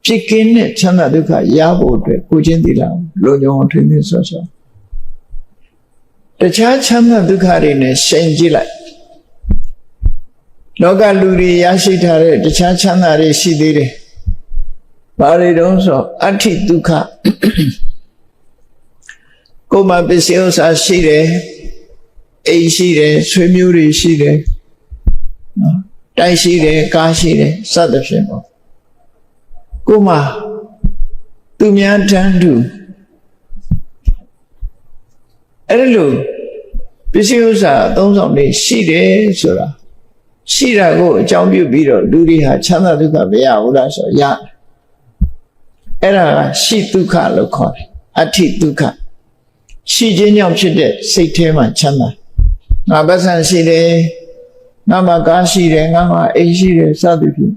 Speaker 1: ဖြစ်ကင်းတဲ့ချမ်းသာဒုက္ခရဖို့အတွက်ကိုချင်းသီလလုံခြုံအောင်ထိမ့်သိမ့်ဆော့ဆော့တခြားချမ်းသာဒုက္ခတွေနဲ့ရှင်ကြည့်လိုက်လောကလူတွေရရှိထားတဲ့တခြားချမ်းသာတွေရှိသေးတယ်ဘာတွေတုံးဆိုအဋ္ဌိဒုက္ခကိုယ်မှာပစ္စည်းဥစ္စာရှိတယ်အိမ်ရှိတယ်ဆွေမျိုးတွေရှိတယ်နော်တိုက်ရှိတယ်ကားရှိတယ်စသဖြင့်ပေါ့ကိုယ်မှာသူများတန်းတူအဲ့လိုပစ္စည်းဥစ္စာအသုံးဆောင်တွေရှိတယ်ဆိုတာရှိတာကိုအကြောင်းပြုပြီးတော့လူတွေဟာချမ်းသာဒုက္ခမရဘူးလားဆိုရအဲ့ဒါကရှိဒုက္ခလို့ခေါ်တယ်အဋ္ဌိဒုက္ခရှိခြင်းကြောင့်ဖြစ်တဲ့စိတ်ထဲမှာချမ်းသာငါပတ်စံရှိတယ်ငါမှာကားရှိတယ်ငါမှာအိမ်ရှိတယ်စသဖြင့်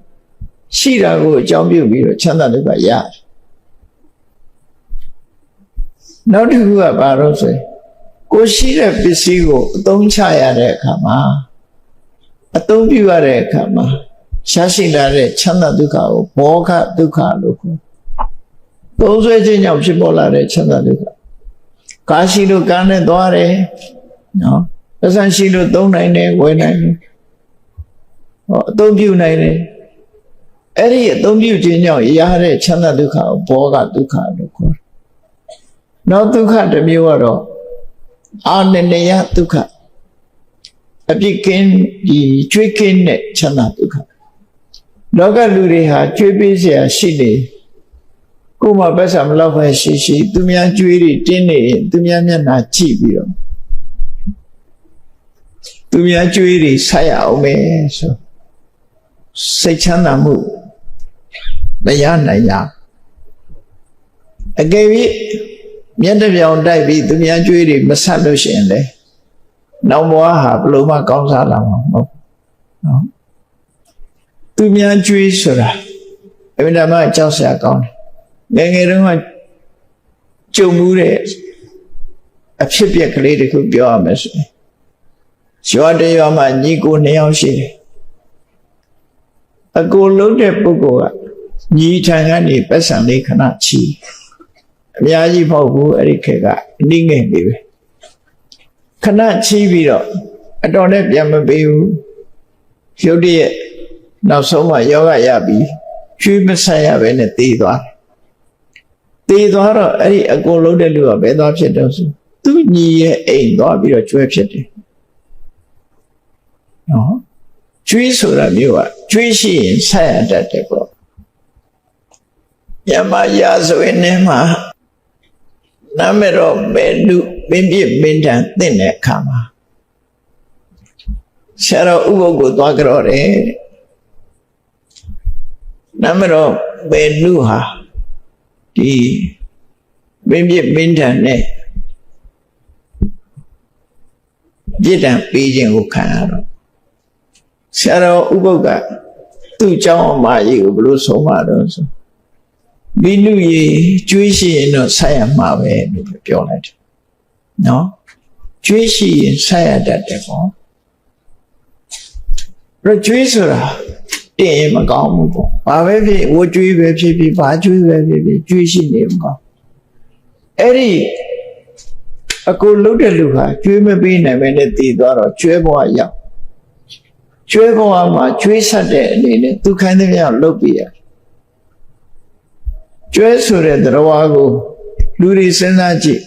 Speaker 1: ရှိတာကိုအကြောင်းပြုပြီးတော့ချမ်းသာဒုက္ခရတယ်နောက်တစ်ခုကဘာလို့ဆိုကိုရှိတဲ့ပစ္စည်းကိုအသုံးချရတဲ့အခါမှာအသုံးပြုရတဲ့အခါမှာရှားရှိလာတဲ့ချမ်းသာဒုက္ခကိုဘောဂဒုက္ခလို့ခေါ်သုံးဆွဲခြင်းကြောင့်ဖြစ်ပေါ်လာတဲ့ချမ်းသာဒုက္ခကားရှိလို့ကားနဲ့သွားတယ်နော် ပတ်စံရှိလို့သုံးနိုင်တယ်ဝယ်နိုင်တယ်အသုံးပြုနိုင်တယ်အဲ့ဒီအသုံးပြုခြင်းကြောင့်ရတဲ့ချမ်းသာဒုက္ခကိုဘောဂဒုက္ခလို့ခေါ်တယ်နောက်ဒုက္ခတစ်မျိုးကတော့အာနနယဒုက္ခအပြစ်ကင်းဒီကျွေးကင်းတဲ့ချမ်းသာဒုက္ခလောကလူတွေဟာကျွေးပေးเสียရှိနေကိုယ်မှပတ်စံမလောက်ပဲရှိသူများကျွေးတွေတင်းနေသူများမျက်နှာကြည့်ပြီးတော့သူများကျွေးတွေဆက်ရအောင်ပဲဆိုစိတ်ချမ်းသာမှုမရနိုင်ရအကယ်၍မျက်တစ်ပြောင်တိုက်ပြီးသူများကျွေးတွေမဆက်လို့ရှိရင်လေနောက်ဘဝဟာဘလို့မှကောင်းစားလာမှာမဟုတ်နော်သူများကျွေးဆိုတာအမှန်တမ်းကြောက်စရာကောင်းတယ်ငယ်တုန်းကကြုံမှုတဲ့အဖြစ်ပြက်ကလေးတခုပြောရမယ်ဆိုရင်ရွာတရွာမှာညီကို2ယောက်ရှိတယ်အကိုလုံးတဲ့ပုဂ္ဂိုလ်ကညီထံကနေပတ်စံလေးခဏချီအများကြီးမဟုတ်ဘူးအဲ့ဒီခေတ်ကအနည်းငယ်လေးပဲခဏချီပြီးတော့အတော်နဲ့ပြန်မပေးဘူးရုတ်တရက်နောက်ဆုံးမှယောဂရပြီးကျွေးမဆက်ရပဲနဲ့တေးသွားတော့အဲ့ဒီအကိုလုံးတဲ့လူကဘယ်သွားဖြစ်တော့ဆိုသူညီရဲ့အိမ်သွားပြီးတော့ကျွဲဖြစ်တယ်နော်ကျွေးဆိုတာမျိုးကကျွေးရှိရင်ဆက်ရတတ်တယ်ပေါ့ညမရာဆိုရင်လည်းမှာနာမည်တော့ဘယ်လူပင်ပြစ်ပင်တန်သင့်တဲ့အခါမှာဆရာတော်ဥပုပ်ကိုသွားကြတော့တယ်နာမည်တော့ဘယ်လူဟာဒီပင်ပြစ်ပင်တန်နဲ့ပြစ်ဒဏ်ပေးခြင်းကိုခံရတော့ဆရာတော်ဥပုပ်ကသူ့เจ้าအမကြီးကိုဘလို့ဆုံးမတော့ဆိုမိနုရေကျွေးရှိရင်တော့ဆက်ရမှာပဲလို့ပြောလိုက်တယ်နော်ကျွေးရှိရင်ဆက်ရတတ်တယ်ပေါ့ရကျွေးဆိုတာတင်ရင်မကောင်းဘူးပေါ့ဘာပဲဖြစ်ဝကျွေးပဲဖြစ်ဖြစ်ဘာကျွေးပဲဖြစ်ဖြစ်ကျွေးရှိနေမကောင်းအဲ့ဒီအကိုလှုပ်တဲ့လူဟာကျွေးမပေးနိုင်ပဲနဲ့တည်သွားတော့ကျွဲဘဝရောက်ကျွဲဘဝမှာကျွေးဆက်တဲ့အနေနဲ့သူခိုင်းတဲ့မြောက်လှုပ်ပြရကျွဲဆိုတဲ့တရားကိုလူတွေစဉ်းစားကြည့်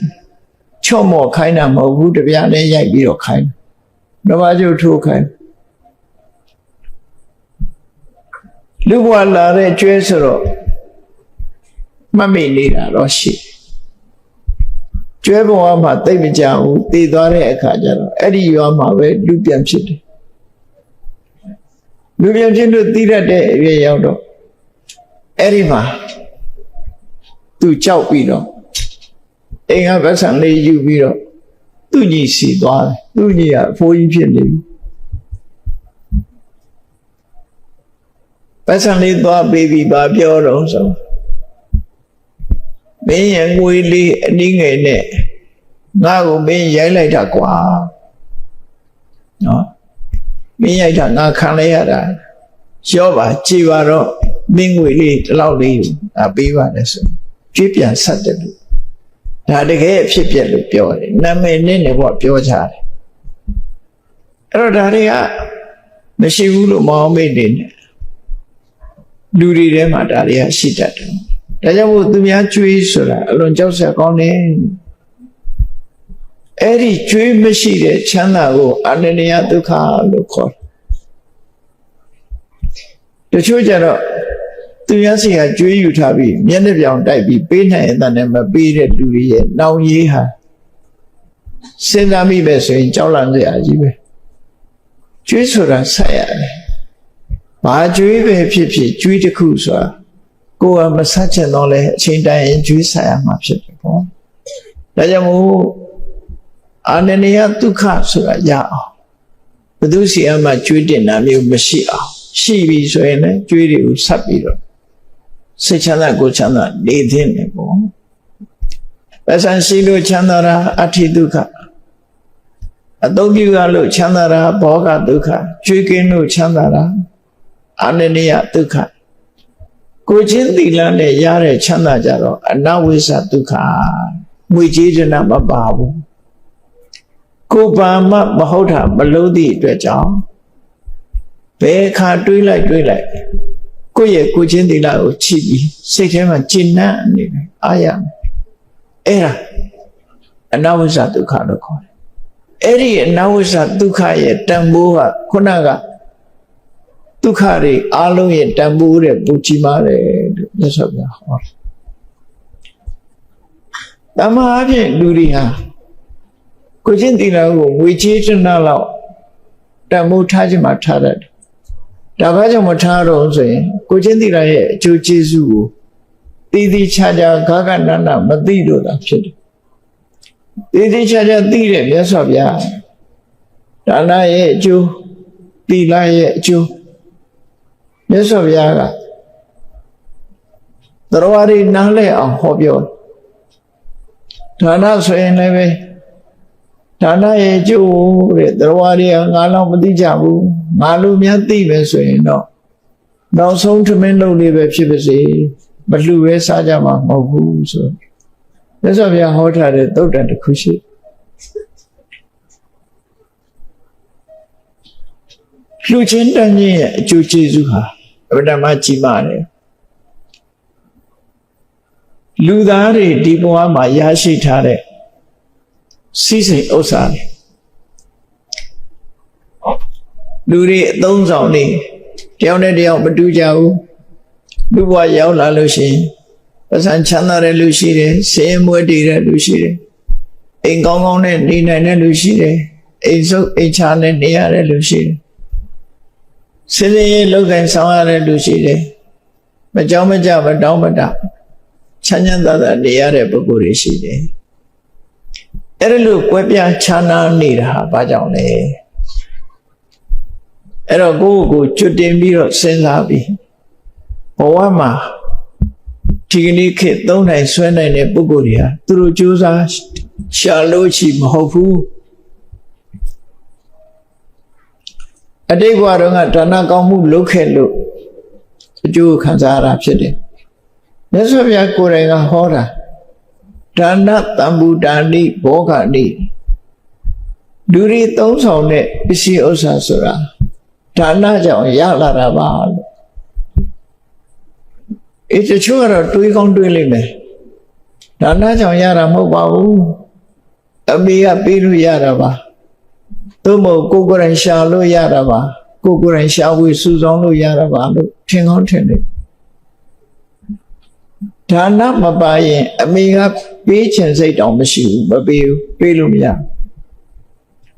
Speaker 1: ချော့မော့ခိုင်းတာမဟုတ်ဘူးတပြားနဲ့ရိုက်ပြီးတော့ခိုင်းတယ်ဓမ္မကျုပ်ထိုးခိုင်းလူဘဝလာတဲ့ကျွဲဆိုတော့မမေ့နေတာတော့ရှိကျွဲဘဝမှာတိတ်မကြဘူးတည်သွားတဲ့အခါကျတော့အဲ့ဒီရွာမှာပဲလူပြန်ဖြစ်တယ်လူပြန်ဖြစ်လို့တည်ရတဲ့အရွယ်ရောက်တော့အဲ့ဒီမှာသူကြောက်ပြီးတော့အိမ်ကဗတ်ဆံလေးယူပြီးတော့သူ့ညီစီသွားတယ်သူ့ညီကအဖိုးကြီးဖြစ်နေပြီဗတ်ဆံလေးသွားပေးပြီးဘာပြောတော့ဆိုမင်းရဲ့ငွေလေးအနည်းငယ်နဲ့ငါ့ကိုမင်းရိုက်လိုက်တာကွာနော်မင်းရိုက်တာငါခံလိုက်ရတာရောပါကြည်ပါတော့မင်းငွေလေးဒီလောက်လေးပေးပါတယ်ဆိုကြွေးပြန်ဆက်တယ်လို့ဒါတကယ်အဖြစ်ပြက်လို့ပြောတယ်နာမည်နဲ့လည်းပေါ့ပြောကြတယ်အဲ့တော့ဒါတွေကမရှိဘူးလို့မအောင်မေ့နေတယ်လူတွေထဲမှာဒါတွေကရှိတတ်တယ်ဒါကြောင့်မို့သူများကြွေးဆိုတာအလွန်ကြောက်စရာကောင်းတယ်အဲ့ဒီကြွေးမရှိတဲ့ချမ်းသာကိုအနန္တယဒုက္ခလို့ခေါ်တယ်တချို့ကြတော့သူများစီကကြွေးယူထားပြီးမျက်နှာပြောင်တိုက်ပြီးပေးနိုင်တဲ့တန်နဲ့မပေးတဲ့လူတွေရဲ့နောင်ရေးဟာစဉ်းစားမိပဲဆိုရင်ကြောက်လန့်စရာကြီးပဲကြွေးဆိုတာဆက်ရတယ်ဘာကြွေးပဲဖြစ်ဖြစ်ကြွေးတစ်ခုဆိုတာကိုယ်ကမဆက်ချင်တော့လဲအချိန်တိုင်းရင်ကြွေးဆက်ရမှာဖြစ်တယ်ပေါ့ဒါကြောင့်မို့အာနန္ဒယဒုက္ခဆိုတာရအောင်ဘယ်သူစီအမှကြွေးတင်တာမျိုးမရှိအောင်ရှိပြီဆိုရင်လည်းကြွေးတွေကိုဆက်ပြီးတော့စိတ်ချမ်းသာကိုယ်ချမ်းသာနေသင့်တယ်ပေါ့ပစ္စံရှိလို့ချမ်းသာတာအဋ္ဌိဒုက္ခအတုပြုရလို့ချမ်းသာတာဘောဂဒုက္ခကျွေးကင်းလို့ချမ်းသာတာအာနန္ဒယဒုက္ခကိုချင်းသီလနဲ့ရတဲ့ချမ်းသာကြတော့အနဝိဇ္ဇဒုက္ခငွေကြေးဒနာမပါဘူး ကိုဘာမှမဟုတ်တာမလို့သည့်အတွက်ကြောင့်ဘယ်ခါတွေးလိုက်ကိုယ့်ရဲ့ကိုချင်းသီလကိုချစ်ပြီးစိတ်ထဲမှာကျဉ်းနှံ့နေတယ်အားရအဲ့ဒါအနဝိဇ္ဇဒုက္ခလို့ခေါ်တယ်အဲ့ဒီအနဝိဇ္ဇဒုက္ခရဲ့တန်ဖိုးကခုနကဒုက္ခတွေအားလုံးရဲ့တန်ဖိုးတဲ့ပူကြီးမားတယ်လို့မြတ်စွာဘုရားဟောတယ်တမန်အဖြစ်လူတွေဟာကိုချင်းသီလကိုငွေချေးတနာလောက်တန်ဖိုးထားခြင်းမှထားတတ်တယ်ဒါဘာကြောင့်မထားတော့ဆိုရင်ကိုချင်းသီလရဲ့အကျိုးကျေးဇူးကိုတည်တည်ချာချာဂဂနနမသိလို့သာဖြစ်တယ်တည်တည်ချာချာသိတဲ့မြတ်စွာဘုရားဒါနရဲ့အကျိုးသီလရဲ့အကျိုးမြတ်စွာဘုရားကတရားတွေနားလည်အောင်ဟောပြောဒါနဆိုရင်လည်းပဲဒါနရဲ့အကျိုးတဲ့တရားတွေကငါလောက်မသိကြဘူးငါလိုများသိမယ်ဆိုရင်တော့နောက်ဆုံးထမင်းလုံးလေးပဲဖြစ်ပါစေမလှူပဲစားကြမှာမဟုတ်ဘူးဆိုမြတ်စွာဘုရားဟောထားတဲ့သုတ်တန်တစ်ခုရှိလှူခြင်းတန်ခြင်းရဲ့အကျိုးကျေးဇူးဟာအဗ္ဗဓမ္မကြီးမားတယ်လူသားတွေဒီဘဝမှာရရှိထားတဲ့စီးစိမ်ဥစ္စာတွေလူတွေအသုံးဆောင်နေတယောက်နဲ့တယောက်မတူကြဘူးလူဘဝရောက်လာလို့ရှိရင်ပစံချမ်းသာတဲ့လူရှိတယ်ဆင်းရဲမွဲတေတဲ့လူရှိတယ်အိမ်ကောင်းကောင်းနဲ့နေနိုင်တဲ့လူရှိတယ်အိမ်ဆုပ်အိမ်ချနဲ့နေရတဲ့လူရှိတယ်စည်စည်ရေးလုပ်ကိုင်ဆောင်ရတဲ့လူရှိတယ်မကြောက်မကြမတောင်းမတချမ်းချမ်းသာသာနေရတဲ့ပုဂ္ဂိုလ်တွေရှိတယ်အဲ့ဒါလို့ကွဲပြားခြားနားနေတာဟာဘာကြောင့်လဲအဲ့တော့ကိုယ့်ကိုကျွတ်တင်ပြီးတော့စဉ်းစားပြီးဘဝမှာဒီကနေ့ခေတ်သုံးနိုင်ဆွဲနိုင်တဲ့ပုဂ္ဂိုလ်တွေဟာသူတို့ကြိုးစားရှာလို့ချီမဟုတ်ဘူးအတိတ်ဘဝတုန်းကဒါနကောင်းမှုလုပ်ခဲ့လို့အကျိုးခံစားရတာဖြစ်တယ်မြတ်စွာဘုရားကိုယ်တိုင်ကဟောတာဒါနတံဘူတာနိဘောဂနိလူတွေသုံးဆောင်တဲ့ပစ္စည်းဥစ္စာဆိုတာဒါနကြောင့်ရလာတာပါလို့တချို့ကတော့တွေးကောင်းတွေးလိမ့်မယ်ဒါနကြောင့်ရတာမဟုတ်ပါဘူးအမေကပေးလို့ရတာပါသို့မဟုတ်ကိုယ်ကိုယ်တိုင်ရှာလို့ရတာပါကိုယ်ကိုယ်တိုင်ရှာဝေစုဆောင်လို့ရတာပါလို့ထင်ကောင်းထင်တယ်ဒါနမပါရင်အမေကပေးချင်စိတ်တောင်မရှိဘူးမပေးဘူးပေးလို့မရ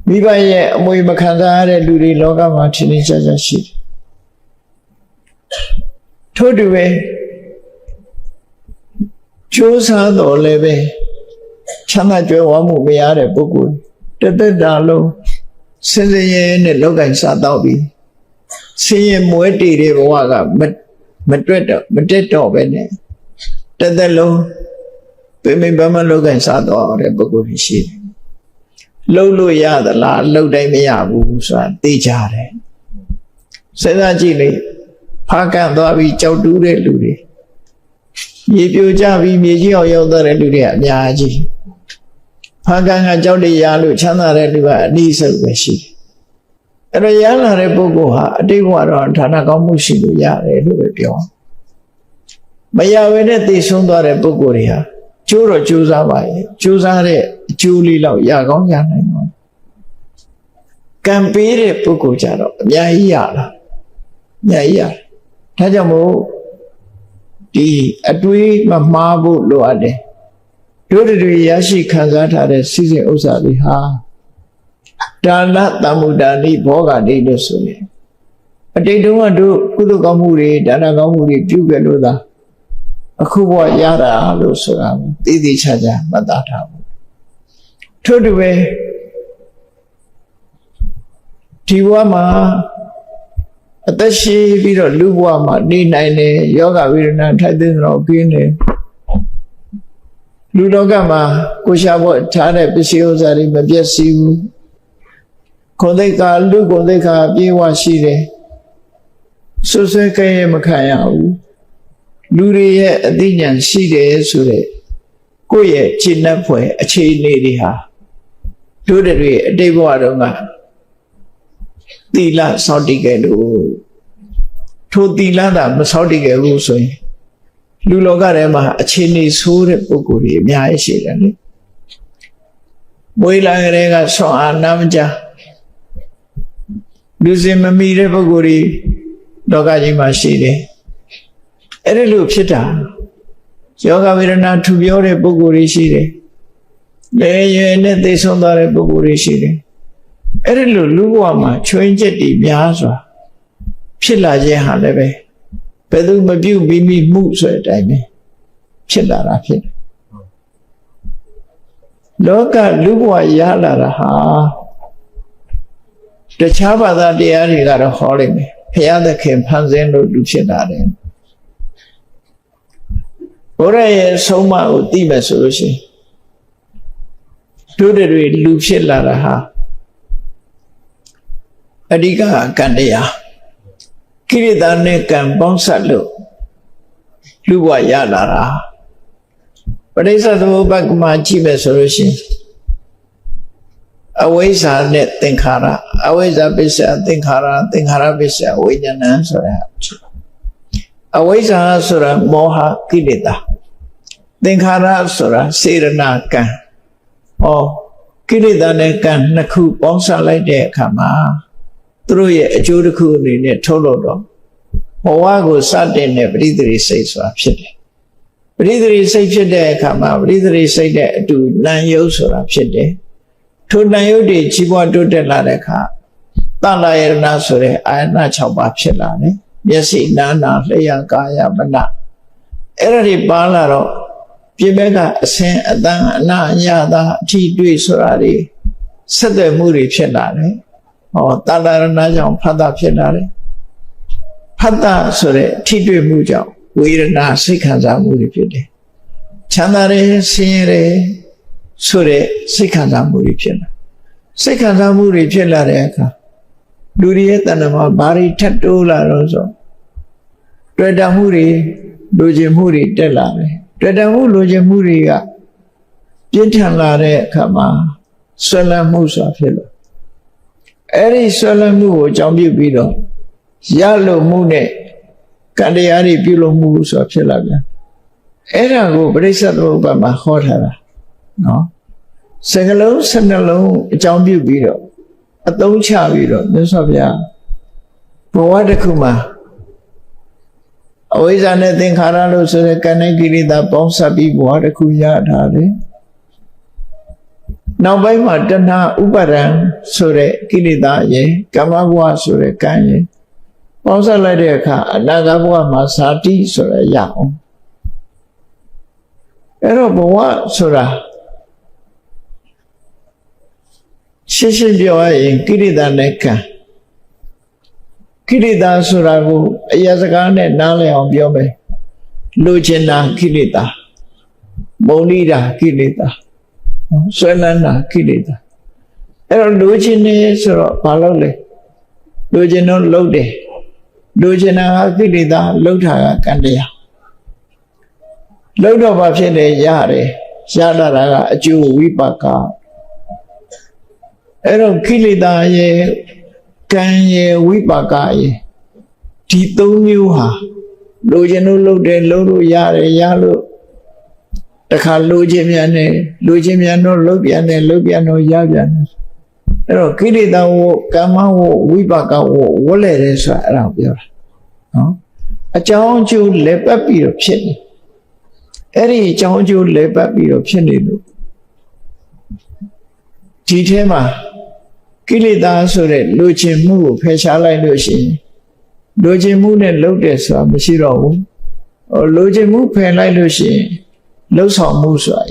Speaker 1: မိဘရဲ့အမွေမခံစားရတဲ့လူတွေလောကမှာထင်ထင်ရှားရှားရှိတယ်ထို့တူပဲကြိုးစားတော်လည်းပဲချမ်းသာကြွယ်ဝမှုမရတဲ့ပုဂ္ဂိုလ်တသက်တာလုံးစင်စင်ရဲနဲ့လောက်ကင်စားတော့ပြီးဆင်းရဲမွဲတေတဲ့ဘဝကမတက်တော့ပဲနဲ့တသက်လုံးပြင်းပြင်းပန်းပန်းလောက်ကင်စားတော့တဲ့ပုဂ္ဂိုလ်ရှိတယ်လှုပ်လို့ရသလားလှုပ်တိုင်းမရဘူးဆိုတာသိကြတယ်စဉ်းစားကြည့်လေဖားကန်သွားပြီးကြောက်တူးတဲ့လူတွေမြေပြိုကျပြီးမြေကြီးအောင်ရောက်တဲ့လူတွေအများကြီးဖားကန်ကကြောက်တရလို့ချမ်းသာတဲ့လူကအနည်းဆုံးပဲရှိတယ်အဲ့တော့ရလာတဲ့ပုဂ္ဂိုလ်ဟာအတိတ်ဘဝတော့ဌာနကောင်းမှုရှိလို့ရတယ်လို့ပဲပြောမရဝဲနဲ့သိဆုံးသွားတဲ့ပုဂ္ဂိုလ်တွေဟာကျိုးတော့ကြိုးစားပါရဲ့ကြိုးစားတဲ့အကျိုးလေးတော့ရကောင်းရနိုင်တော့ကံပေးတဲ့ပုဂ္ဂိုလ်ကြတော့အများကြီးရလာအများကြီးရဒါကြောင့်မို့ဒီအတွေးမမှားဖို့လိုအပ်တယ်တို့တွေရရှိခံစားထားတဲ့စီစဉ်ဥစ္စာတွေဟာဒါနတမ္မုဒ္ဒနိဘောဂတိလို့ဆိုရင်အတိတ်တုန်းကတို့ကုသိုလ်ကောင်းမှုတွေဒါနကောင်းမှုတွေပြုခဲ့လို့သာအခုဘဝရတာလို့ဆိုတာသိသိချာချာမှတ်သားထားဖို့ထို့တူပဲဒီဘဝမှာအသက်ရှိပြီးတော့လူဘဝမှာနေနိုင်တယ်ယောဂဝေဒနာထိုက်တဲ့တော့ပြင်းတယ်လူလောကမှာကိုရှာဖို့ထားတဲ့ပစ္စည်းဥစ္စာတွေမပြည့်စည်ဘူးကိုယ်သိက္ခာလူကိုယ်သိက္ခာပြေဝရှိတယ်ဆွဆွဲခဲရမခံရဘူးလူတွေရဲ့အသိဉာဏ်ရှိတယ်ဆိုတဲ့ကိုယ့်ရဲ့จิตနှက်ဖွယ်အခြေအနေတွေဟာ တို့တွေအတိတ်ဘဝတုန်းကသီလစောင့်တည်ခဲ့လို့ထိုသီလသာမစောင့်တည်ခဲ့ဘူးဆိုရင်လူလောကထဲမှာအခြေအနေဆိုးတဲ့ပုဂ္ဂိုလ်တွေအများကြီးရှိတယ်လေမွေးလာကြတဲ့ကဆွမ်းအားနာမကြလူစင်မမီတဲ့ပုဂ္ဂိုလ်တွေလောကကြီးမှာရှိတယ်အဲ့ဒီလိုဖြစ်တာယောဂဝေဒနာထူပြောတဲ့ပုဂ္ဂိုလ်တွေရှိတယ်လေရွယ်နဲ့သိဆုံးသွားတဲ့ပုဂ္ဂိုလ်တွေရှိတယ်အဲ့ဒီလိုလူဘဝမှာချွင်းချက်တွေများစွာဖြစ်လာခြင်းဟာလည်းပဲဘယ်သူမပြုတ်ပြီးမိမှုဆိုတဲ့အတိုင်းပဲဖြစ်လာတာဖြစ်တယ်လောကလူဘဝရလာတာဟာတခြားဘာသာတရားတွေကတော့ဟောလိမ့်မယ်ဘုရားသခင်ဖန်ဆင်းလို့လူဖြစ်လာတယ်ဘုရားရဲ့ဆုံးမကိုသိမယ်ဆိုလို့ရှိရင်တို့တွေလူဖြစ်လာတာဟာအဓိကကံတရားကိရိတာနဲ့ကံပေါင်းစပ်လို့လူဘဝရလာတာပရိစ္ဆေသမုပ္ပါဒ်မှာကြည့်မယ်ဆိုလို့ရှိရင်အဝိဇ္ဇာနဲ့သင်္ခါရအဝိဇ္ဇာပစ္စယသင်္ခါရသင်္ခါရပစ္စယဝိညာဏဆိုတာအဝိဇ္ဇာဆိုတာမောဟကိလေသာသင်္ခါရဆိုတာစေရနာကံဟောကိလေသာနဲ့ကံနှစ်ခုပေါင်းစပ်လိုက်တဲ့အခါမှာသူတို့ရဲ့အကျိုးတစ်ခုအနေနဲ့ထုတ်လို့တော့ဘဝကိုစတင်တဲ့ပရိသေရိစိတ်ဆိုတာဖြစ်တယ်ပရိသေရိစိတ်ဖြစ်တဲ့အခါမှာပရိသေရိစိတ်နဲ့အတူနာယုတ်ဆိုတာဖြစ်တယ်ထိုနာယုတ်တွေကြီးပွားတိုးတက်လာတဲ့အခါတလယရဏဆိုတဲ့အာယနာ6ပါးဖြစ်လာတယ်မျက်စိနားနာလျှာကာယမနအဲ့ဒါတွေပါလာတော့ပြင်ဘက်ကအစင်အတန်အနာအညတာအထီးတွေ့ဆိုတာတွေဆက်သွယ်မှုတွေဖြစ်လာတယ်ဟောတလရဏကြောင့်ဖတ်တာဖြစ်လာတယ်ဖတ်တာဆိုတဲ့ထိတွေ့မှုကြောင့်ဝေဒနာစိတ်ခံစားမှုတွေဖြစ်တယ်ချမ်းသာတယ်ဆင်းရဲတယ်ဆိုတဲ့စိတ်ခံစားမှုတွေဖြစ်လာစိတ်ခံစားမှုတွေဖြစ်လာတဲ့အခါလူတွေရဲ့တဏ္ဍာမှာဘာတွေထပ်တိုးလာတော့ဆိုတွေ့တာမှုတွေလူကျင်မှုတွေတက်လာတယ်တွေ့တာမှုလူကျင်မှုတွေကပြင်းထန်လာတဲ့အခါမှာဆွဲလန်းမှုဆိုတာဖြစ်လို့အဲ့ဒီဆွဲလန်းမှုကိုအကြောင်းပြုပြီးတော့ရလို့မှုနဲ့ကံတရားတွေပြုလို့မှုဆိုတာဖြစ်လာပြန်အဲ့ဒါကိုပရိစ္ဆေသမုပ္ပါဒ်မှာဟောထားတာနော်စကလုံး12လုံးအကြောင်းပြုပြီးတော့အသုံးချပြီးတော့မြတ်စွာဘုရားဘဝတစ်ခုမှာအဝိဇ္ဇာနဲ့သင်္ခါရလို့ဆိုတဲ့ကံနဲ့ကိလေသာပေါင်းစပ်ပြီးဘဝတစ်ခုရထားတယ်နောက်ပိုင်းမှာတဏှာဥပါဒံဆိုတဲ့ကိလေသာရဲ့ကာမဘဝဆိုတဲ့ကံရဲ့ပေါင်းစပ်လိုက်တဲ့အခါအနာဂတ်ဘဝမှာဇာတိဆိုရရအောင်အဲ့တော့ဘဝဆိုတာရှင်းရှင်းပြောရရင်ကိလေသာနဲ့ကံကိလေသာဆိုတာကိုအရာစကားနဲ့နားလည်အောင်ပြောမယ်လိုချင်တာကိလေသာမုန်းလိတာကိလေသာဆွဲလန်းတာကိလေသာအဲ့တော့လိုချင်နေဆိုတော့ဘာလုပ်လဲလိုချင်တော့လုပ်တယ်လိုချင်တာကကိလေသာလုပ်တာကကံတရားလုပ်တော့ဘာဖြစ်လဲရတယ်ရလာတာကအကျိုးဝိပါကအဲ့တော့ကိလေသာရဲ့ကံရဲ့ဝိပါကရဲ့ဒီ၃မျိုးဟာလိုချင်လို့လုပ်တယ်လုပ်လို့ရတယ်ရလို့တခါလိုချင်မြန်တယ်လိုချင်မြန်တော့လုပ်ပြန်တယ်လုပ်ပြန်တော့ရပြန်တယ်အဲ့တော့ကိလေသာဝကမ္မဝဝိပါကဝဝလဲတယ်ဆိုတာအဲ့ဒါကိုပြောတာနော်အကြောင်းအကျိုးလဲပတ်ပြီးတော့ဖြစ်နေအဲ့ဒီအကြောင်းအကျိုးလဲပတ်ပြီးတော့ဖြစ်နေလို့ဒီထဲမှာကိလေသာဆိုတဲ့လိုချင်မှုကိုဖယ်ရှားလိုက်လို့ရှိရင်လိုချင်မှုနဲ့လုပ်တယ်ဆိုတာမရှိတော့ဘူးလိုချင်မှုဖယ်လိုက်လို့ရှိရင်လှုပ်ဆောင်မှုဆိုတာ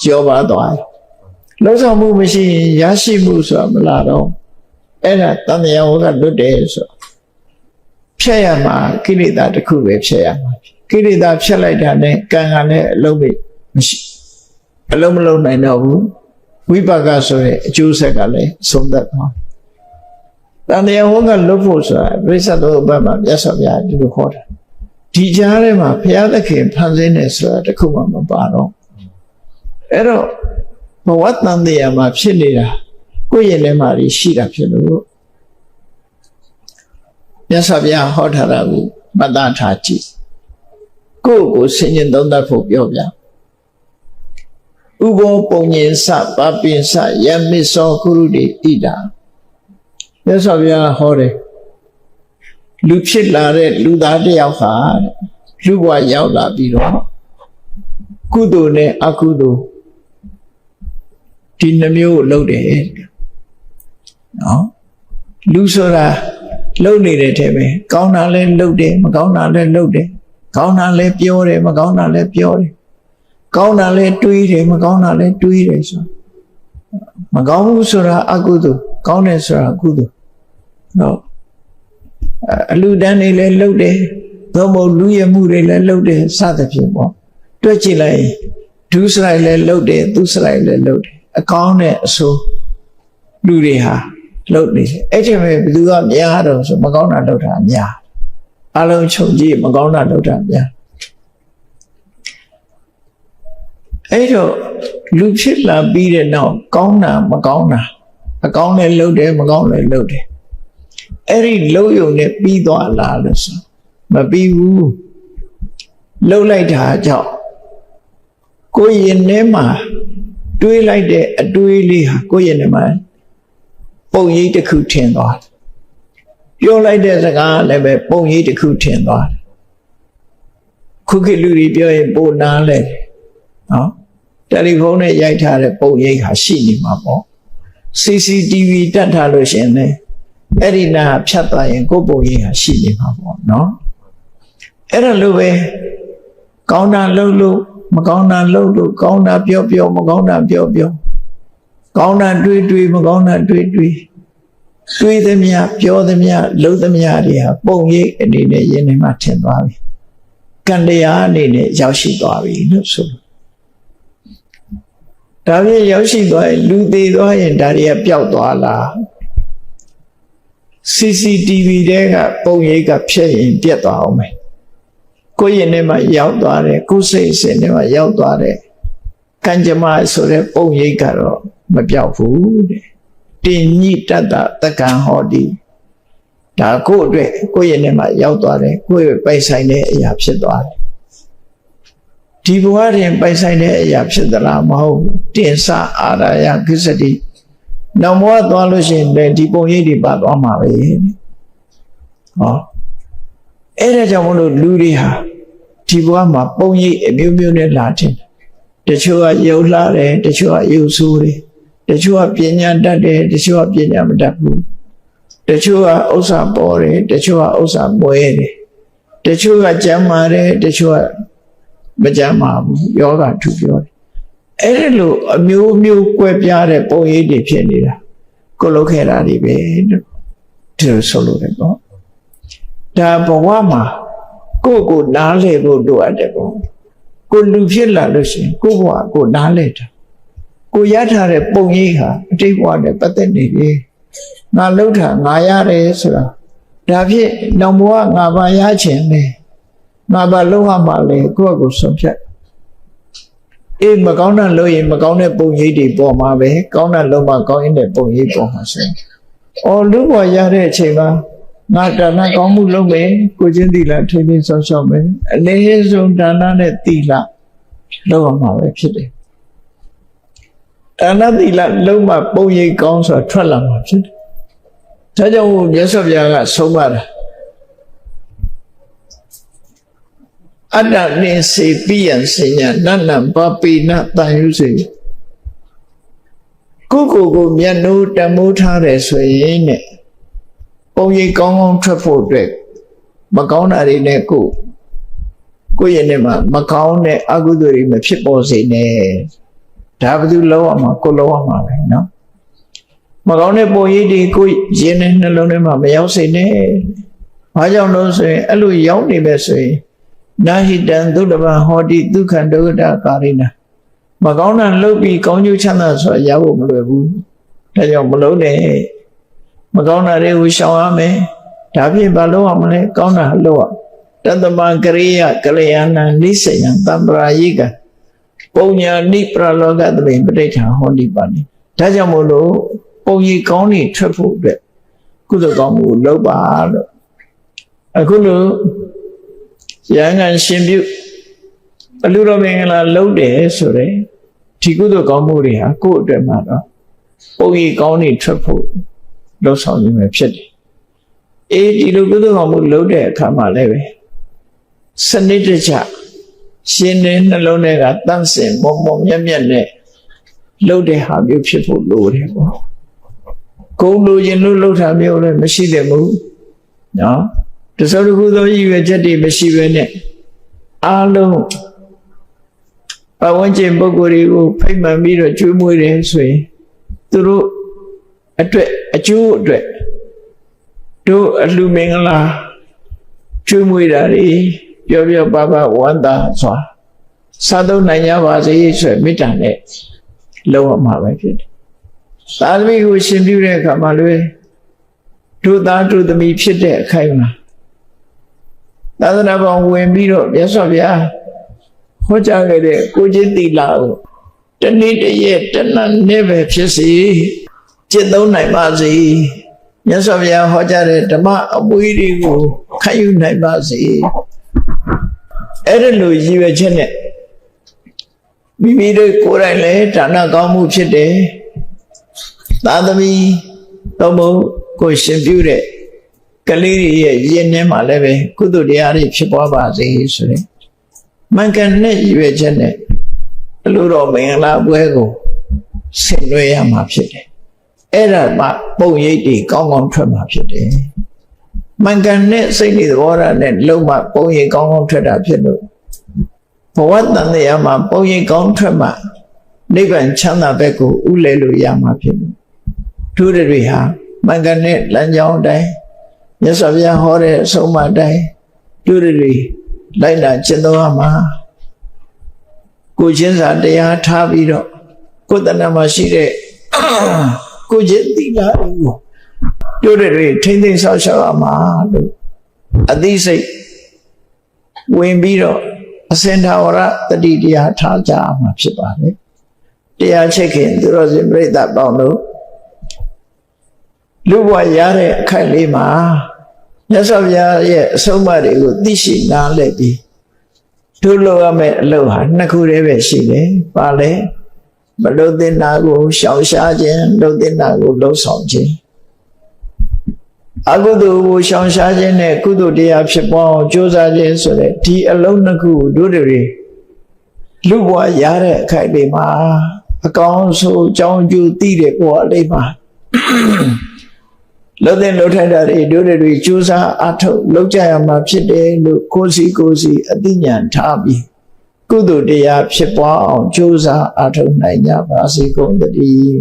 Speaker 1: ကျော်ပါသွားတယ်လှုပ်ဆောင်မှုမရှိရင်ရရှိမှုဆိုတာမလာတော့အဲ့ဒါတန်တရားဝကလွတ်တယ်ဆိုဖြတ်ရမှာကိလေသာတစ်ခုပဲဖြတ်ရမှာကိလေသာဖြတ်လိုက်တာနဲ့ကံကလည်းအလုံးမရှိအလုံးမလုံးနိုင်တော့ဘူးဝိပါကဆိုတဲ့အကျိုးဆက်ကလည်းဆုံးသက်သွားတန်တရားဝကလွတ်ဖို့ဆိုတာပြိဿသောဘက်မှာမြတ်စွာဘုရားဒီလိုခေါ်တာဒီကြားထဲမှာဘုရားသခင်ဖန်ဆင်းတယ်ဆိုတာတခုမှမပါတော့အဲ့တော့ဘ ဝတ္တန်တရားမှာဖြစ်နေတာကိုယ့်ရင်ထဲမှာရှိတာဖြစ်လို့မြတ်စွာဘုရားဟောထားတာကိုမှတ်သားထားကြည့်ကိုယ့်ကိုဆင်ញင်သုံးသပ်ဖို့ပြောပြဥဘောပုံညင်စပပိစယမစ္စောကုရုတိဣဒာမြတ်စွာဘုရားဟောတယ်လူဖြစ်လာတဲ့လူသားတစ်ယောက်ဟာလူဘဝရောက်လာပြီးတော့ကုသိုလ်နဲ့အကုသိုလ်ဒီနှမျိုးကိုလုပ်တယ်နော်လူဆိုတာလုပ်နေတဲ့ထဲပဲကောင်းတာလဲလုပ်တယ်မကောင်းတာလဲလုပ်တယ်ကောင်းတာလဲပြောတယ်မကောင်းတာလဲပြောတယ်ကောင်းတာလဲတွေးတယ်မကောင်းတာလဲတွေးတယ်ဆိုမကောင်းဘူးဆိုတာအကုသိုလ်ကောင်းတယ်ဆိုတာကုသိုလ်နော်အလူတန်းတွေလည်းလုပ်တယ်သို့မဟုတ်လူရမှုတွေလည်းလုပ်တယ်စသဖြင့်ပေါ့တွက်ကြည့်လိုက်ဒုစရိုက်လည်းလုပ်တယ်သူစရိုက်လည်းလုပ်တယ်အကောင်းနဲ့အဆိုးလူတွေဟာလုပ်နေတယ်အဲ့ဒီမဲ့ဘယ်သူကများတော့ဆိုမကောင်းတာလုပ်တာများအလုံးခြုံကြည့်မကောင်းတာလုပ်တာများအဲ့တော့လူဖြစ်လာပြီးတဲ့နောက်ကောင်းတာမကောင်းတာအကောင်းလည်းလုပ်တယ်မကောင်းလည်းလုပ်တယ်အဲ့ဒီလုပ်ယုံနဲ့ပြီးသွားလားလို့ဆိုမပြီးဘူးလှုပ်လိုက်တာကြောင့်ကိုယ်ရင်ထဲမှာတွေးလိုက်တဲ့အတွေးလေးဟာကိုယ့်ရင်ထဲမှာပုံရိပ်တစ်ခုထင်သွားတယ်ပြောလိုက်တဲ့စကားလည်းပဲပုံရိပ်တစ်ခုထင်သွားတယ်ခုခေတ်လူတွေပြောရင်ပိုနားလဲနော်တယ်လီဖုန်းနဲ့ရိုက်ထားတဲ့ပုံရိပ်ဟာရှိနေမှာပေါ့ CCTV တက်ထားလို့ရှင်လေအဲ့ဒီနာဖြတ်သွားရင်ကိုယ်ပုံရိပ်ဟာရှိနေမှာပေါ့နော်အဲ့ဒါလိုပဲကောင်းတာလုပ်လို့မကောင်းတာလုပ်လို့ကောင်းတာပြောပြောမကောင်းတာပြောပြောကောင်းတာတွေးတွေးမကောင်းတာတွေးတွေးတွေးသမျှပြောသမျှလုပ်သမျှတွေဟာပုံရိပ်အနေနဲ့ယင်နေမှထင်သွားပြီကံတရားအနေနဲ့ရောက်ရှိသွားပြီလို့ဆိုဒါဖြင့်ရောက်ရှိသွားရင်လူသေးသွားရင်ဒါတွေကပျောက်သွားလား CCTV တဲကပုံရိပ်ကဖြည့်ရင်ပြတ်သွားအောင်မယ်ကိုယ့်ရင်ထဲမှာရောက်သွားတယ်ကိုယ်စိတ်အစဉ်ထဲမှာရောက်သွားတယ်ကံကြမ္မာဆိုတဲ့ပုံရိပ်ကတော့မပြောက်ဘူးတဲ့တင်ညိတတ္တတက္ကံဟောတိဒါကိုယ့်အတွက်ကိုယ့်ရင်ထဲမှာရောက်သွားတယ်ကိုယ့်ရဲ့ပိုင်ဆိုင်တဲ့အရာဖြစ်သွားတယ်ဒီဘဝတွင်ပိုင်ဆိုင်တဲ့အရာဖြစ်သလားမဟုတ်တင်စအာရယကိစ္စတိနောက်ဘဝသွားလို့ရှိရင်လည်းဒီပုံရိပ်တွေပါသွားမှာပဲဟောအဲ့ဒါကြောင့်မလို့လူတွေဟာဒီဘဝမှာပုံရိပ်အမျိုးမျိုးနဲ့လာတယ်တချို့ကယုံလာတယ်တချို့ကယုံဆိုးတယ်တချို့ကပညာတတ်တယ်တချို့ကပညာမတတ်ဘူးတချို့ကဥစ္စာပေါ်တယ်တချို့ကဥစ္စာမွဲတယ်တချို့ကကျမ်းမာတယ်တချို့ကမကျမ်းမာဘူးယောဂထူပြောတယ်အဲ့ဒီလိုအမျိုးမျိုးကွဲပြားတဲ့ပုံရိပ်တွေဖြစ်နေတာကိုလုပ်ခဲ့တာတွေပဲလို့ဒီလိုဆိုလို့တယ်ပေါ့ဒါဘဝမှာကိုနားလဲဖို့လိုအပ်တယ်ပေါ့ကိုလူဖြစ်လာလို့ရှိရင်ကိုဘဝကိုနားလဲတာကိုရထားတဲ့ပုံရိပ်ဟာအတိတ်ဘဝနဲ့ပတ်သက်နေပြီငါလှုပ်တာငါရတယ်ဆိုတာဒါဖြင့်နောက်ဘဝငါပါရခြင်းလေငါပါလှုပ်ရမှာလေကိုယ့်ကိုဆုံးဖြတ်အေးမကောင်းတာလုပ်ရင်မကောင်းတဲ့ပုံရိပ်တွေပေါ်မှာပဲကောင်းတာလုပ်မှကောင်းရင်တဲ့ပုံရိပ်ပေါ်မှာဆိုအော်လူဘဝရတဲ့အချိန်မှာငါဒါနကောင်းမှုလုပ်မယ်ကိုချင်းသီလထိန်းသိမ်းဆောင်ရှောက်မယ်အနည်းဆုံးဒါနနဲ့သီလလုပ်ရမှာပဲဖြစ်တယ်ဒါနသီလလုံးဝပုံရိပ်ကောင်းဆိုတာထွက်လာမှာဖြစ်တယ်ဒါကြောင့်မြတ်စွာဘုရားကဆုံးမတာအတ္တနိစေပိယံစဉ္ညာနနံပပိနတန်ယူစေကိုမျက်နှိုးတမိုးထားတယ်ဆိုရင်တဲ့ပုံရိပ်ကောင်းကောင်းထွက်ဖို့အတွက်မကောင်းတာတွေနဲ့ကိုယ့်ရဲ့နဲ့မှာမကောင်းတဲ့အကုသိုလ်တွေမဖြစ်ပေါ်စေနဲ့ဒါဘယ်သူလောက်အောင်မှာကိုလောက်အောင်မှာပဲเนาะမကောင်းတဲ့ပုံရိပ်တွေကိုရင်နဲ့နှလုံးထဲမှာမရောက်စေနဲ့ဘာကြောင့်လို့ဆိုရင်အဲ့လိုရောက်နေပဲဆိုရင်နာဟိတံသုတ္တဗံဟောတိဒုက္ခဒုက္ခကာရိနာမကောင်းတာလုပ်ပြီးကောင်းကျိုးချမ်းသာဆိုတာရဖို့မလွယ်ဘူးဒါကြောင့်မလုပ်နဲ့မကောင်းတာတွေကိုရှောင်ရမယ်ဒါဖြင့်ဘာလုပ်ရမလဲကောင်းတာလုပ်ရတတ္တမကရိယကလျာဏနိစ္စယံတံပရာယိက ပုံညာနိပရလောကသဘင်ပဋိဋ္ဌာဟောတိပါနေဒါကြောင့်မို့လို့ပုံကြီးကောင်းနေထွက်ဖို့အတွက်ကုသိုလ်ကောင်းမှုလုပ်ပါလို့အခုလို့ရဟန်းကရှင်ပြုအလူတော်မင်္ဂလာလုပ်တယ်ဆိုတဲ့ဒီကုသိုလ်ကောင်းမှုတွေဟာကိုယ့်အတွက်မှာတော့ပုံကြီးကောင်းနေထွက်ဖို့လှုပ်ဆောင်ရမယ်ဖြစ်တယ်ဒီလိုကုသိုလ်ကောင်းမှုလုပ်တဲ့အခါမှာလည်းပဲစနစ်တကျရှင်တဲ့နှလုံးထဲကတန့်စင်မုံမုံမြတ်မြတ်နဲ့လှုပ်တဲ့ဟာမျိုးဖြစ်ဖို့လိုတယ်ပေါ့ကိုယ်လိုချင်လို့လှုပ်တာမျိုးလည်းမရှိသင့်ဘူးနော်တစုံတစ်ခုသောရည်ရွယ်ချက်တွေမရှိဘဲနဲ့အားလုံးပတ်ဝန်းကျင်ပုဂ္ဂိုလ်တွေကိုဖိတ်မှန်ပြီးတော့ကျွေးမွေးတယ်ဆိုရင်သူတို့အတွက်အကျိုးအတွက်တို့အလှမင်္ဂလာကျွေးမွေးတာတွေပြောပြောပါပါဝမ်းသာစွာစားသုံးနိုင်ကြပါစေဆိုမေတ္တာနဲ့လုံးဝမှာပဲဖြစ်တယ်။သာသမီကိုရှင်ပြုတဲ့အခါမှာလည်းတို့သားတို့သမီးဖြစ်တဲ့အခိုက်မှာသာသနာ့ဘောင်ဝင်ပြီးတော့မြတ်စွာဘုရားဟောကြားခဲ့တဲ့ကိုချင်းသီလကိုတနေ့တည်းတဏ္ဍနဲ့ပဲဖြစ်စေကျင့်သုံးနိုင်ပါစေမြတ်စွာဘုရားဟောကြားတဲ့ဓမ္မအမွေတွေကိုခံယူနိုင်ပါစေအဲ့ဒါလိုရည်ရွယ်ချက်နဲ့မိမိတို့ကိုယ်တိုင်လည်းဒါနကောင်းမှုဖြစ်တယ်သာသမီတော့မို့ကိုရှင်ပြုတဲ့ကလေးတွေရဲ့ရင်းနှင်းမှာလည်းပဲကုသိုလ်တရားတွေဖြစ်ပွားပါစေဆိုတဲ့မှန်ကန်တဲ့ရည်ရွယ်ချက်နဲ့အလိုတော်မင်္ဂလာပွဲကိုဆင်နွှဲရမှာဖြစ်တယ်အဲ့ဒါမှပုံရိပ်တွေကောင်းကောင်းထွက်မှာဖြစ်တယ်မှန်ကန်တဲ့စိတ်တွေသဘောထားနဲ့လုံးဝပုံရိပ်ကောင်းကောင်းထွက်တာဖြစ်လို့ဘဝတန်တရားမှာပုံရိပ်ကောင်းထွက်မှာနိဗ္ဗာန်ချမ်းသာဘက်ကိုဥလဲလို့ရမှာဖြစ်လို့သူတွေဟာမှန်ကန်တဲ့လမ်းကြောင်းအတိုင်းမြတ်စွာဘုရားဟောတဲ့အဆုံးအမအတိုင်းသူတွေလိုက်လာကျင့်သုံးရမှာကိုချင်းစာတရားထားပြီးတော့ကိုယ်တဏ္ဍမှာရှိတဲ့ကိုချင်းသီလကိုတို့တွေထိမ့်သိမ်းဆောက်ရှောက်ရမှာလို့အသိစိတ်ဝင်ပြီးတော့အစင်ထာဝရတတိတရားထားကြမှာဖြစ်ပါတယ်တရားချက်ခင်သူတော်စင်ပြိဿပေါင်းတို့လူဘဝရတဲ့အခိုက်လေးမှာမြတ်စွာဘုရားရဲ့အဆုံးအမတွေကိုသိရှိနားလည်ပြီးတို့လုပ်ရမယ့်အလုပ်ဟာနှစ်ခုတည်းပဲရှိတယ်။ဘာလဲမလုပ်တဲ့နာကိုရှောင်ရှားခြင်းလုပ်တဲ့နာကိုလှုပ်ဆောင်ခြင်းအကုသိုလ်ကိုရှောင်ရှားခြင်းနဲ့ကုသိုလ်တရားဖြစ်ပေါ်အောင်ကြိုးစားခြင်းဆိုတဲ့ဒီအလုံးနှစ်ခုတို့တွေလူဘဝရတဲ့အခိုက်လေးမှာအကောင်းဆုံးအကြောင်းကျိုးသိတဲ့ဘဝလေးမှာလှုပ်တဲ့လှုပ်ထိုက်တာတွေတို့တွေကြိုးစားအထောက်လုပ်ကြရမှာဖြစ်တယ်လို့ကိုယ်စီအသိဉာဏ်ထားပြီးကုသိုလ်တရားဖြစ်ပွားအောင်ကြိုးစားအထောက်နိုင်ကြပါစေကုန်သတည်း